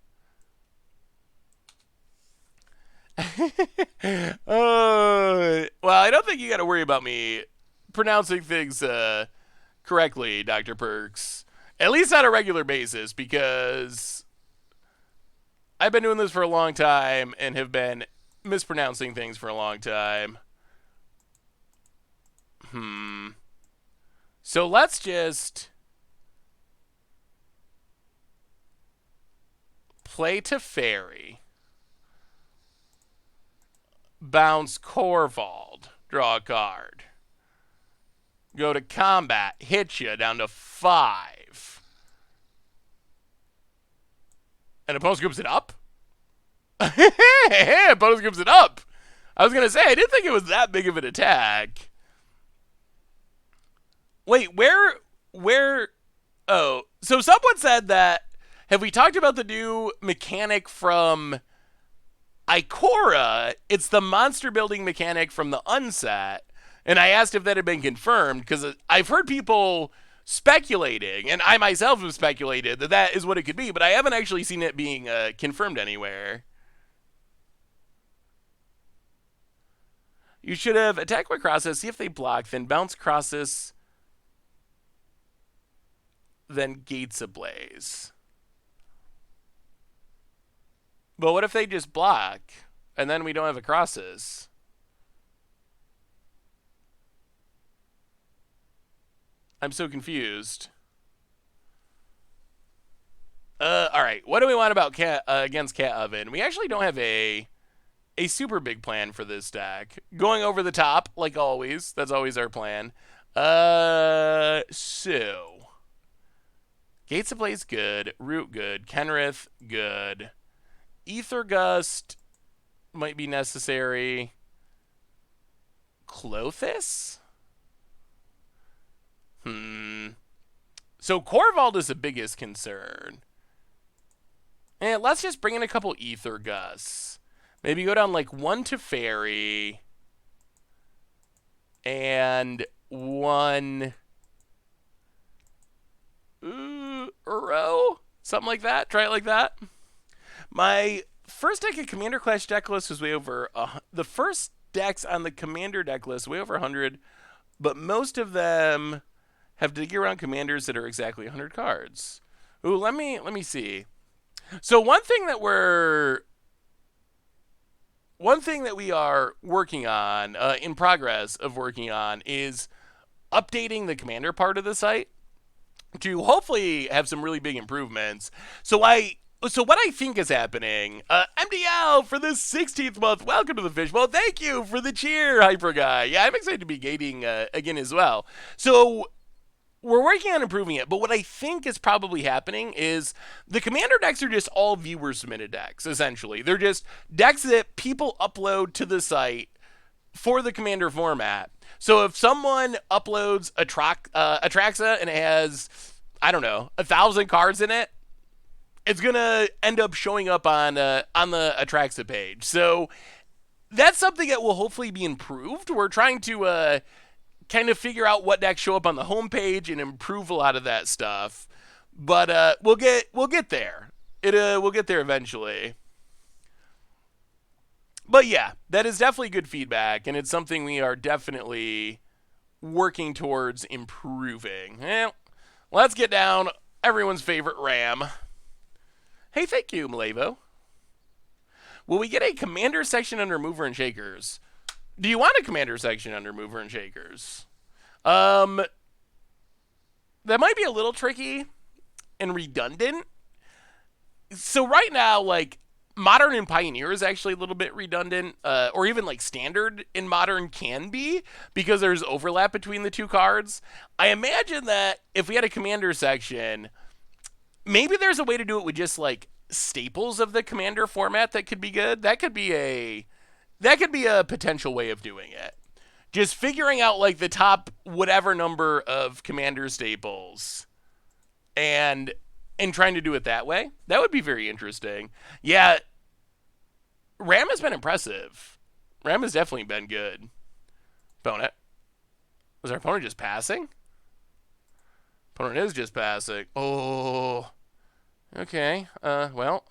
Well, I don't think you got to worry about me pronouncing things correctly, Dr. Perks. At least on a regular basis, because I've been doing this for a long time and have been mispronouncing things for a long time. So let's just play Teferi. Bounce Corvald. Draw a card. Go to combat. Hit you down to 5. And opponent scoops it up? Opponent scoops it up. I was going to say, I didn't think it was that big of an attack. Wait, where? Oh, so someone said that, have we talked about the new mechanic from Ikora? It's the monster building mechanic from the unset. And I asked if that had been confirmed, because I've heard people speculating, and I myself have speculated that that is what it could be, but I haven't actually seen it being confirmed anywhere. You should have attacked with Crosses, see if they block, then bounce Crosses, then Gates Ablaze. But what if they just block, and then we don't have a Crosses? I'm so confused. All right. What do we want about against Cat Oven? We actually don't have a super big plan for this deck. Going over the top, like always. That's always our plan. So Gates of Blaze good, Root good, Kenrith good, Ether Gust might be necessary. Clothis? So Corvald is the biggest concern. And let's just bring in a couple Ether Gusts. Maybe go down like 1 to Fairy. And 1... Uro? Something like that. Try it like that. My first deck of Commander Clash deck list was way over... the first decks on the Commander deck list, way over 100. But most of them have to dig around commanders that are exactly 100 cards. Ooh, let me see. So one thing that we are working on, in progress of working on, is updating the commander part of the site to hopefully have some really big improvements. So what I think is happening, MDL for the 16th month, welcome to the Fishbowl. Thank you for the cheer, Hyper Guy. Yeah, I'm excited to be gating again as well. So we're working on improving it, but what I think is probably happening is the commander decks are just all viewer submitted decks, essentially. They're just decks that people upload to the site for the commander format. So if someone uploads Atraxa and it has, I don't know, 1,000 cards in it, it's going to end up showing up on the Atraxa page. So that's something that will hopefully be improved. We're trying to kind of figure out what decks show up on the homepage and improve a lot of that stuff. But we'll get there. We'll get there eventually. But yeah, that is definitely good feedback, and it's something we are definitely working towards improving. Well, let's get down everyone's favorite Ram. Hey, thank you, Malevo. Will we get a commander section under Mover and Shakers? Do you want a commander section under Mover and Shakers? That might be a little tricky and redundant. So right now, like, Modern and Pioneer is actually a little bit redundant, or even like Standard in Modern can be, because there's overlap between the two cards. I imagine that if we had a commander section, maybe there's a way to do it with just like staples of the commander format that could be good. That could be a potential way of doing it. Just figuring out like the top whatever number of commander staples and trying to do it that way. That would be very interesting. Yeah, Ram has been impressive. Ram has definitely been good. Opponent. Was our opponent just passing? Opponent is just passing. Oh. Okay. Well,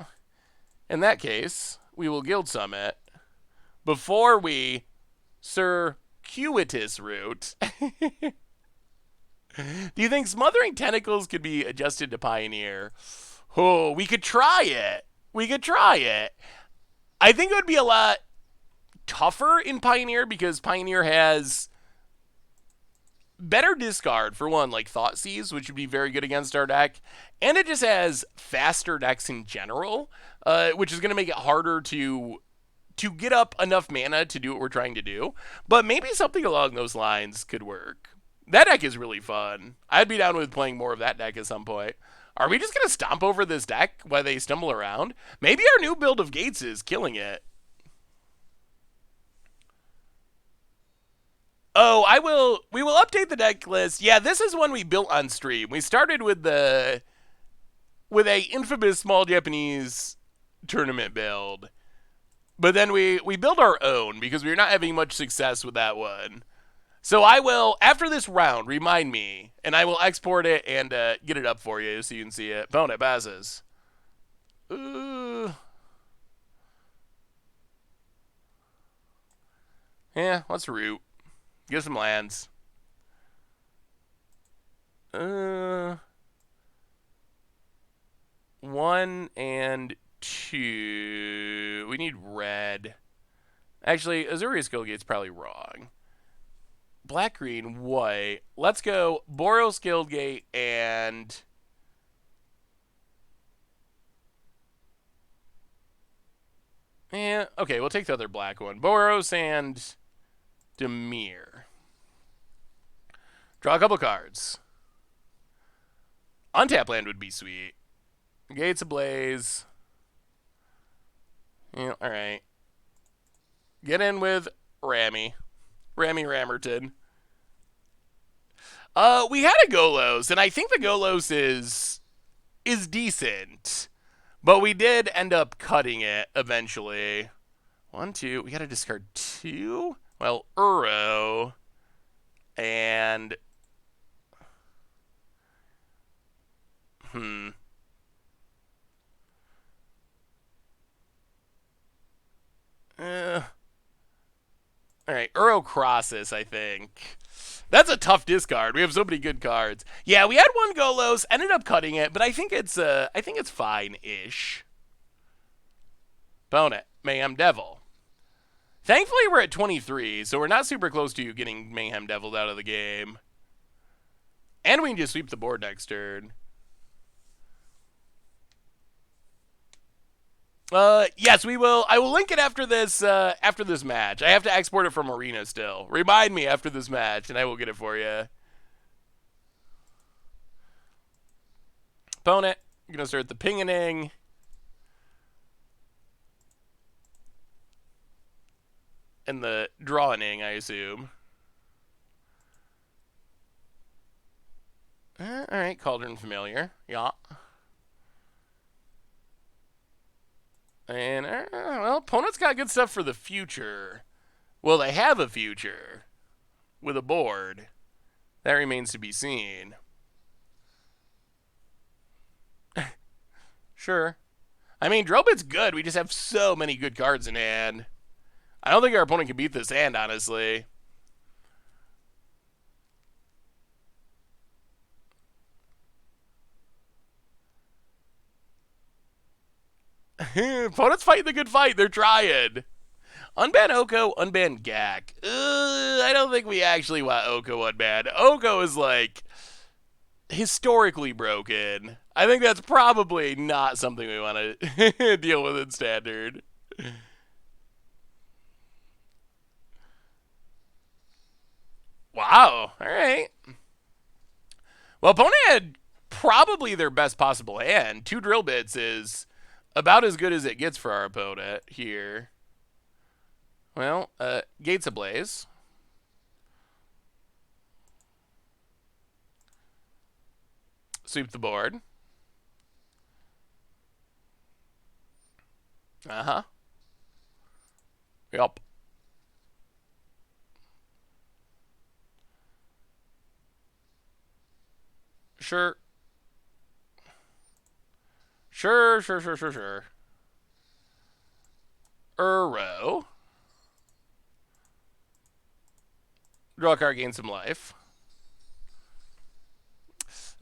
in that case, we will Guild Summit before we circuitous route. Do you think Smothering Tentacles could be adjusted to Pioneer? Oh, we could try it. I think it would be a lot tougher in Pioneer because Pioneer has better discard, for one, like Thoughtseize, which would be very good against our deck. And it just has faster decks in general, which is going to make it harder to get up enough mana to do what we're trying to do. But maybe something along those lines could work. That deck is really fun. I'd be down with playing more of that deck at some point. Are we just going to stomp over this deck while they stumble around? Maybe our new build of Gates is killing it. Oh, we will update the deck list. Yeah, this is one we built on stream. We started with a infamous small Japanese tournament build. But then we built our own because we were not having much success with that one. So I will, after this round, remind me, and I will export it and get it up for you so you can see it. Opponent passes. Yeah, let's root. Get some lands. 1 and 2. We need red. Actually, Azorius Guildgate's probably wrong. Black, green, white. Let's go Boros Guildgate and... Yeah, okay, we'll take the other black one. Boros and Demir. Draw a couple cards. Untap land would be sweet. Gates Ablaze. Yeah, alright. Get in with Rammy. Rammy Rammerton. We had a Golos, and I think the Golos is decent. But we did end up cutting it eventually. 1, 2. We gotta discard 2? Well, Uro. And... Alright, Uro Crosses, I think. That's a tough discard. We have so many good cards. Yeah, we had one Golos, ended up cutting it, but I think it's fine-ish. Opponent, Mayhem Devil. Thankfully, we're at 23, so we're not super close to getting Mayhem Devil out of the game. And we can just sweep the board next turn. Yes, we will. I will link it after this match. I have to export it from Arena still. Remind me after this match, and I will get it for you. Opponent, you're gonna start the pingening. And the drawing, I assume. Alright, Cauldron Familiar. Yeah. And, well, opponent's got good stuff for the future. Well, they have a future with a board. That remains to be seen. Sure. I mean, Drobit's good. We just have so many good cards in hand. I don't think our opponent can beat this hand, honestly. Opponent's fighting the good fight. They're trying. Unban Oko, unban Gak. I don't think we actually want Oko unbanned. Oko is, like, historically broken. I think that's probably not something we want to deal with in Standard. Wow. All right. Well, opponent had probably their best possible hand. 2 drill bits is about as good as it gets for our opponent here. Well, Gates Ablaze. Sweep the board. Uh-huh. Yup. Sure. Sure. Uro. Draw a card, gain some life.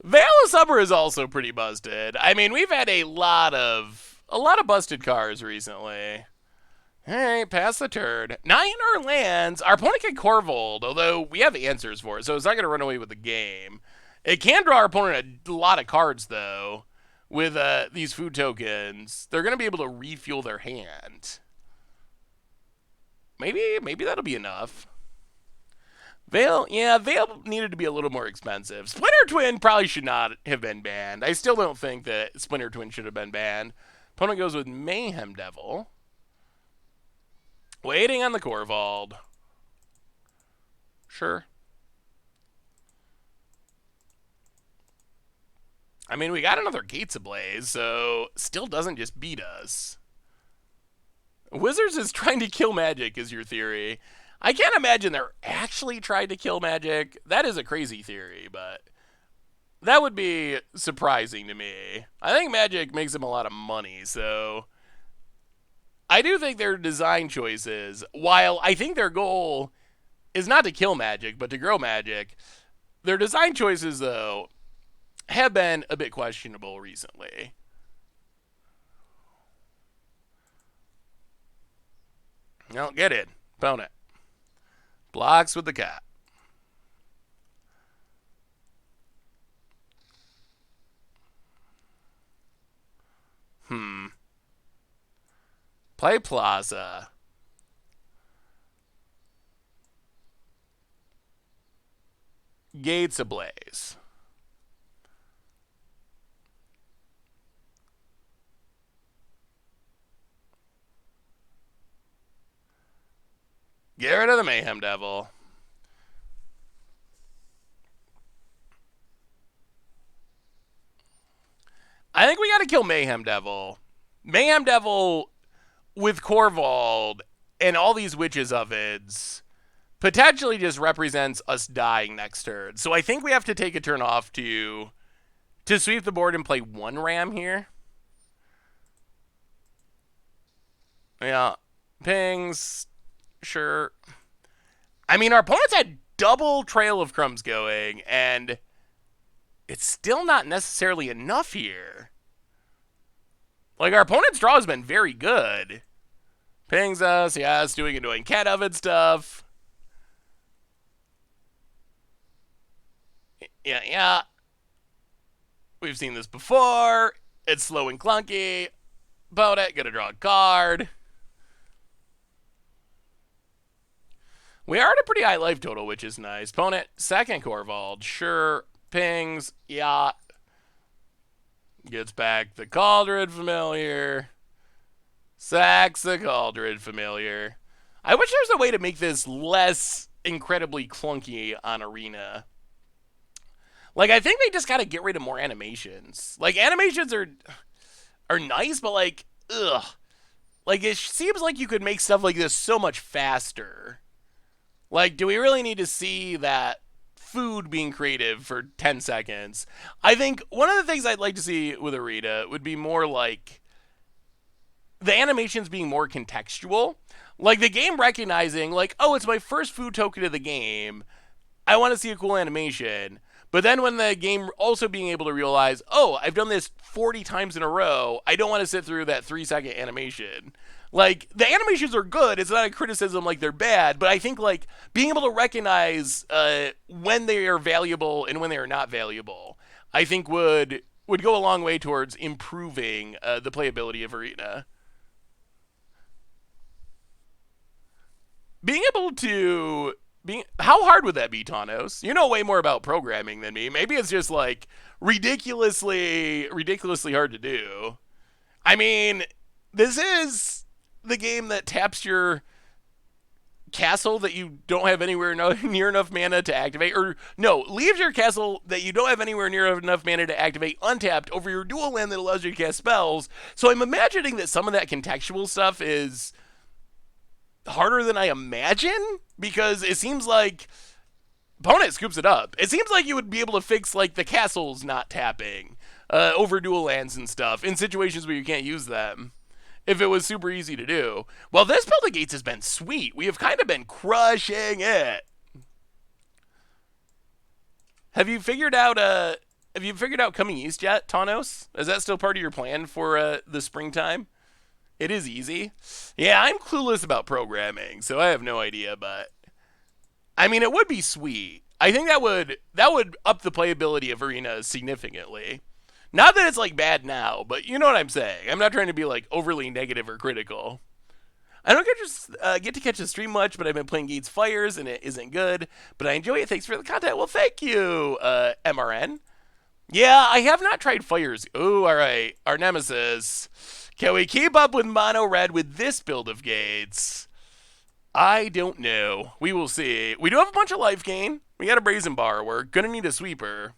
Veil of Summer is also pretty busted. I mean, we've had a lot of busted cards recently. Alright, pass the turn. 9 our lands. Our opponent can Corvold, although we have answers for it, so it's not going to run away with the game. It can draw our opponent a lot of cards, though, with these food tokens. They're going to be able to refuel their hand. Maybe that'll be enough. Veil, yeah, Veil needed to be a little more expensive. Splinter Twin probably should not have been banned. I still don't think that Splinter Twin should have been banned. Opponent goes with Mayhem Devil. Waiting on the Corvold. Sure. I mean, we got another Gates Ablaze, so still doesn't just beat us. Wizards is trying to kill Magic, is your theory. I can't imagine they're actually trying to kill Magic. That is a crazy theory, but that would be surprising to me. I think Magic makes them a lot of money, so I do think their design choices, while I think their goal is not to kill Magic, but to grow Magic, their design choices, though, have been a bit questionable recently. No, get in. Opponent. Blocks with the cat. Play Plaza. Gates ablaze. Get rid of the Mayhem Devil. I think we got to kill Mayhem Devil. Mayhem Devil with Corvald and all these Witches Ovens potentially just represents us dying next turn. So I think we have to take a turn off to sweep the board and play one Ram here. Yeah. Pings. Sure. I mean, our opponents had double Trail of Crumbs going, and it's still not necessarily enough here. Like, our opponent's draw has been very good. Pings us, yes, doing annoying cat oven stuff. Yeah. We've seen this before. It's slow and clunky. Opponent, gonna draw a card. We are at a pretty high life total, which is nice. Opponent, second Corvald. Sure. Pings. Yeah. Gets back the Cauldron Familiar. Sacks the Cauldron Familiar. I wish there's a way to make this less incredibly clunky on Arena. Like, I think they just gotta get rid of more animations. Like, animations are nice, but like, ugh. Like, it seems like you could make stuff like this so much faster. Like, do we really need to see that food being creative for 10 seconds? I think one of the things I'd like to see with Arena would be more like the animations being more contextual. Like, the game recognizing, like, oh, it's my first food token of the game. I want to see a cool animation. But then when the game also being able to realize, oh, I've done this 40 times in a row, I don't want to sit through that 3-second animation. Like, the animations are good. It's not a criticism like they're bad, but I think, like, being able to recognize when they are valuable and when they are not valuable, I think would go a long way towards improving the playability of Arena. Being able to... How hard would that be, Tanos? You know way more about programming than me. Maybe it's just, like, ridiculously hard to do. I mean, this is the game that taps your castle that you don't have anywhere near enough mana to activate. Or, no, leaves your castle that you don't have anywhere near enough mana to activate untapped over your dual land that allows you to cast spells. So I'm imagining that some of that contextual stuff is harder than I imagine, because it seems like opponent scoops it up. It seems like you would be able to fix, like, the castles not tapping over dual lands and stuff in situations where you can't use them if it was super easy to do. Well, this build of Gates has been sweet. We have kind of been crushing it. Have you figured out coming east yet, Tanos? Is that still part of your plan for the springtime? It is easy. Yeah, I'm clueless about programming, so I have no idea, but I mean, it would be sweet. I think that would up the playability of Arena significantly. Not that it's, like, bad now, but you know what I'm saying. I'm not trying to be, like, overly negative or critical. I don't get to catch the stream much, but I've been playing Gates Fires, and it isn't good. But I enjoy it. Thanks for the content. Well, thank you, MRN. Yeah, I have not tried Fires. Ooh, all right. Our nemesis. Can we keep up with Mono Red with this build of Gates? I don't know. We will see. We do have a bunch of life gain. We got a Brazen Bar. We're going to need a sweeper.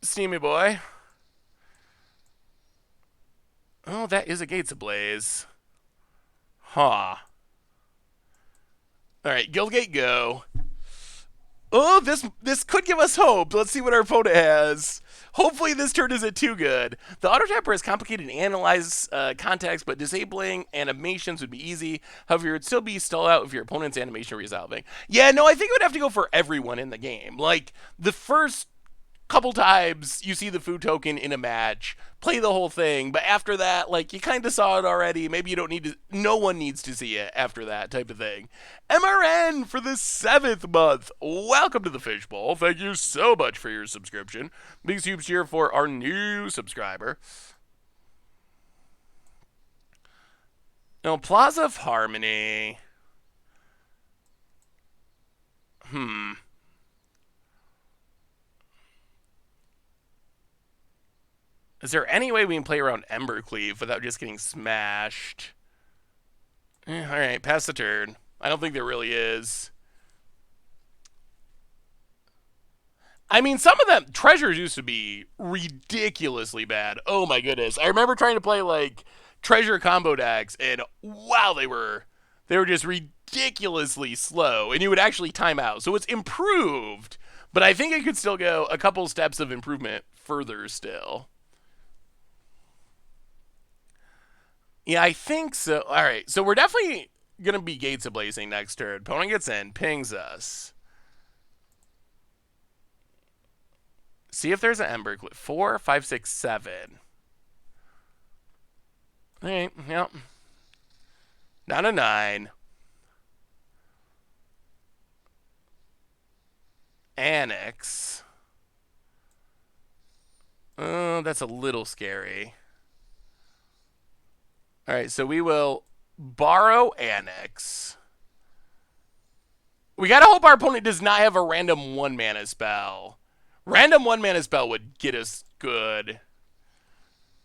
Steamy boy. Oh, that is a Gates Ablaze. Huh. Alright, Guildgate go. Oh, this could give us hope. Let's see what our opponent has. Hopefully this turn isn't too good. The auto tapper is complicated to analyze context, but disabling animations would be easy. However, it would still be stalled out if your opponent's animation resolving. Yeah, no, I think it would have to go for everyone in the game. Like, the first couple times you see the food token in a match, play the whole thing, but after that, like, you kind of saw it already. Maybe you don't need to, no one needs to see it after that type of thing. MRN for the 7th month. Welcome to the Fishbowl. Thank you so much for your subscription. Big soups here for our new subscriber. Now, Plaza of Harmony. Is there any way we can play around Embercleave without just getting smashed? Alright, pass the turn. I don't think there really is. I mean, some of them, treasures used to be ridiculously bad. Oh my goodness. I remember trying to play, like, treasure combo decks, and wow, they were just ridiculously slow, and you would actually time out. So it's improved, but I think it could still go a couple steps of improvement further still. Yeah, I think so. All right, so we're definitely going to be Gates Ablazing next turn. Opponent gets in, pings us. See if there's an Ember. 4, 5, 6, 7. All right, yep. Down to 9. Annex. Oh, that's a little scary. All right, so we will borrow Annex. We gotta hope our opponent does not have a random 1-mana spell. Random 1-mana spell would get us good.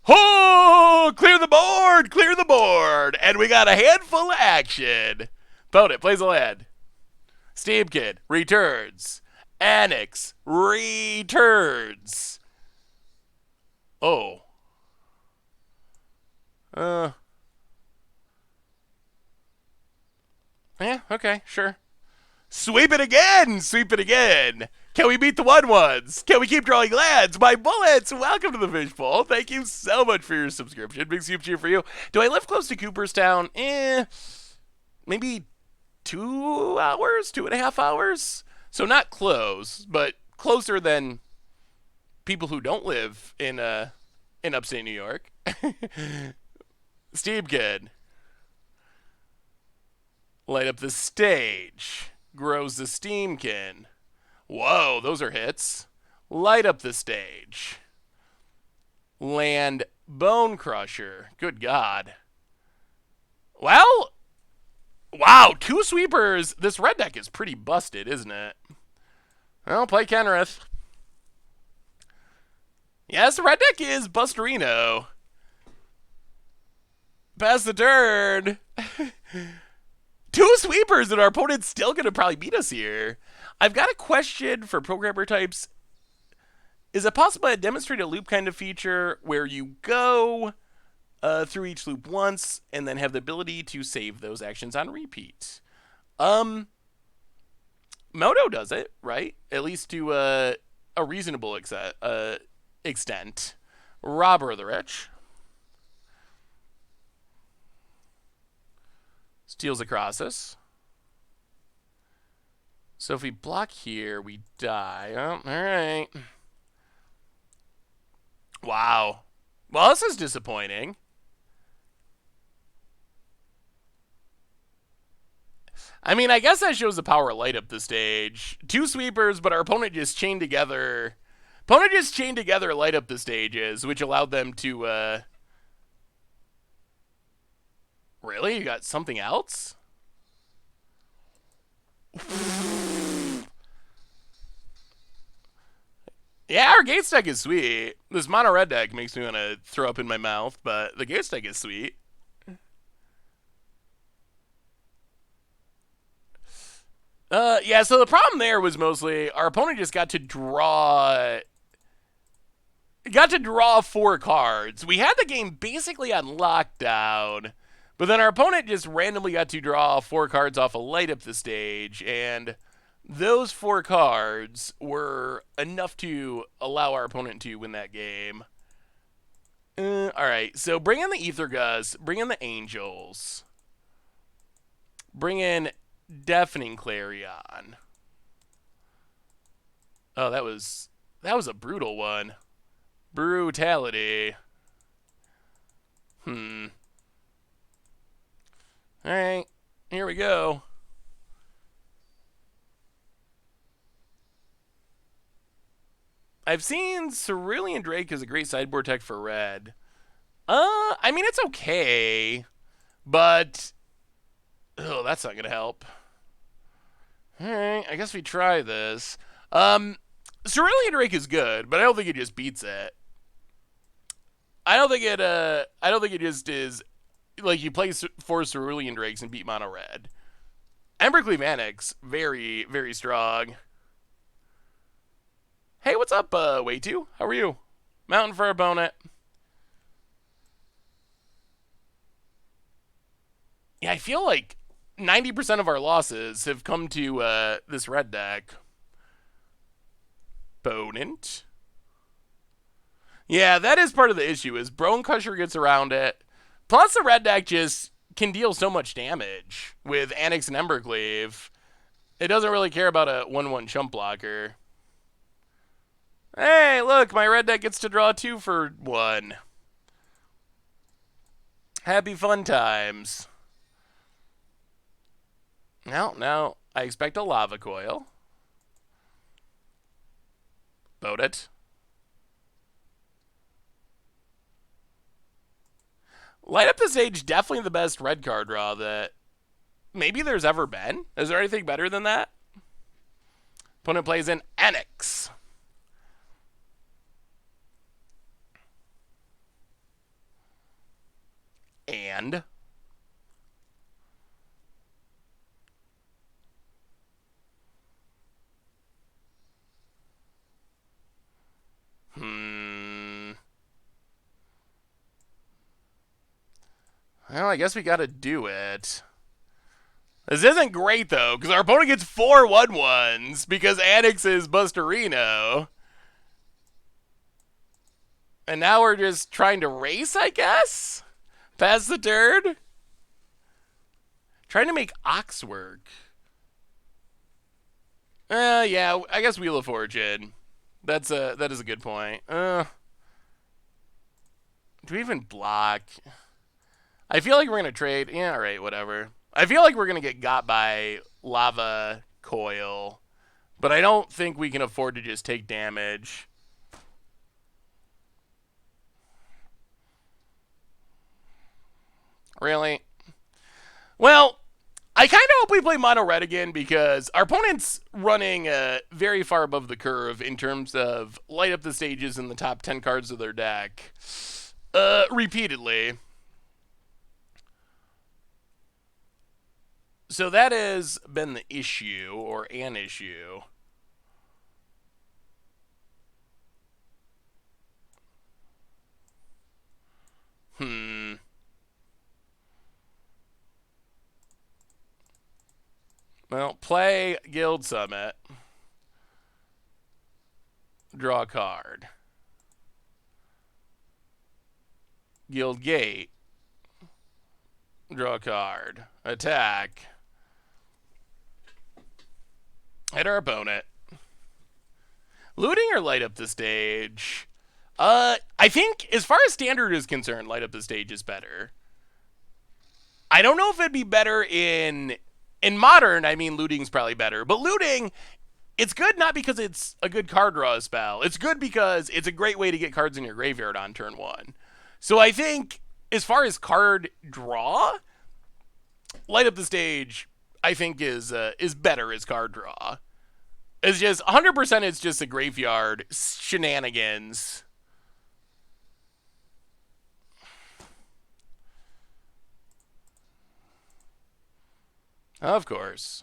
Oh, clear the board, clear the board. And we got a handful of action. Opponent plays a land. Steam Kid returns. Annex returns. Oh. Yeah, okay, sure. Sweep it again! Sweep it again! Can we beat the 1/1s? Can we keep drawing lands? My bullets! Welcome to the Fishbowl. Thank you so much for your subscription. Big soup cheer for you. Do I live close to Cooperstown? Maybe 2 hours? 2.5 hours? So not close, but closer than people who don't live in upstate New York. Steam Kid. Light up the stage. Grows the Steamkin. Whoa, those are hits. Light up the stage. Land Bone Crusher. Good God. Well, wow, 2 sweepers. This red deck is pretty busted, isn't it? Well, play Kenrith. Yes, the red deck is Busterino. Pass the turn. 2 sweepers, and our opponent's still going to probably beat us here. I've got a question for programmer types. Is it possible to demonstrate a loop kind of feature where you go through each loop once and then have the ability to save those actions on repeat? Moto does it, right? At least to a reasonable extent. Robber of the Rich. Steals across us. So if we block here, we die. Oh, all right. Wow. Well, this is disappointing. I mean, I guess that shows the power of light up the stage. 2 sweepers, but our opponent just chained together. Opponent just chained together light up the stages, which allowed them to, Really? You got something else? Yeah, our Gates deck is sweet. This mono red deck makes me want to throw up in my mouth, but the Gates deck is sweet. Yeah, so the problem there was mostly our opponent just got to draw 4 cards. We had the game basically on lockdown. But then our opponent just randomly got to draw 4 cards off a light up the stage, and those 4 cards were enough to allow our opponent to win that game. Alright, so bring in the Ether Gust, bring in the Angels, bring in Deafening Clarion. Oh, that was a brutal one. Brutality. Alright, here we go. I've seen Cerulean Drake as a great sideboard tech for red. I mean, it's okay, but that's not gonna help. Alright, I guess we try this. Cerulean Drake is good, but I don't think it just beats it. I don't think it just is like you play 4 Cerulean Drakes and beat mono red. Embercleave Annex, very, very strong. Hey, what's up, Way2? How are you? Mountain for opponent. Yeah, I feel like 90% of our losses have come to this red deck. Opponent. Yeah, that is part of the issue, is Bronecrusher gets around it. Plus, the red deck just can deal so much damage with Annex and Embercleave. It doesn't really care about a 1/1 chump blocker. Hey, look, my red deck gets to draw 2 for 1. Happy fun times. Now, I expect a Lava Coil. Vote it. Light Up the Stage, definitely the best red card draw that maybe there's ever been. Is there anything better than that? Opponent plays in Annex. And well, I guess we gotta do it. This isn't great, though, because our opponent gets 4 1/1s because Annex is Bustarino. And now we're just trying to race, I guess? Pass the turn? Trying to make Ox work. Yeah, I guess Wheel of Fortune. That is a good point. Do we even block? I feel like we're going to trade. Yeah, alright, whatever. I feel like we're going to get got by Lava Coil. But I don't think we can afford to just take damage. Really? Well, I kind of hope we play mono red again because our opponent's running very far above the curve in terms of light up the stages in the top 10 cards of their deck. Repeatedly. So that has been the issue, or an issue. Well, play Guild Summit. Draw a card. Guildgate. Draw a card. Attack. Hit our opponent. Looting or light up the stage? I think, as far as standard is concerned, light up the stage is better. I don't know if it'd be better in modern. I mean, looting's probably better. But looting, it's good not because it's a good card draw spell. It's good because it's a great way to get cards in your graveyard on turn 1. So I think, as far as card draw, light up the stage, I think, is better as card draw. It's just 100%. It's just a graveyard shenanigans. Of course.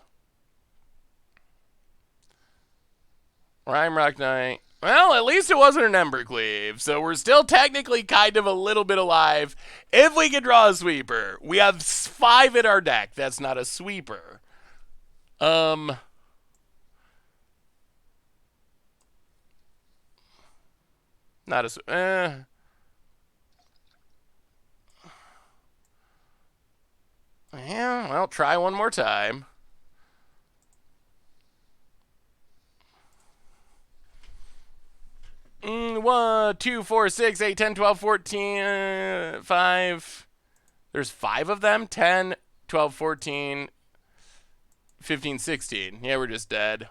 Rhyme Rock Knight. Well, at least it wasn't an Embercleave, so we're still technically kind of a little bit alive if we can draw a sweeper. We have 5 in our deck. That's not a sweeper. Not a... Yeah, well, try one more time. One, 2, 4, 6, 8, 10, 12, 14, 5. There's 5 of them. 10, 12, 14, 15, 16. Yeah, we're just dead.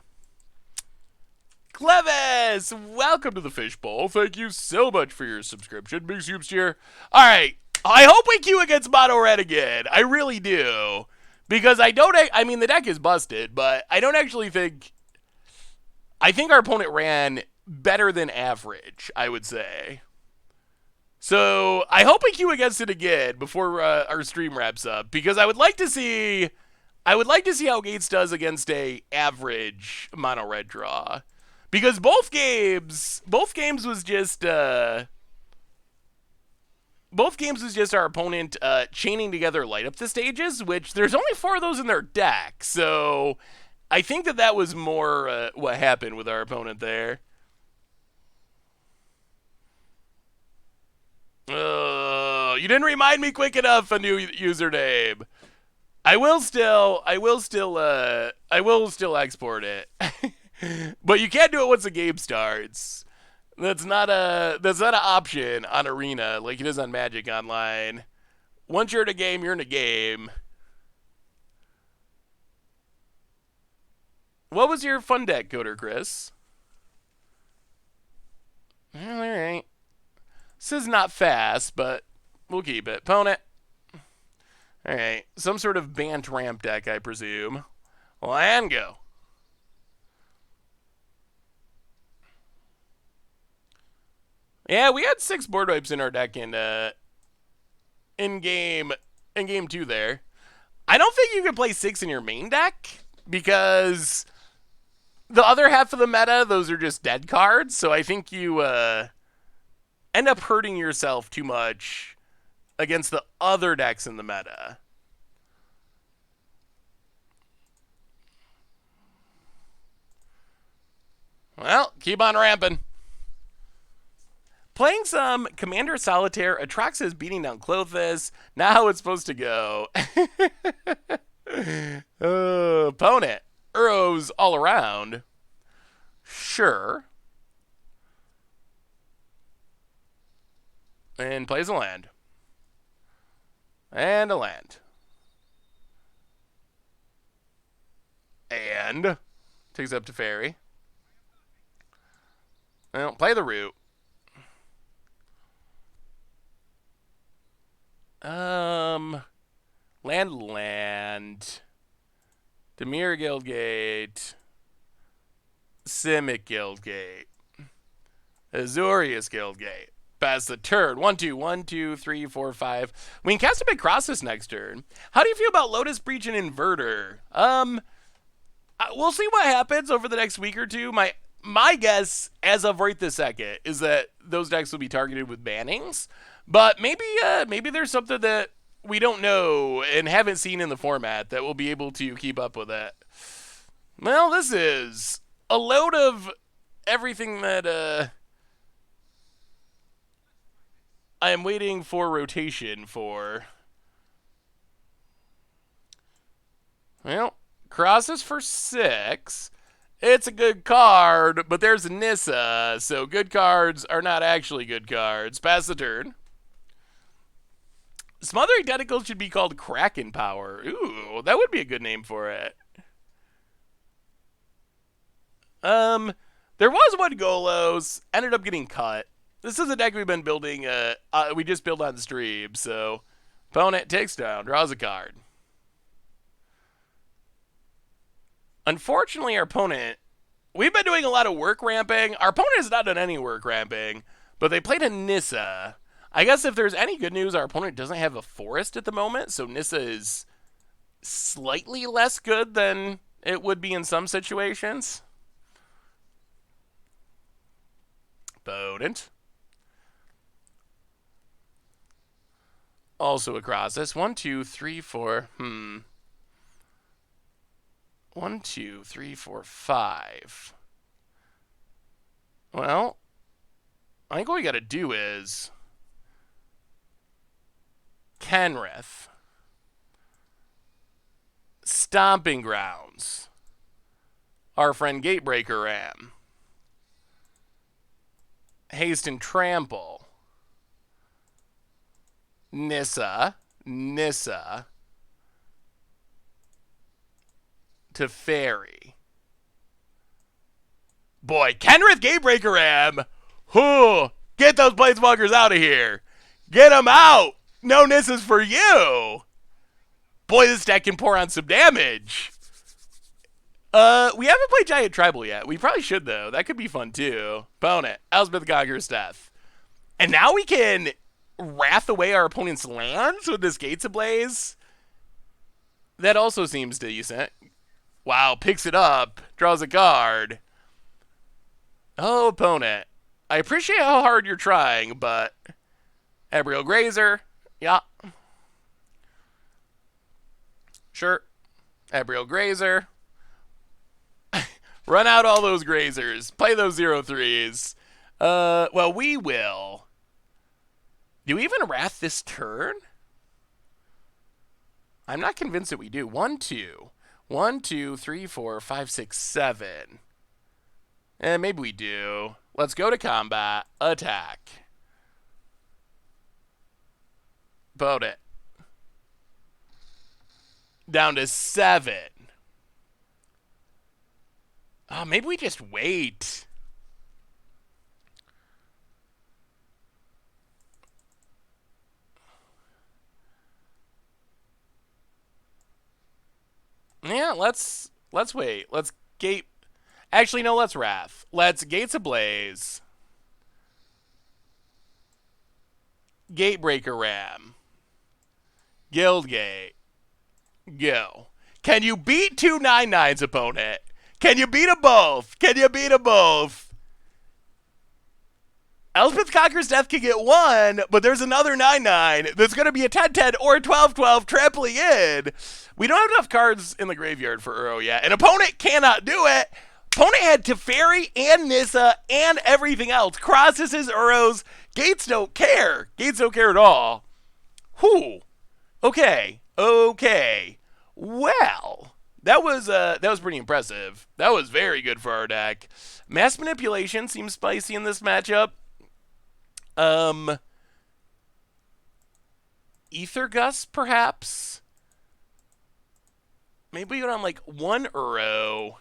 Clevis, welcome to the Fishbowl. Thank you so much for your subscription. Big soups here. All right. I hope we queue against Mono Red again. I really do. Because I mean, the deck is busted, but I don't actually think... I think our opponent ran better than average, I would say. So I hope we queue against it again before our stream wraps up, because I would like to see how Gates does against a average mono red draw, because both games was just our opponent chaining together light up the stages, which there's only 4 of those in their deck, so I think that was more what happened with our opponent there. You didn't remind me quick enough a new username. I will still export it. But you can't do it once the game starts. That's not an option on Arena like it is on Magic Online. Once you're in a game, you're in a game. What was your fun deck, Coder Chris? All right. This is not fast, but we'll keep it. Opponent. All right. Some sort of Bant Ramp deck, I presume. And go. Yeah, we had 6 board wipes in our deck in game 2 there. I don't think you can play 6 in your main deck, because the other half of the meta, those are just dead cards, so I think you end up hurting yourself too much against the other decks in the meta. Well, keep on ramping. Playing some Commander Solitaire, Atraxas beating down Clothis. Not how it's supposed to go. Opponent. Uros all around. Sure. And plays a land. And a land. And takes up to Fairy. Well, play the root. Land. Demir Guildgate. Simic Guildgate. Azorius Guildgate. Pass the turn. 1, 2, 1, 2, 3, 4, 5. We can cast a big cross this next turn. How do you feel about Lotus Breach and Inverter? We'll see what happens over the next week or two. My guess, as of right this second, is that those decks will be targeted with bannings. But maybe there's something that we don't know and haven't seen in the format that will be able to keep up with it. Well, this is a load of everything that I am waiting for rotation for. Well, crosses for 6. It's a good card, but there's a Nissa, so good cards are not actually good cards. Pass the turn. Smothering Tentacles should be called Kraken Power. Ooh, that would be a good name for it. There was one Golos, ended up getting cut. This is a deck we've been building, we just built on stream, so opponent takes down, draws a card. Unfortunately, our opponent, we've been doing a lot of work ramping. Our opponent has not done any work ramping, but they played a Nissa. I guess if there's any good news, our opponent doesn't have a forest at the moment, so Nissa is slightly less good than it would be in some situations. Opponent. Also across this. 1, 2, 3, 4. 1, 2, 3, 4, 5. Well, I think what we got to do is Kenrith, Stomping Grounds, our friend Gatebreaker Ram, Haste and Trample, Nissa, Teferi. Boy, Kenrith Gatebreaker Ram. Whew. Get those Planeswalkers out of here. Get them out. No Nissas for you. Boy, this deck can pour on some damage. We haven't played Giant Tribal yet. We probably should, though. That could be fun, too. Opponent, Elspeth Conqueror's Death. And now we can wrath away our opponent's lands with this Gates Ablaze. That also seems decent. Wow, picks it up. Draws a card. Oh, opponent. I appreciate how hard you're trying, but... Ebriel Grazer. Yeah. Sure. Ebriel Grazer. Run out all those Grazers. Play those 0-3s. Well, we will. Do we even Wrath this turn? I'm not convinced that we do. 1, 2. 1, 2, 3, 4, 5, 6, 7. Maybe we do. Let's go to combat. Attack. Boat it. Down to 7. Oh, maybe we just wait. Yeah, let's wait. Let's gate. Actually, no, let's Wrath. Let's Gates Ablaze. Gatebreaker Ram. Guildgate. Go. Can you beat 2 9/9s, opponent? Can you beat them both? Can you beat them both? Elspeth Conqueror's Death can get 1, but there's another 9/9 that's going to be a 10/10 or a 12/12 trampling in. We don't have enough cards in the graveyard for Uro yet. An opponent cannot do it. Opponent had Teferi and Nissa and everything else. Crosses his Uros. Gates don't care. Gates don't care at all. Whew. Okay. Well, that was pretty impressive. That was very good for our deck. Mass Manipulation seems spicy in this matchup. Ether Gust, perhaps? Maybe we go down like 1 Uro.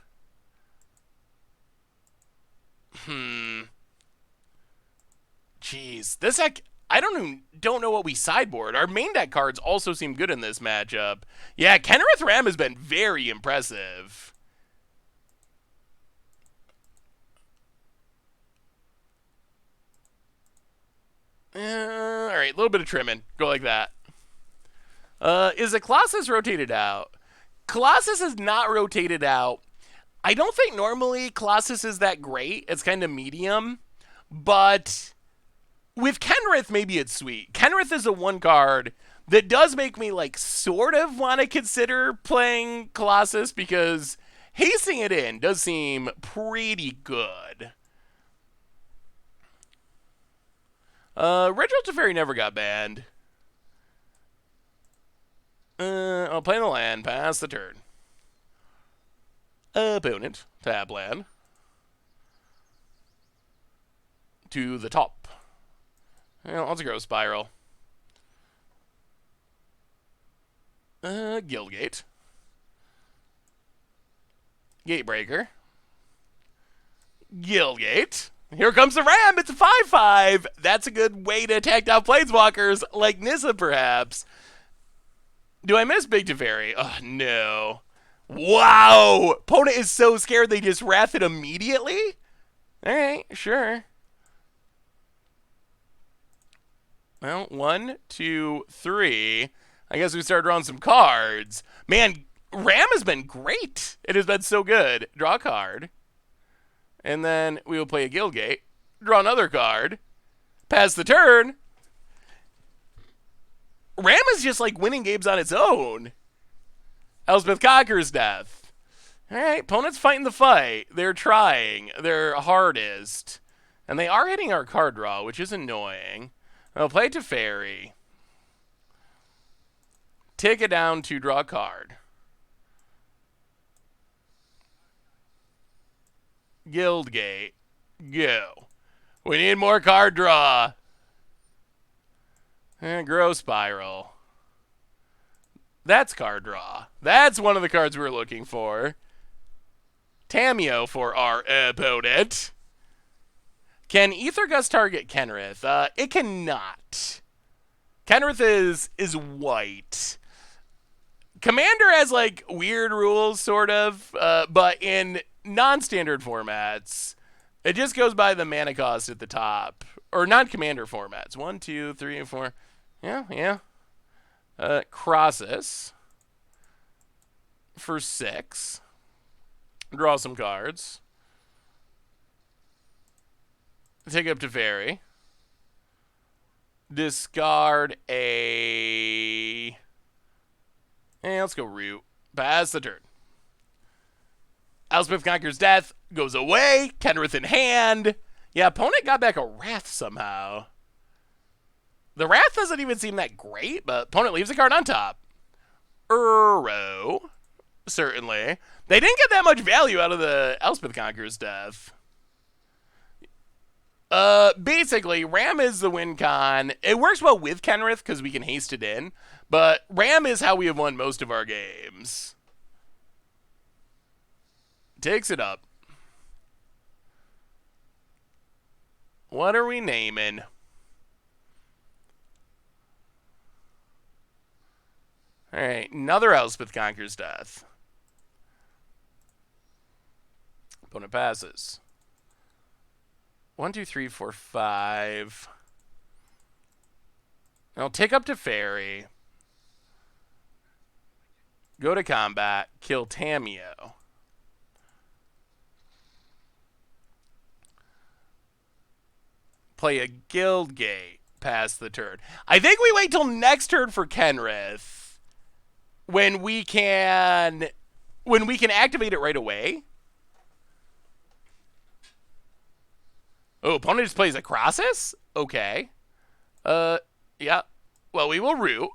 Jeez. This deck, I don't know what we sideboard. Our main deck cards also seem good in this matchup. Yeah, Kenrith Ram has been very impressive. Alright, a little bit of trimming. Go like that. Is a Colossus rotated out? Colossus is not rotated out. I don't think normally Colossus is that great. It's kind of medium. But with Kenrith, maybe it's sweet. Kenrith is a 1 card that does make me, like, sort of want to consider playing Colossus because hasting it in does seem pretty good. Ritual Teferi never got banned. I'll play the land, pass the turn. Opponent, tab land. To the top. Well, let's go Spiral. Guildgate. Gatebreaker. Guildgate. Here comes the Ram. It's a 5/5. That's a good way to attack down Planeswalkers, like Nissa, perhaps. Do I miss Big Teferi? Oh, no. Wow. Opponent is so scared they just wrath it immediately? All right, sure. Well, 1, 2, 3. I guess we started drawing some cards. Man, Ram has been great. It has been so good. Draw a card. And then we will play a Guildgate. Draw another card. Pass the turn. Ram is just like winning games on its own. Elspeth Conqueror's Death. All right, opponent's fighting the fight. They're trying their hardest. And they are hitting our card draw, which is annoying. I'll play Teferi. Take it down to draw a card. Guildgate. Go. We need more card draw. And Grow Spiral. That's card draw. That's one of the cards we're looking for. Tamiyo for our opponent. Can Ether Gust target Kenrith? It cannot. Kenrith is white. Commander has like weird rules, sort of, but in non-standard formats, it just goes by the mana cost at the top, or non-commander formats. 1, 2, 3, and 4. Yeah. Crosses for 6. Draw some cards. Take up Teferi. Discard a... let's go Root. Pass the turn. Elspeth Conquers Death goes away. Kenrith in hand. Yeah, opponent got back a Wrath somehow. The Wrath doesn't even seem that great, but opponent leaves a card on top. Certainly. They didn't get that much value out of the Elspeth Conquers Death. Basically, Ram is the win con. It works well with Kenrith because we can haste it in, but Ram is how we have won most of our games. Takes it up. What are we naming? Alright, another Elspeth Conquers Death. Opponent passes. 1, 2, 3, 4, 5. I'll take up Teferi. Go to combat. Kill Tamiyo. Play a Guildgate. Pass the turn. I think we wait till next turn for Kenrith. When we can activate it right away. Oh, opponent just plays a Crossus? Okay. Yeah. Well, we will Root.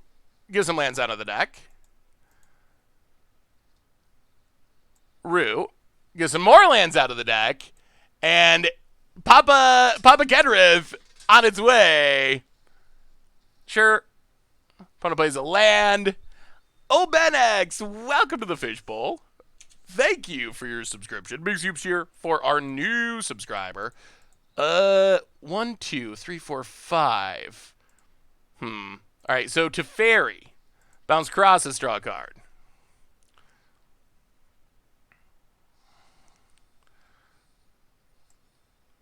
Get some lands out of the deck. Root. Get some more lands out of the deck. And Papa Kenrith on its way. Sure. Opponent plays a land. Oh, Benex, welcome to the Fishbowl. Thank you for your subscription. Big soups here for our new subscriber. 1, 2, 3, 4, 5. All right, so Teferi. Bounce Crosses, draw a card.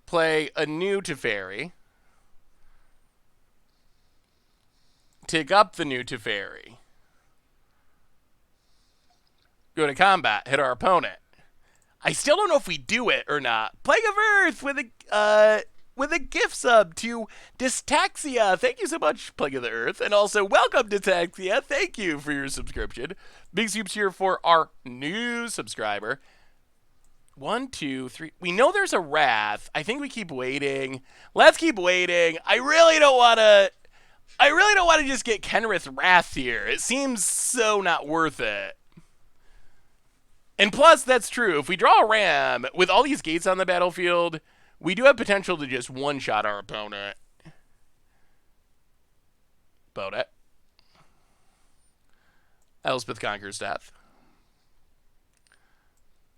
Play a new Teferi. Take up the new Teferi. Go to combat. Hit our opponent. I still don't know if we do it or not. Plague of Earth with a gift sub to Dystaxia. Thank you so much, Plague of the Earth. And also, welcome, Dystaxia. Thank you for your subscription. Big soups here for our new subscriber. 1, 2, 3. We know there's a Wrath. I think we keep waiting. Let's keep waiting. I really don't want to just get Kenrith Wrath here. It seems so not worth it. And plus, that's true. If we draw a Ram, with all these gates on the battlefield, we do have potential to just one-shot our opponent. Opponent. Elspeth Conquers Death.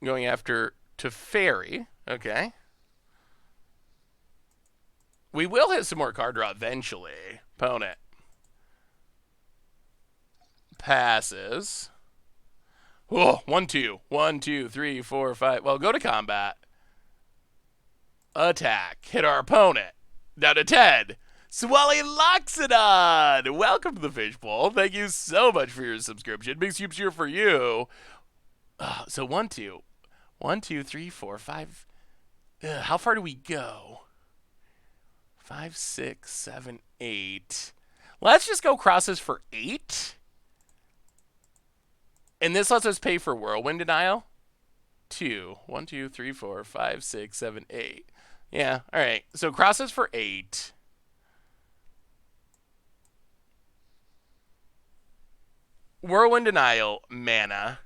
Going after Teferi. Okay. We will hit some more card draw eventually. Opponent. Passes. Oh, 1, 2. 1, 2, 3, 4, 5. Well, go to combat. Attack. Hit our opponent. Down to 10. Swally Loxodon. Welcome to the Fishbowl. Thank you so much for your subscription. Big soups here for you. So 1, 2. 1, 2, 3, 4, 5. How far do we go? 5, 6, 7, 8. Let's just go Crosses for 8. And this lets us pay for Whirlwind Denial. 2. 1, 2, 3, 4, 5, 6, 7, 8. Yeah, alright. So crosses for 8. Whirlwind Denial, mana.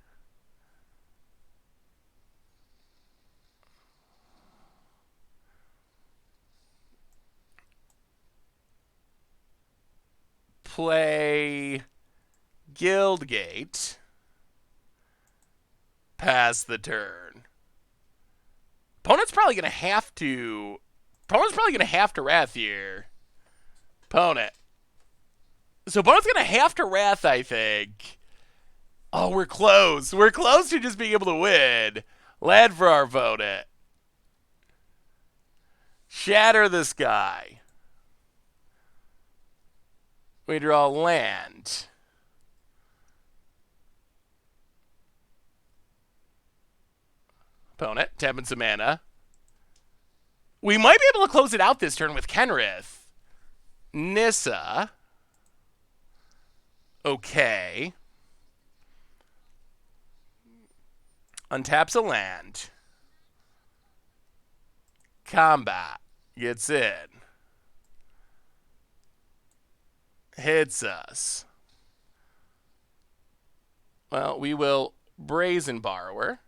Play Guildgate. Pass the turn. Opponent's probably going to have to... Opponent's probably going to have to Wrath here. Opponent. So opponent's going to have to Wrath, I think. Oh, we're close. We're close to just being able to win. Land for our opponent. Shatter the Sky. We draw land. Opponent, tapping some mana. We might be able to close it out this turn with Kenrith. Nissa. Okay. Untaps a land. Combat. Gets in. Hits us. Well, we will Brazen Borrower.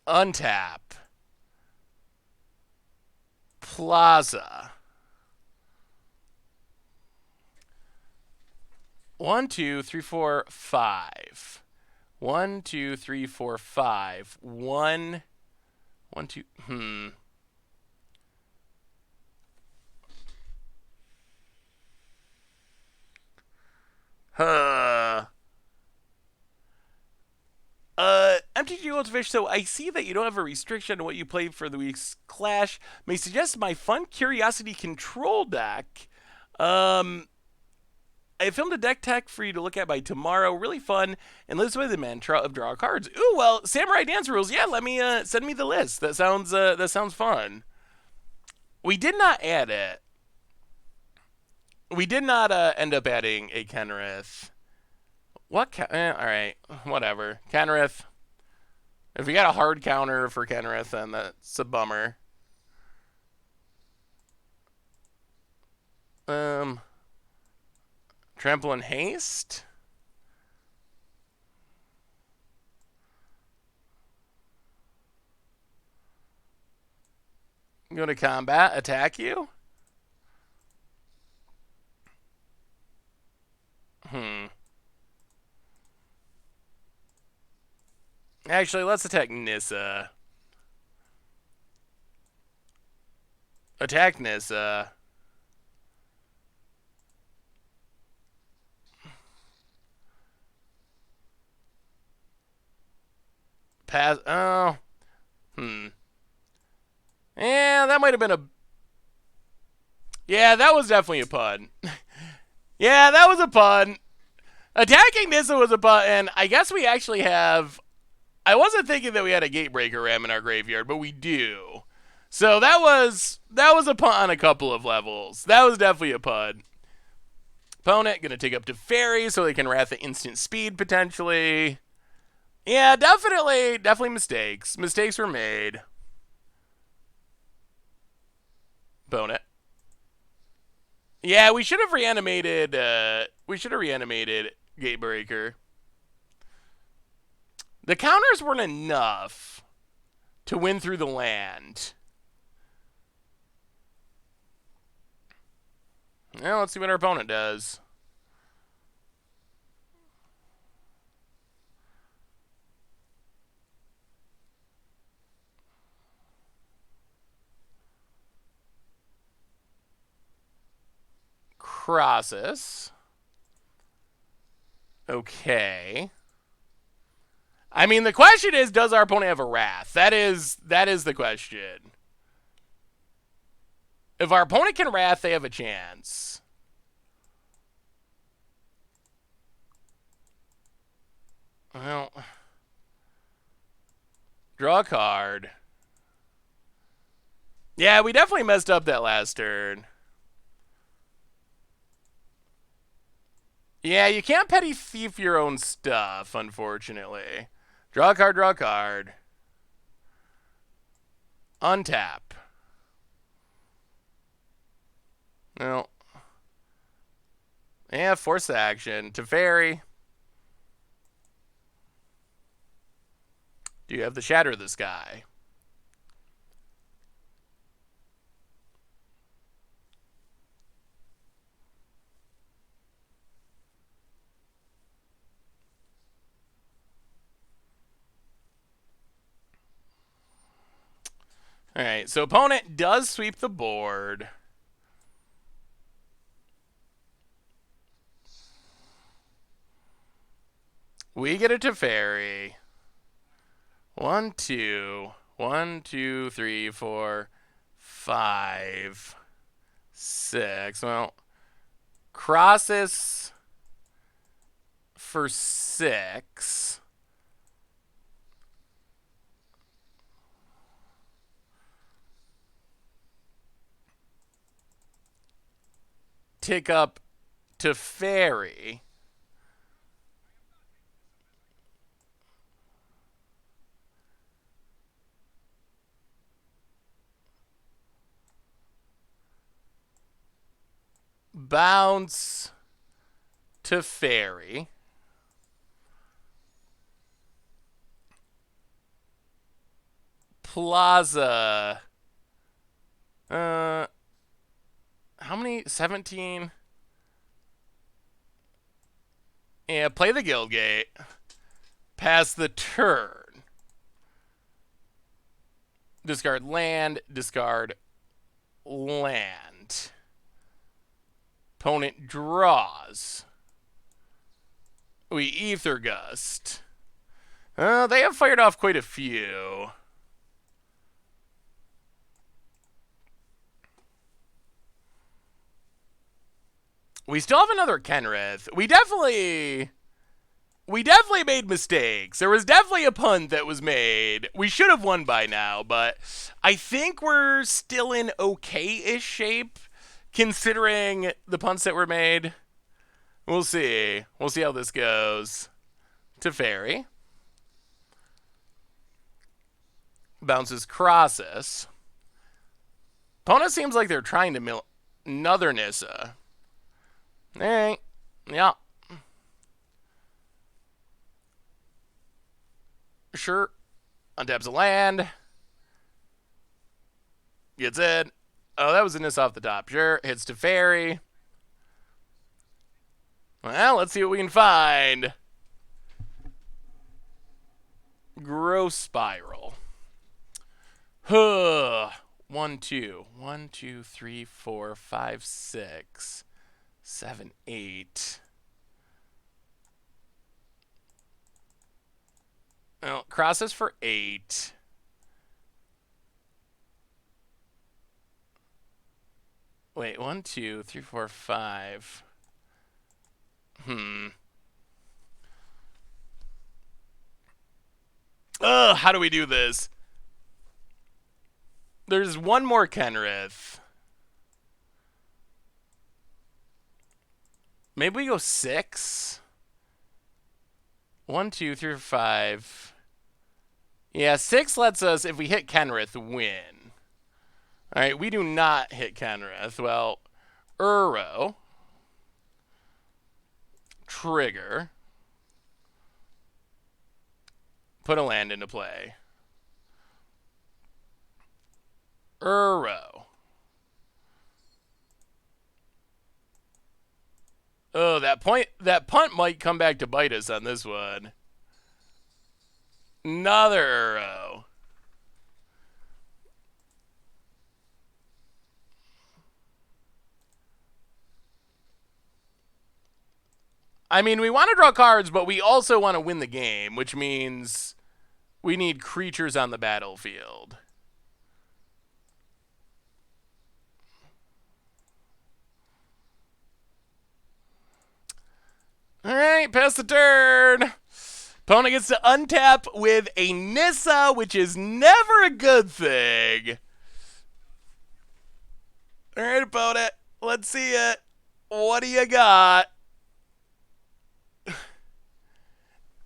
Untap. Plaza. 1, 2, 3, 4, 5. 1, 2, 3, 4, 5. 1, 2. Huh. Empty Geofish, so I see that you don't have a restriction on what you play for the week's Clash. May suggest my fun Curiosity Control deck. I filmed a deck tech for you to look at by tomorrow. Really fun, and lives by the mantra of draw cards. Ooh, well, Samurai Dance Rules. Yeah, let me send me the list. That sounds fun. We did not add it. We did not end up adding a Kenrith. What? All right, whatever. Kenrith. If we got a hard counter for Kenrith, then that's a bummer. Trample and Haste. Go to combat, attack you. Actually, let's attack Nissa. Attack Nissa. Pass. Oh. Yeah, that might have been a... Yeah, that was definitely a pun. Yeah, that was a pun. Attacking Nissa was a pun, and I guess we actually have... I wasn't thinking that we had a Gatebreaker Ram in our graveyard, but we do. So that was a pun on a couple of levels. That was definitely a pun. Opponent gonna take up to Fairy so they can Wrath at instant speed potentially. Yeah, definitely mistakes. Mistakes were made. Opponent. Yeah, we should have reanimated. Gatebreaker. The counters weren't enough to win through the land. Well, let's see what our opponent does. Crosses. Okay. I mean, the question is, does our opponent have a Wrath? That is the question. If our opponent can Wrath, they have a chance. Well, draw a card. Yeah, we definitely messed up that last turn. Yeah, you can't petty thief your own stuff, unfortunately. Draw a card, draw a card. Untap. No. Yeah, force the action. Teferi. Do you have the Shatter of the Sky? Alright, so opponent does sweep the board. We get a Teferi. 1, 2. 1, 2, 3, 4, 5, 6. Well, crosses for 6. Tick up Teferi. Bounce Teferi. Plaza. How many? 17? Yeah, play the Guildgate. Pass the turn. Discard land. Discard land. Opponent draws. We Ether Gust. They have fired off quite a few. We still have another Kenrith. We definitely made mistakes. There was definitely a punt that was made. We should have won by now, but I think we're still in okay-ish shape considering the punts that were made. We'll see. We'll see how this goes. Teferi. Bounces Crosses. Opponent seems like they're trying to mill another Nissa. Hey, yeah. Sure. Untaps a land. Gets in. Oh, that was a Nissa off the top. Sure. Hits Teferi. Well, let's see what we can find. Gross Spiral. Huh. 1, 2. 1, 2, 3, 4, 5, 6, 7, 8. Well, crosses for 8. Wait, 1, 2, 3, 4, 5. Ugh, how do we do this? There's one more Kenrith. Maybe we go 6? 1, 2, 3, 5. Yeah, 6 lets us, if we hit Kenrith, win. Alright, we do not hit Kenrith. Well, Uro. Trigger. Put a land into play. Uro. Oh, that punt might come back to bite us on this one. Another Uro. I mean, we want to draw cards, but we also want to win the game, which means we need creatures on the battlefield. Alright, pass the turn. Opponent gets to untap with a Nissa, which is never a good thing. Alright, opponent. Let's see it. What do you got?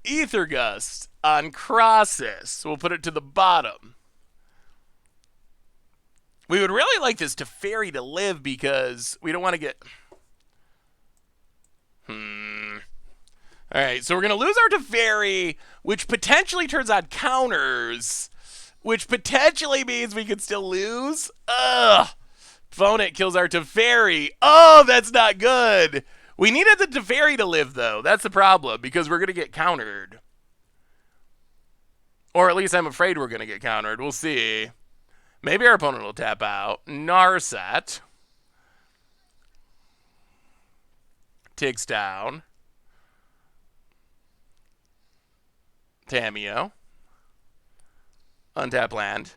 Ether Gust on Crossus. We'll put it to the bottom. We would really like this Teferi to live because we don't want to get... Alright, so we're going to lose our Teferi, which potentially turns on counters, which potentially means we could still lose. Ugh. Phone it kills our Teferi. Oh, that's not good. We needed the Teferi to live, though. That's the problem, because we're going to get countered. Or at least I'm afraid we're going to get countered. We'll see. Maybe our opponent will tap out. Narset. Ticks down. Tameo. Untap land.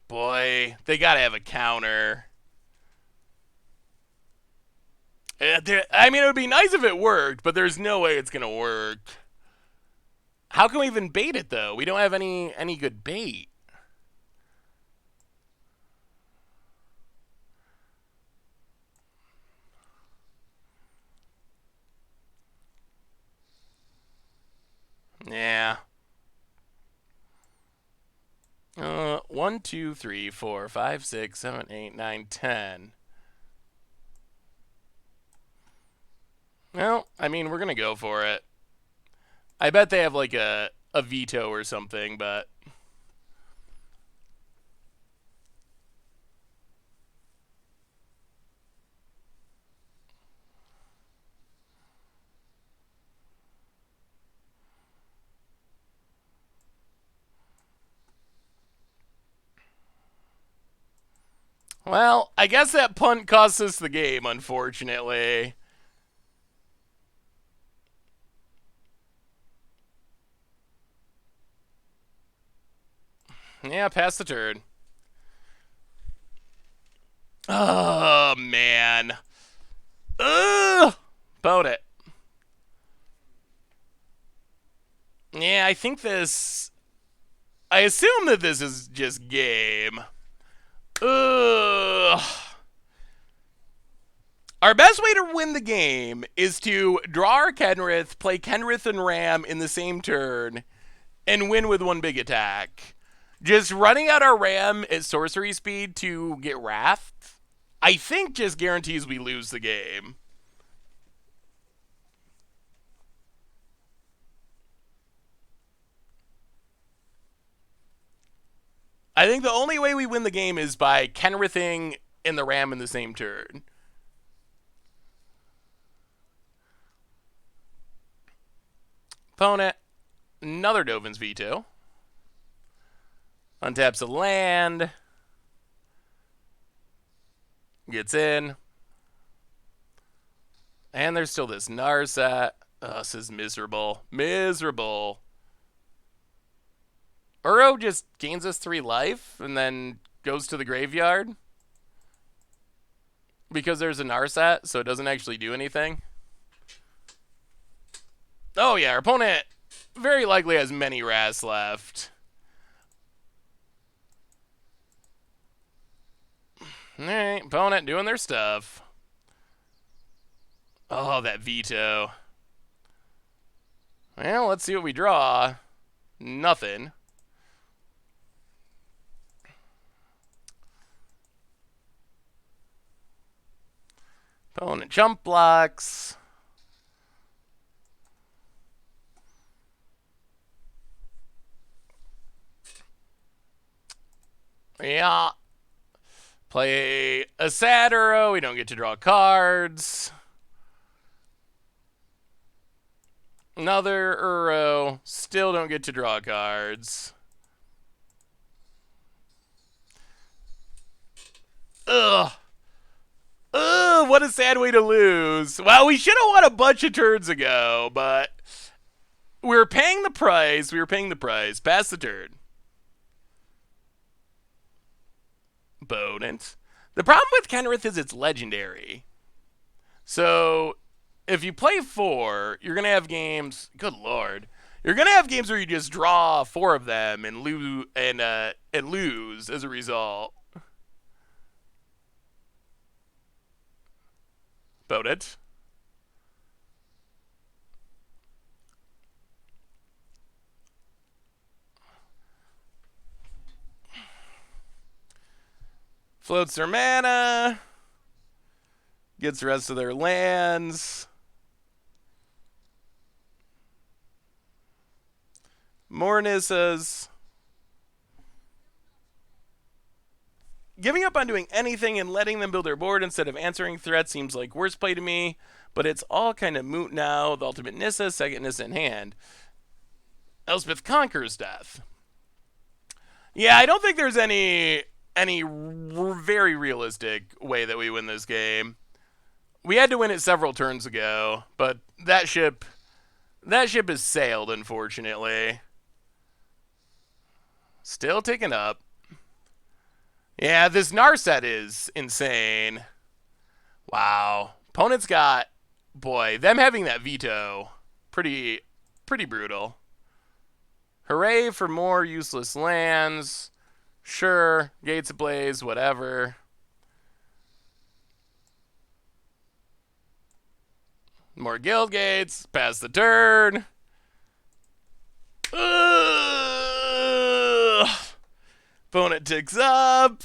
Boy, they gotta have a counter. I mean, it would be nice if it worked, but there's no way it's gonna work. How can we even bait it, though? We don't have any good bait. Yeah. 1, 2, 3, 4, 5, 6, 7, 8, 9, 10. Well, I mean, we're going to go for it. I bet they have like a veto or something, but... Well, I guess that punt cost us the game, unfortunately. Yeah, pass the turn. Oh, man. Ugh! Bone it. Yeah, I think this... I assume that this is just game. Ugh. Our best way to win the game is to draw our Kenrith, play Kenrith and Ram in the same turn, and win with one big attack. Just running out our Ram at sorcery speed to get Wrath, I think just guarantees we lose the game. I think the only way we win the game is by Kenrithing and the Ram in the same turn. Opponent, another Dovin's Veto. Untaps a land. Gets in. And there's still this Narset. Oh, this is miserable. Miserable. Uro just gains us 3 life and then goes to the graveyard. Because there's a Narset, so it doesn't actually do anything. Oh yeah, our opponent very likely has many Wraths left. Alright, opponent doing their stuff. Oh, that veto. Well, let's see what we draw. Nothing. Opponent jump blocks. Yeah. Play a sad Uro. We don't get to draw cards. Another Uro. Still don't get to draw cards. Ugh. Ugh, what a sad way to lose. Well, we should have won a bunch of turns ago, but we were paying the price. We were paying the price. Pass the turn. Bonent. The problem with Kenrith is it's legendary. So, if you play 4, you're going to have games... Good lord. You're going to have games where you just draw 4 of them and lose as a result. Boat it. Floats their mana. Gets the rest of their lands. More Nissas. Giving up on doing anything and letting them build their board instead of answering threats seems like worse play to me, but it's all kind of moot now. The ultimate Nissa, second Nissa in hand. Elspeth conquers death. Yeah, I don't think there's any very realistic way that we win this game. We had to win it several turns ago, but that ship has sailed, unfortunately. Still ticking up. Yeah, this Narset is insane. Wow. Opponent's got, boy, them having that veto, pretty brutal. Hooray for more useless lands. Sure, Gates Ablaze, whatever. More Guildgates, pass the turn. Opponent ticks up.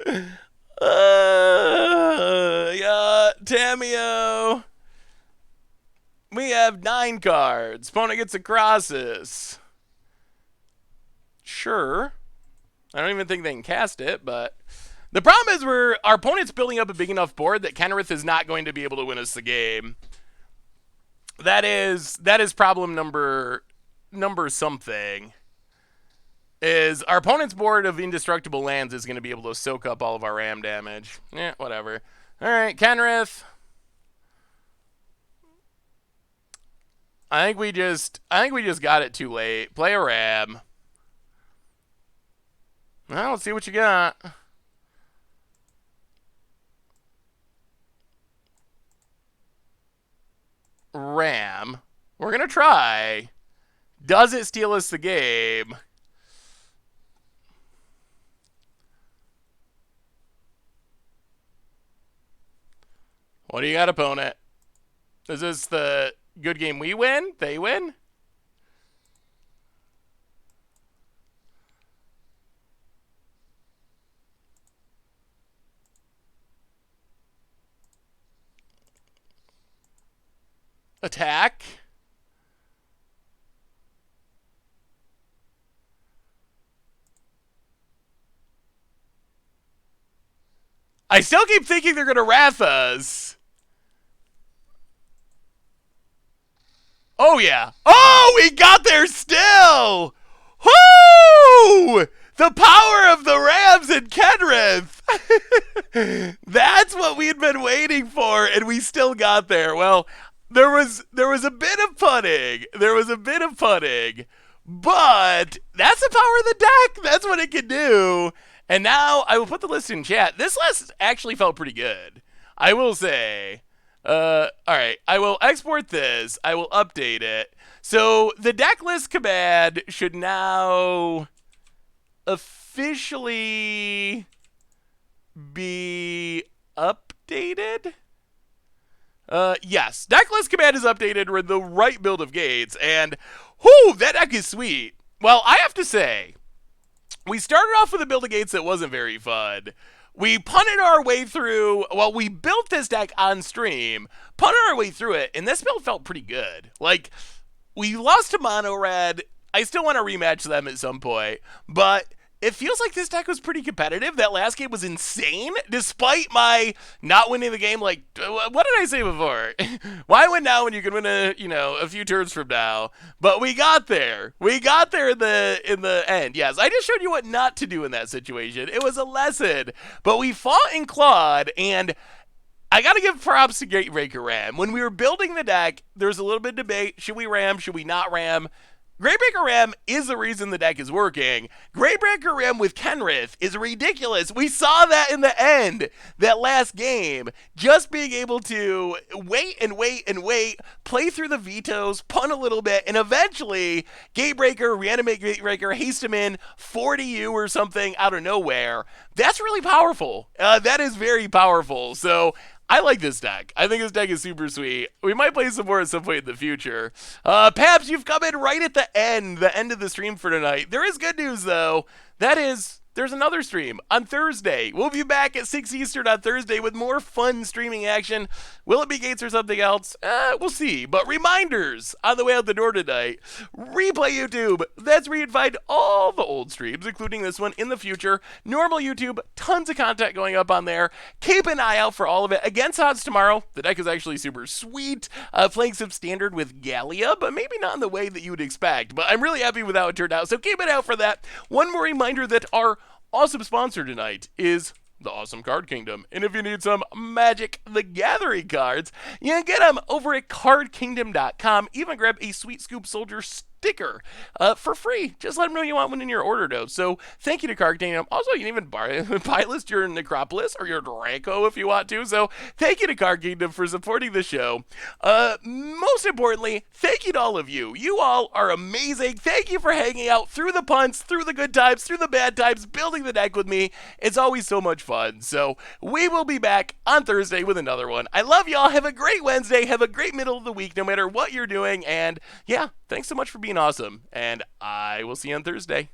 Yeah, Tameo. We have 9 cards. Opponent gets a Crosses. Sure. I don't even think they can cast it, but the problem is our opponent's building up a big enough board that Kenrith is not going to be able to win us the game. That is problem number something. Is our opponent's board of indestructible lands is going to be able to soak up all of our ram damage. Yeah, whatever. All right, Kenrith. I think we just got it too late. Play a ram. Well, let's see what you got. Ram. We're going to try. Does it steal us the game? What do you got, opponent? Is this the good game we win? They win? Attack. I still keep thinking they're going to wrath us. Oh, yeah. Oh, we got there still. Whoo! The power of the Rams and Kenrith. That's what we had been waiting for, and we still got there. Well, there was a bit of putting. But that's the power of the deck. That's what it can do. And now I will put the list in chat. This list actually felt pretty good, I will say. All right, I will export this. I will update it. So the deck list command should now officially be updated. Yes, deck list command is updated with the right build of Gates, and whoo, that deck is sweet. Well, I have to say, we started off with a build of Gates that wasn't very fun. We punted our way through, well, we built this deck on stream, punted our way through it, and this build felt pretty good. Like, we lost to Mono Red. I still want to rematch them at some point, but it feels like this deck was pretty competitive. That last game was insane, despite my not winning the game. Like, what did I say before? Why win now when you can win a few turns from now? But we got there. We got there in the end. Yes, I just showed you what not to do in that situation. It was a lesson. But we fought and clawed, and I got to give props to Gatebreaker Ram. When we were building the deck, there was a little bit of debate. Should we ram? Should we not ram? Gravebreaker Ram is the reason the deck is working. Gravebreaker Ram with Kenrith is ridiculous. We saw that in the end, that last game. Just being able to wait, play through the vetoes, punt a little bit, and eventually Gatebreaker, reanimate Gatebreaker, haste him in 40U or something out of nowhere. That's really powerful. That is very powerful. So I like this deck. I think this deck is super sweet. We might play some more at some point in the future. Paps, you've come in right at the end of the stream for tonight. There is good news, though. That is, there's another stream on Thursday. We'll be back at 6 Eastern on Thursday with more fun streaming action. Will it be Gates or something else? We'll see. But reminders on the way out the door tonight. Replay YouTube. That's where you'd find all the old streams, including this one in the future. Normal YouTube, tons of content going up on there. Keep an eye out for all of it. Against odds tomorrow. The deck is actually super sweet. Playing some standard with Gallia, but maybe not in the way that you would expect. But I'm really happy with how it turned out, so keep it out for that. One more reminder that our awesome sponsor tonight is the Awesome Card Kingdom. And if you need some Magic the Gathering cards, you can get them over at cardkingdom.com. Even grab a Sweet Scoop Soldier sticker for free. Just let them know you want one in your order note. So thank you to Card Kingdom. Also, you can even buy list your Necropolis or your Draco if you want to. So thank you to Card Kingdom for supporting the show. Most importantly, thank you to all of you. You all are amazing. Thank you for hanging out through the punts, through the good times, through the bad times, building the deck with me. It's always so much fun. So we will be back on Thursday with another one. I love y'all. Have a great Wednesday. Have a great middle of the week, no matter what you're doing. And yeah, thanks so much for being awesome. And I will see you on Thursday.